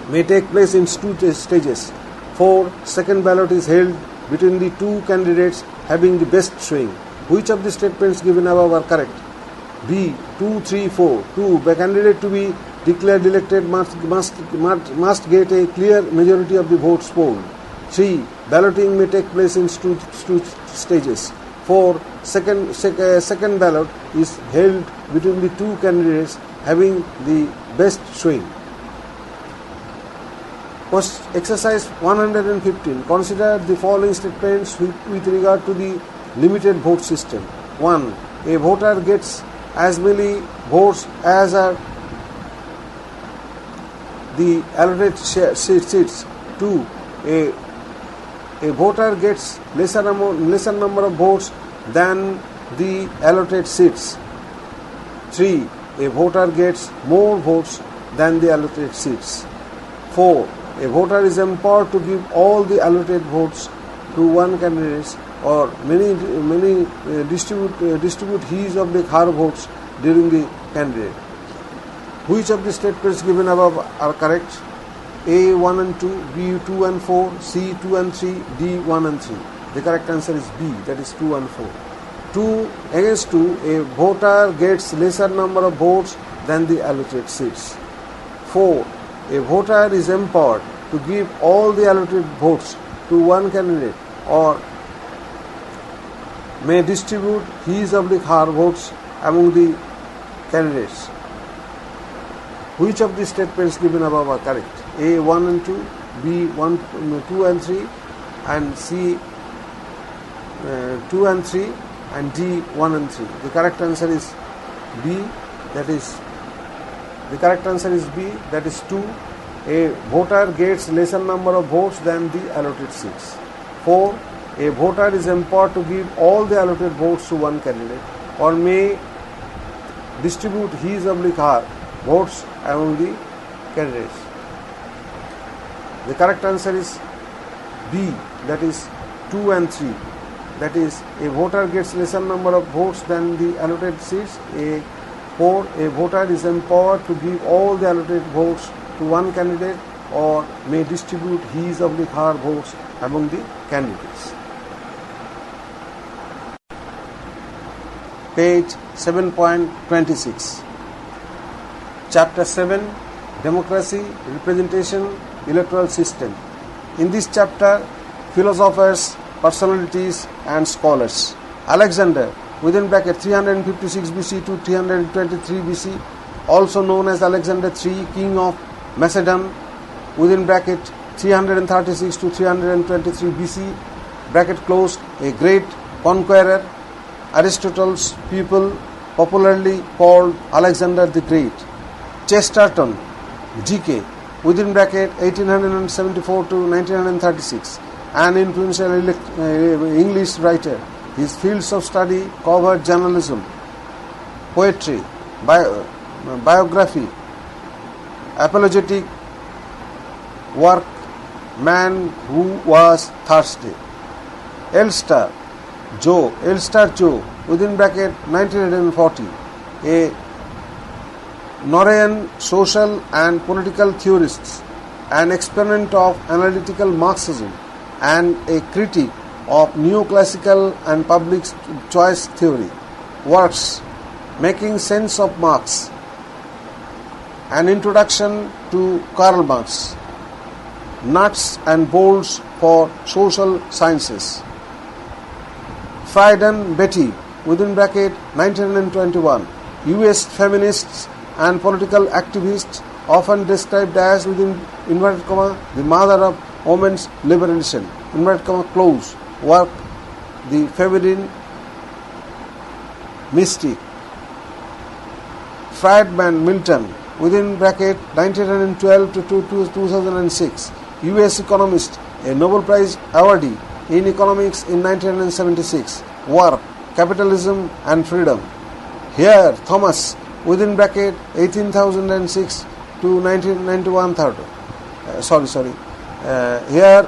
may take place in two stages. 4. Second ballot is held between the two candidates having the best showing. Which of the statements given above are correct? B. 2, 3, 4. 2. The candidate to be declared elected must get a clear majority of the votes polled. 3. Balloting may take place in two stages. 4. Second ballot is held between the two candidates having the best showing. Exercise 115. Consider the following statements with regard to the limited vote system. 1. A voter gets as many votes as are the allotted seats. 2. A voter gets lesser number of votes than the allotted seats. 3. A voter gets more votes than the allotted seats. 4. A voter is empowered to give all the allotted votes to one candidate or many distribute his or her votes during the candidate. Which of the statements given above are correct? A 1 and 2, B 2 and 4, C 2 and 3, D 1 and 3. The correct answer is B, that is 2 and 4. 2 against 2, a voter gets lesser number of votes than the allotted seats. 4. A voter is empowered to give all the allotted votes to one candidate or may distribute his or her votes among the candidates. Which of the statements given above are correct? A 1 and 2, B 2 and 3, and C 2 and 3, and D 1 and 3. The correct answer is B. The correct answer is B. That is 2. A voter gets lesser number of votes than the allotted seats. 4. A voter is empowered to give all the allotted votes to one candidate or may distribute his or her votes among the candidates. The correct answer is B, that is 2 and 3. That is, a voter gets lesser number of votes than the allotted seats. 4. A voter is empowered to give all the allotted votes to one candidate or may distribute his or her votes among the candidates. page 7.26. Chapter 7, Democracy, Representation, Electoral System. In this chapter, philosophers, personalities and scholars. Alexander, within bracket 356 BC to 323 BC, also known as Alexander III, king of Macedon, within bracket 336 to 323 BC, bracket closed, a great conqueror, Aristotle's pupil, popularly called Alexander the Great. Chesterton, G.K., within bracket 1874 to 1936, an influential English writer. His fields of study covered journalism, poetry, biography, apologetic work, Man Who Was Thirsty. Elster Joe, within bracket 1940, a Norwegian social and political theorist, an exponent of analytical Marxism, and a critic of neoclassical and public choice theory. Works: Making Sense of Marx, An Introduction to Karl Marx, Nuts and Bolts for Social Sciences. Friedan Betty, within bracket 1921, U.S. feminists and political activists, often described as, within inverted comma, the mother of women's liberation, inverted comma close, work, The Feminine Mystic. Friedman Milton, within bracket 1912 to 2006, U.S. economist, a Nobel Prize awardee in economics in 1976, work, Capitalism and Freedom. Here, Thomas, within bracket 18,006 to 1991. Here,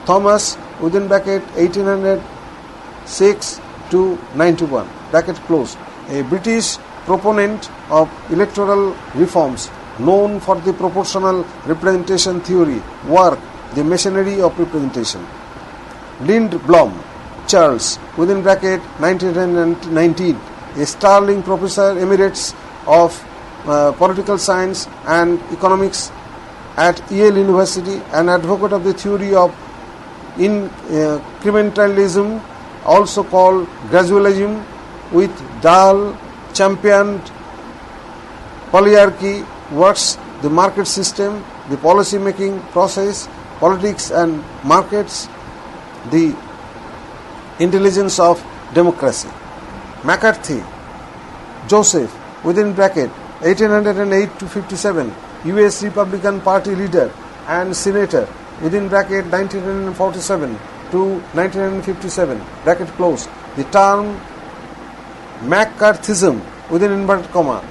Thomas, within bracket 1806 to 91, bracket closed, a British proponent of electoral reforms, known for the proportional representation theory, work, The Machinery of Representation. Lindblom Charles, within bracket 1919, a sterling professor emeritus of political science and economics at Yale University, an advocate of the theory of incrementalism, also called gradualism, with Dahl championed polyarchy, works, The Market System, The Policy Making Process, Politics and Markets, The Intelligence of Democracy. McCarthy Joseph, within bracket 1808 to 57, U.S. Republican Party leader and senator, within bracket 1947 to 1957, bracket closed. The term McCarthyism, within inverted comma,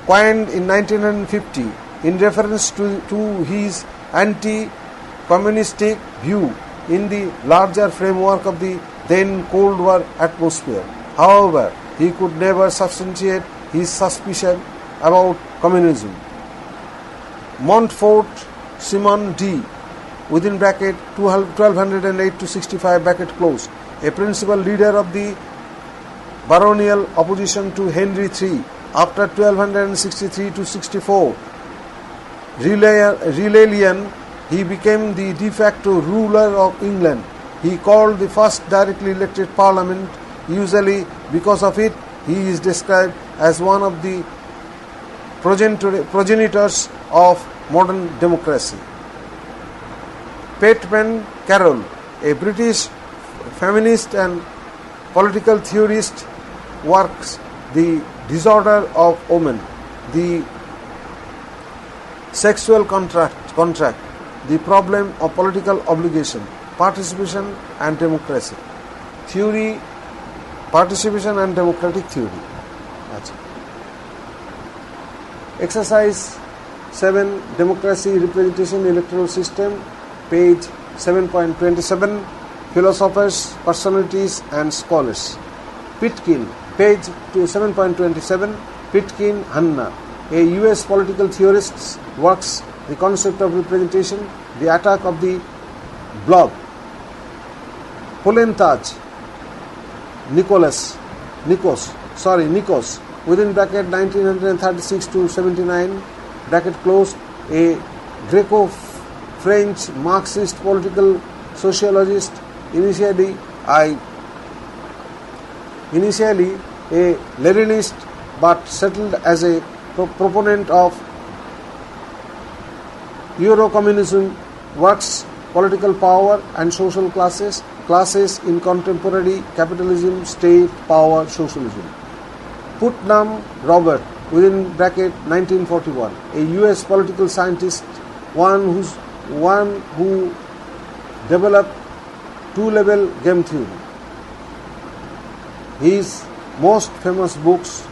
coined in 1950 in reference to his anti-communistic view in the larger framework of the then Cold War atmosphere. However, he could never substantiate his suspicion about communism. Montfort Simon D., within bracket 1208 to 65, bracket closed, a principal leader of the baronial opposition to Henry III after 1263 to 64 Rebellion, he became the de facto ruler of England. He called the first directly elected parliament. Usually, because of it, he is described as one of the progenitors of modern democracy. Bateman Carroll, a British feminist and political theorist, works, The Disorder of Women, The Sexual Contract, The Problem of Political Obligation, Participation and Democracy. Theory, Participation and Democratic Theory. Exercise 7, Democracy, Representation, Electoral System, page 7.27, Philosophers, Personalities and Scholars. Pitkin, page 7.27, Pitkin Hanna, a U.S. political theorist, works, The Concept of Representation, The Attack of the Blob. Polentaj Nicholas, Nikos, within bracket 1936 to 79, bracket closed, a Greco-French Marxist political sociologist, initially a Leninist, but settled as a proponent of Eurocommunism, works political power and social classes in contemporary capitalism, state power, socialism. Putnam Robert, within bracket 1941, a U.S. political scientist, one who developed two-level game theory. His most famous books,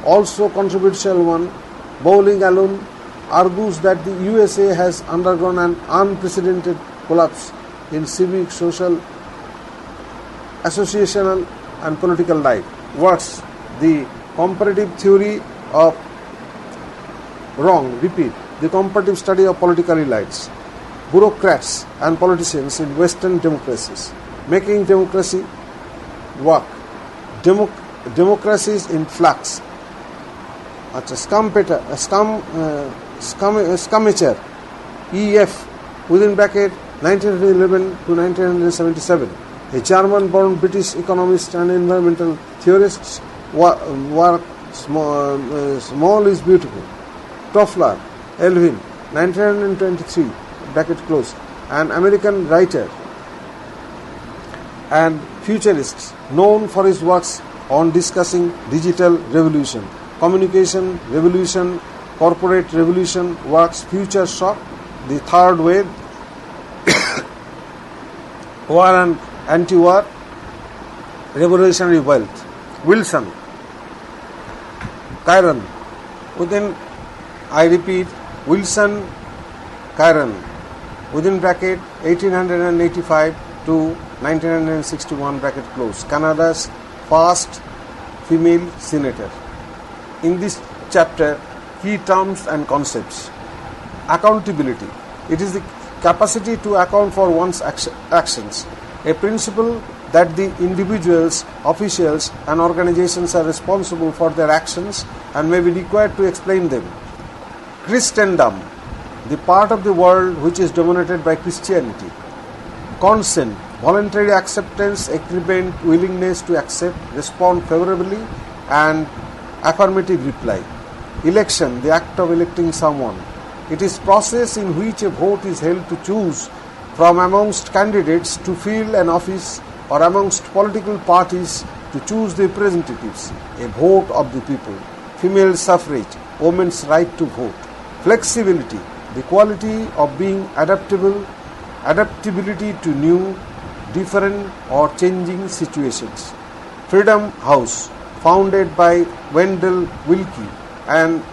also controversial one, Bowling Alone, argues that the USA has undergone an unprecedented collapse in civic, social, associational and political life. Works, the comparative theory of the comparative study of political elites, bureaucrats and politicians in Western democracies, making democracy work, democracies in flux. Scamacher, E.F., within bracket 1911 to 1977, a German-born British economist and environmental theorist, work Small is Beautiful. Toffler, Elvin, 1923, bracket closed, an American writer and futurist known for his works on discussing digital revolution, communication revolution, corporate revolution, works Future Shock, The Third Wave, War and Anti-War, Revolutionary Wealth. Wilson, Chiron, within, I repeat, Wilson, Chiron, within bracket 1885 to 1961, bracket close, Canada's first female senator. In this chapter, key terms and concepts. Accountability. It is the capacity to account for one's actions, a principle that the individuals, officials and organizations are responsible for their actions and may be required to explain them. Christendom, the part of the world which is dominated by Christianity. Consent, voluntary acceptance, agreement, willingness to accept, respond favorably and affirmative reply. Election, the act of electing someone. It is process in which a vote is held to choose from amongst candidates to fill an office or amongst political parties to choose the representatives. A vote of the people. Female suffrage, women's right to vote. Flexibility, the quality of being adaptability to new, different or changing situations. Freedom House, founded by Wendell Willkie and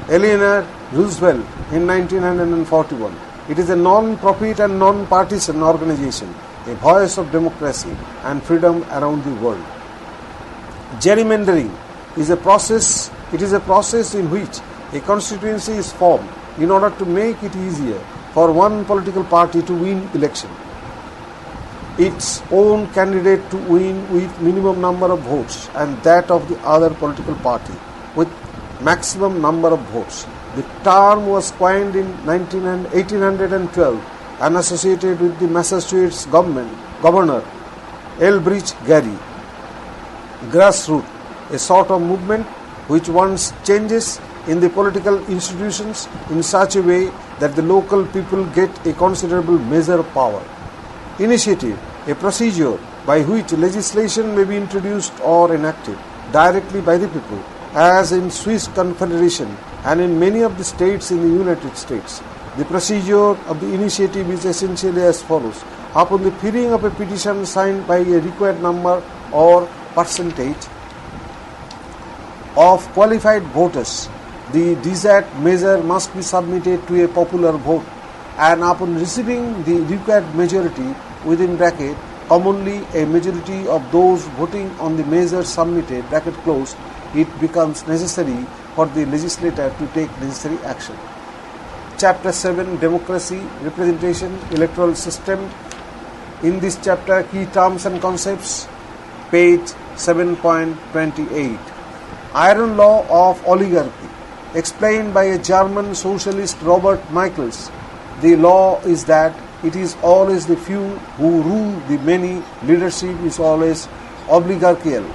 Eleanor Roosevelt in 1941. It is a non-profit and non-partisan organization, a voice of democracy and freedom around the world. Gerrymandering is a process. It is a process in which a constituency is formed in order to make it easier for one political party to win election, its own candidate to win with minimum number of votes and that of the other political party with maximum number of votes. The term was coined in 1812 and associated with the Massachusetts governor Elbridge Gerry. Grassroots, a sort of movement which wants changes in the political institutions in such a way that the local people get a considerable measure of power. Initiative, a procedure by which legislation may be introduced or enacted directly by the people, as in Swiss Confederation and in many of the states in the United States. The procedure of the initiative is essentially as follows. Upon the filling of a petition signed by a required number or percentage of qualified voters, the desired measure must be submitted to a popular vote, and upon receiving the required majority, within bracket, commonly a majority of those voting on the measure submitted, bracket closed, it becomes necessary for the legislator to take necessary action. Chapter 7, Democracy, Representation, Electoral System. In this chapter, key terms and concepts. page 7.28. Iron law of oligarchy, explained by a German socialist Robert Michels. The law is that it is always the few who rule the many. Leadership is always oligarchical.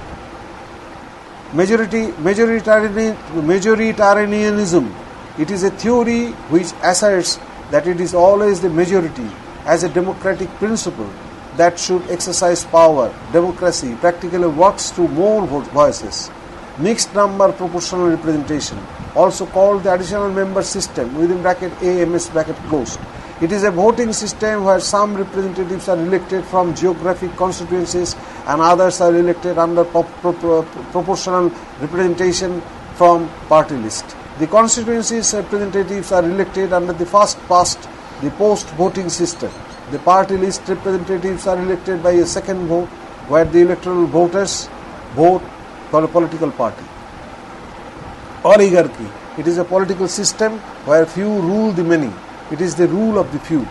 Majoritarianism. It is a theory which asserts that it is always the majority as a democratic principle that should exercise power. Democracy practically works through more voices. Mixed number proportional representation, also called the additional member system within bracket AMS bracket closed. It is a voting system where some representatives are elected from geographic constituencies and others are elected under proportional representation from party list. The constituencies representatives are elected under the first past the post voting system. The party list representatives are elected by a second vote, where the electoral voters vote for a political party. Oligarchy. It is a political system where few rule the many. It is the rule of the few.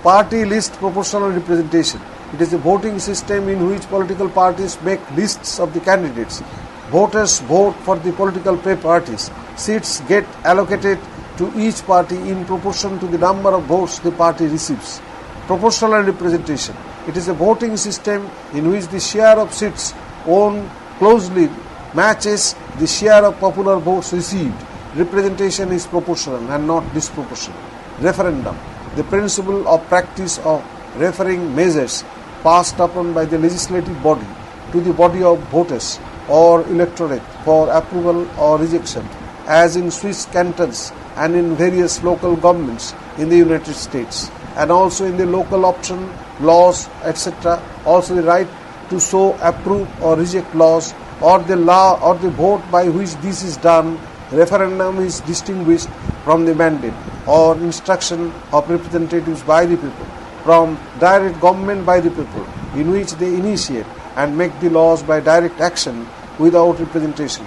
Party list proportional representation. It is a voting system in which political parties make lists of the candidates. Voters vote for the political parties. Seats get allocated to each party in proportion to the number of votes the party receives. Proportional representation. It is a voting system in which the share of seats won closely matches the share of popular votes received. Representation is proportional and not disproportional. Referendum. The principle of practice of referring measures passed upon by the legislative body to the body of voters or electorate for approval or rejection, as in Swiss cantons and in various local governments in the United States, and also in the local option laws, etc. Also the right to so approve or reject laws, or the law or the vote by which this is done. Referendum is distinguished from the mandate or instruction of representatives by the people from direct government by the people, in which they initiate and make the laws by direct action without representation,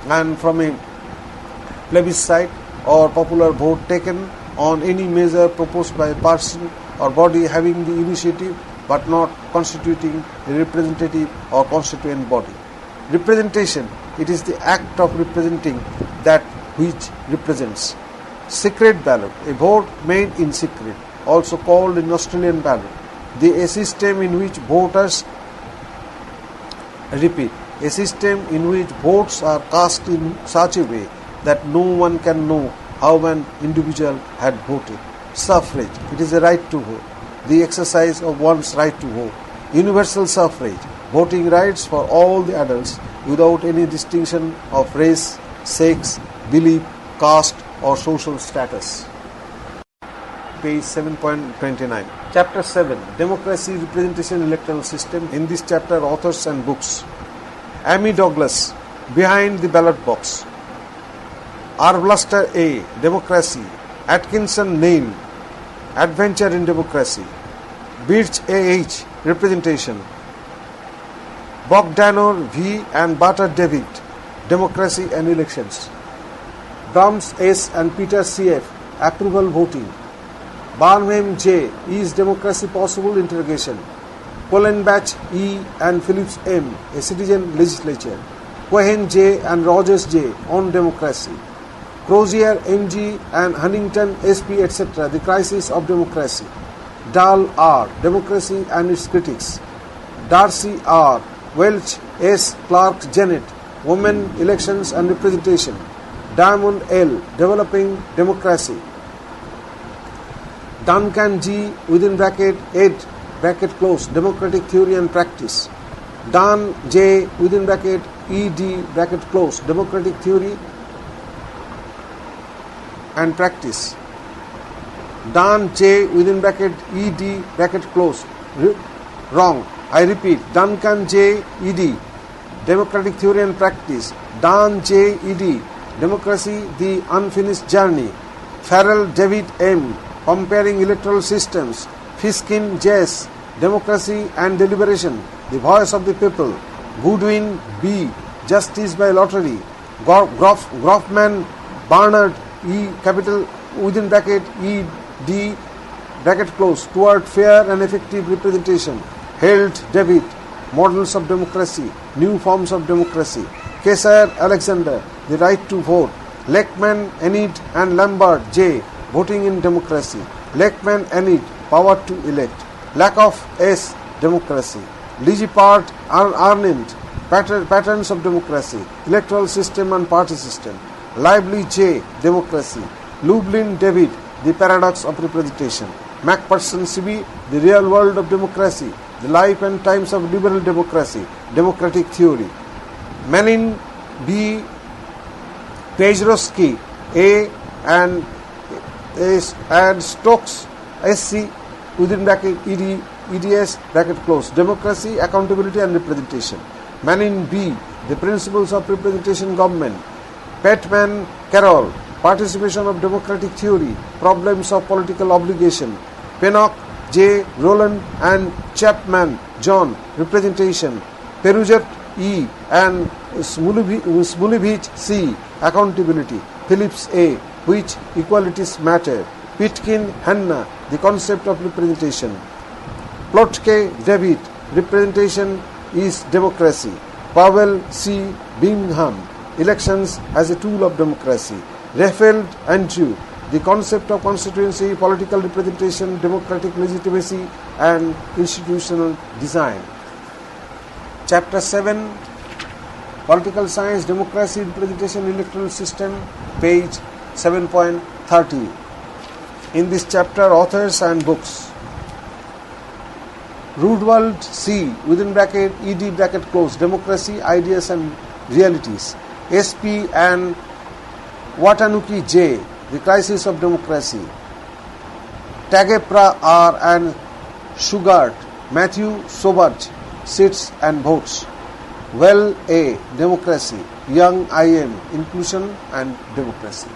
and from a plebiscite or popular vote taken on any measure proposed by a person or body having the initiative but not constituting a representative or constituent body. Representation. It is the act of representing that which represents. Secret ballot. A vote made in secret, also called an Australian ballot. A system in which votes are cast in such a way that no one can know how an individual had voted. Suffrage. It is a right to vote, the exercise of one's right to vote. Universal suffrage. Voting rights for all the adults without any distinction of race, sex, belief, caste or social status. Page 7.29. Chapter 7. Democracy, Representation, Electoral System. In this chapter, authors and books. Amy Douglas, Behind the Ballot Box. Arblaster A. Democracy. Atkinson Neil, Adventure in Democracy. Birch A.H. Representation. Bogdanor V. and Butter David, Democracy and Elections. Brahms S. and Peter C.F. Approval Voting. Barnum J. Is Democracy Possible? Interrogation. Kohlenbach E. and Phillips M. A Citizen Legislature. Cohen J. and Rogers J. On Democracy. Crozier M.G. and Huntington S.P. etc. The Crisis of Democracy. Dahl R. Democracy and its Critics. Darcy R. Welch S. Clark Janet. Women, Elections and Representation. Diamond L. Developing Democracy. Duncan G. within bracket ed bracket close. Democratic Theory and Practice. Dan J. within bracket ed bracket close. Democratic Theory and Practice. Dan J. within bracket ed bracket close. Wrong. I repeat. Duncan J. ed. Democratic Theory and Practice. Dan J. ed. Democracy, The Unfinished Journey. Farrell David M. Comparing Electoral Systems. Fiskin J.S. Democracy and Deliberation. The Voice of the People. Goodwin B. Justice by Lottery. Groffman Barnard E. Capital within bracket E. D. bracket close. Toward Fair and Effective Representation. Held David. models of democracy, new forms of democracy. Kesar Alexander, the right to vote. Lakeman, Enid and Lambert J, voting in democracy. Lakeman, Enid, power to elect. Lack of S, democracy. Ligipart, Arndt, patterns of democracy, electoral system and party system. Lively J, democracy. Lublin David, the paradox of representation. Macpherson C.B., the real world of democracy, the life and times of liberal democracy, democratic theory. Manin B. Pejrosky A. and Stokes SC within bracket EDS bracket close. Democracy, accountability and representation. Manin B. The principles of representation government. Petman Carroll, participation of democratic theory, problems of political obligation. Pennock J. Rowland and Chapman John, representation. Peruzet E. and Smulevich C. accountability. Phillips A. which equalities matter. Pitkin Hannah, the concept of representation. Plotke David, representation is democracy. Powell C. Bingham, elections as a tool of democracy. Raffeld Andrew, the concept of constituency, political representation, democratic legitimacy and institutional design. Chapter 7, Political Science, Democracy, Representation, Electoral System, page 7.30. In this chapter, authors and books. Rudwald C. within bracket ED bracket close, Democracy, Ideas and Realities. SP and Watanuki J. The Crisis of Democracy. Tagepra R. and Sugart, Matthew Sobert, Seats and Votes. Well A. Democracy, Young IM, Inclusion and Democracy.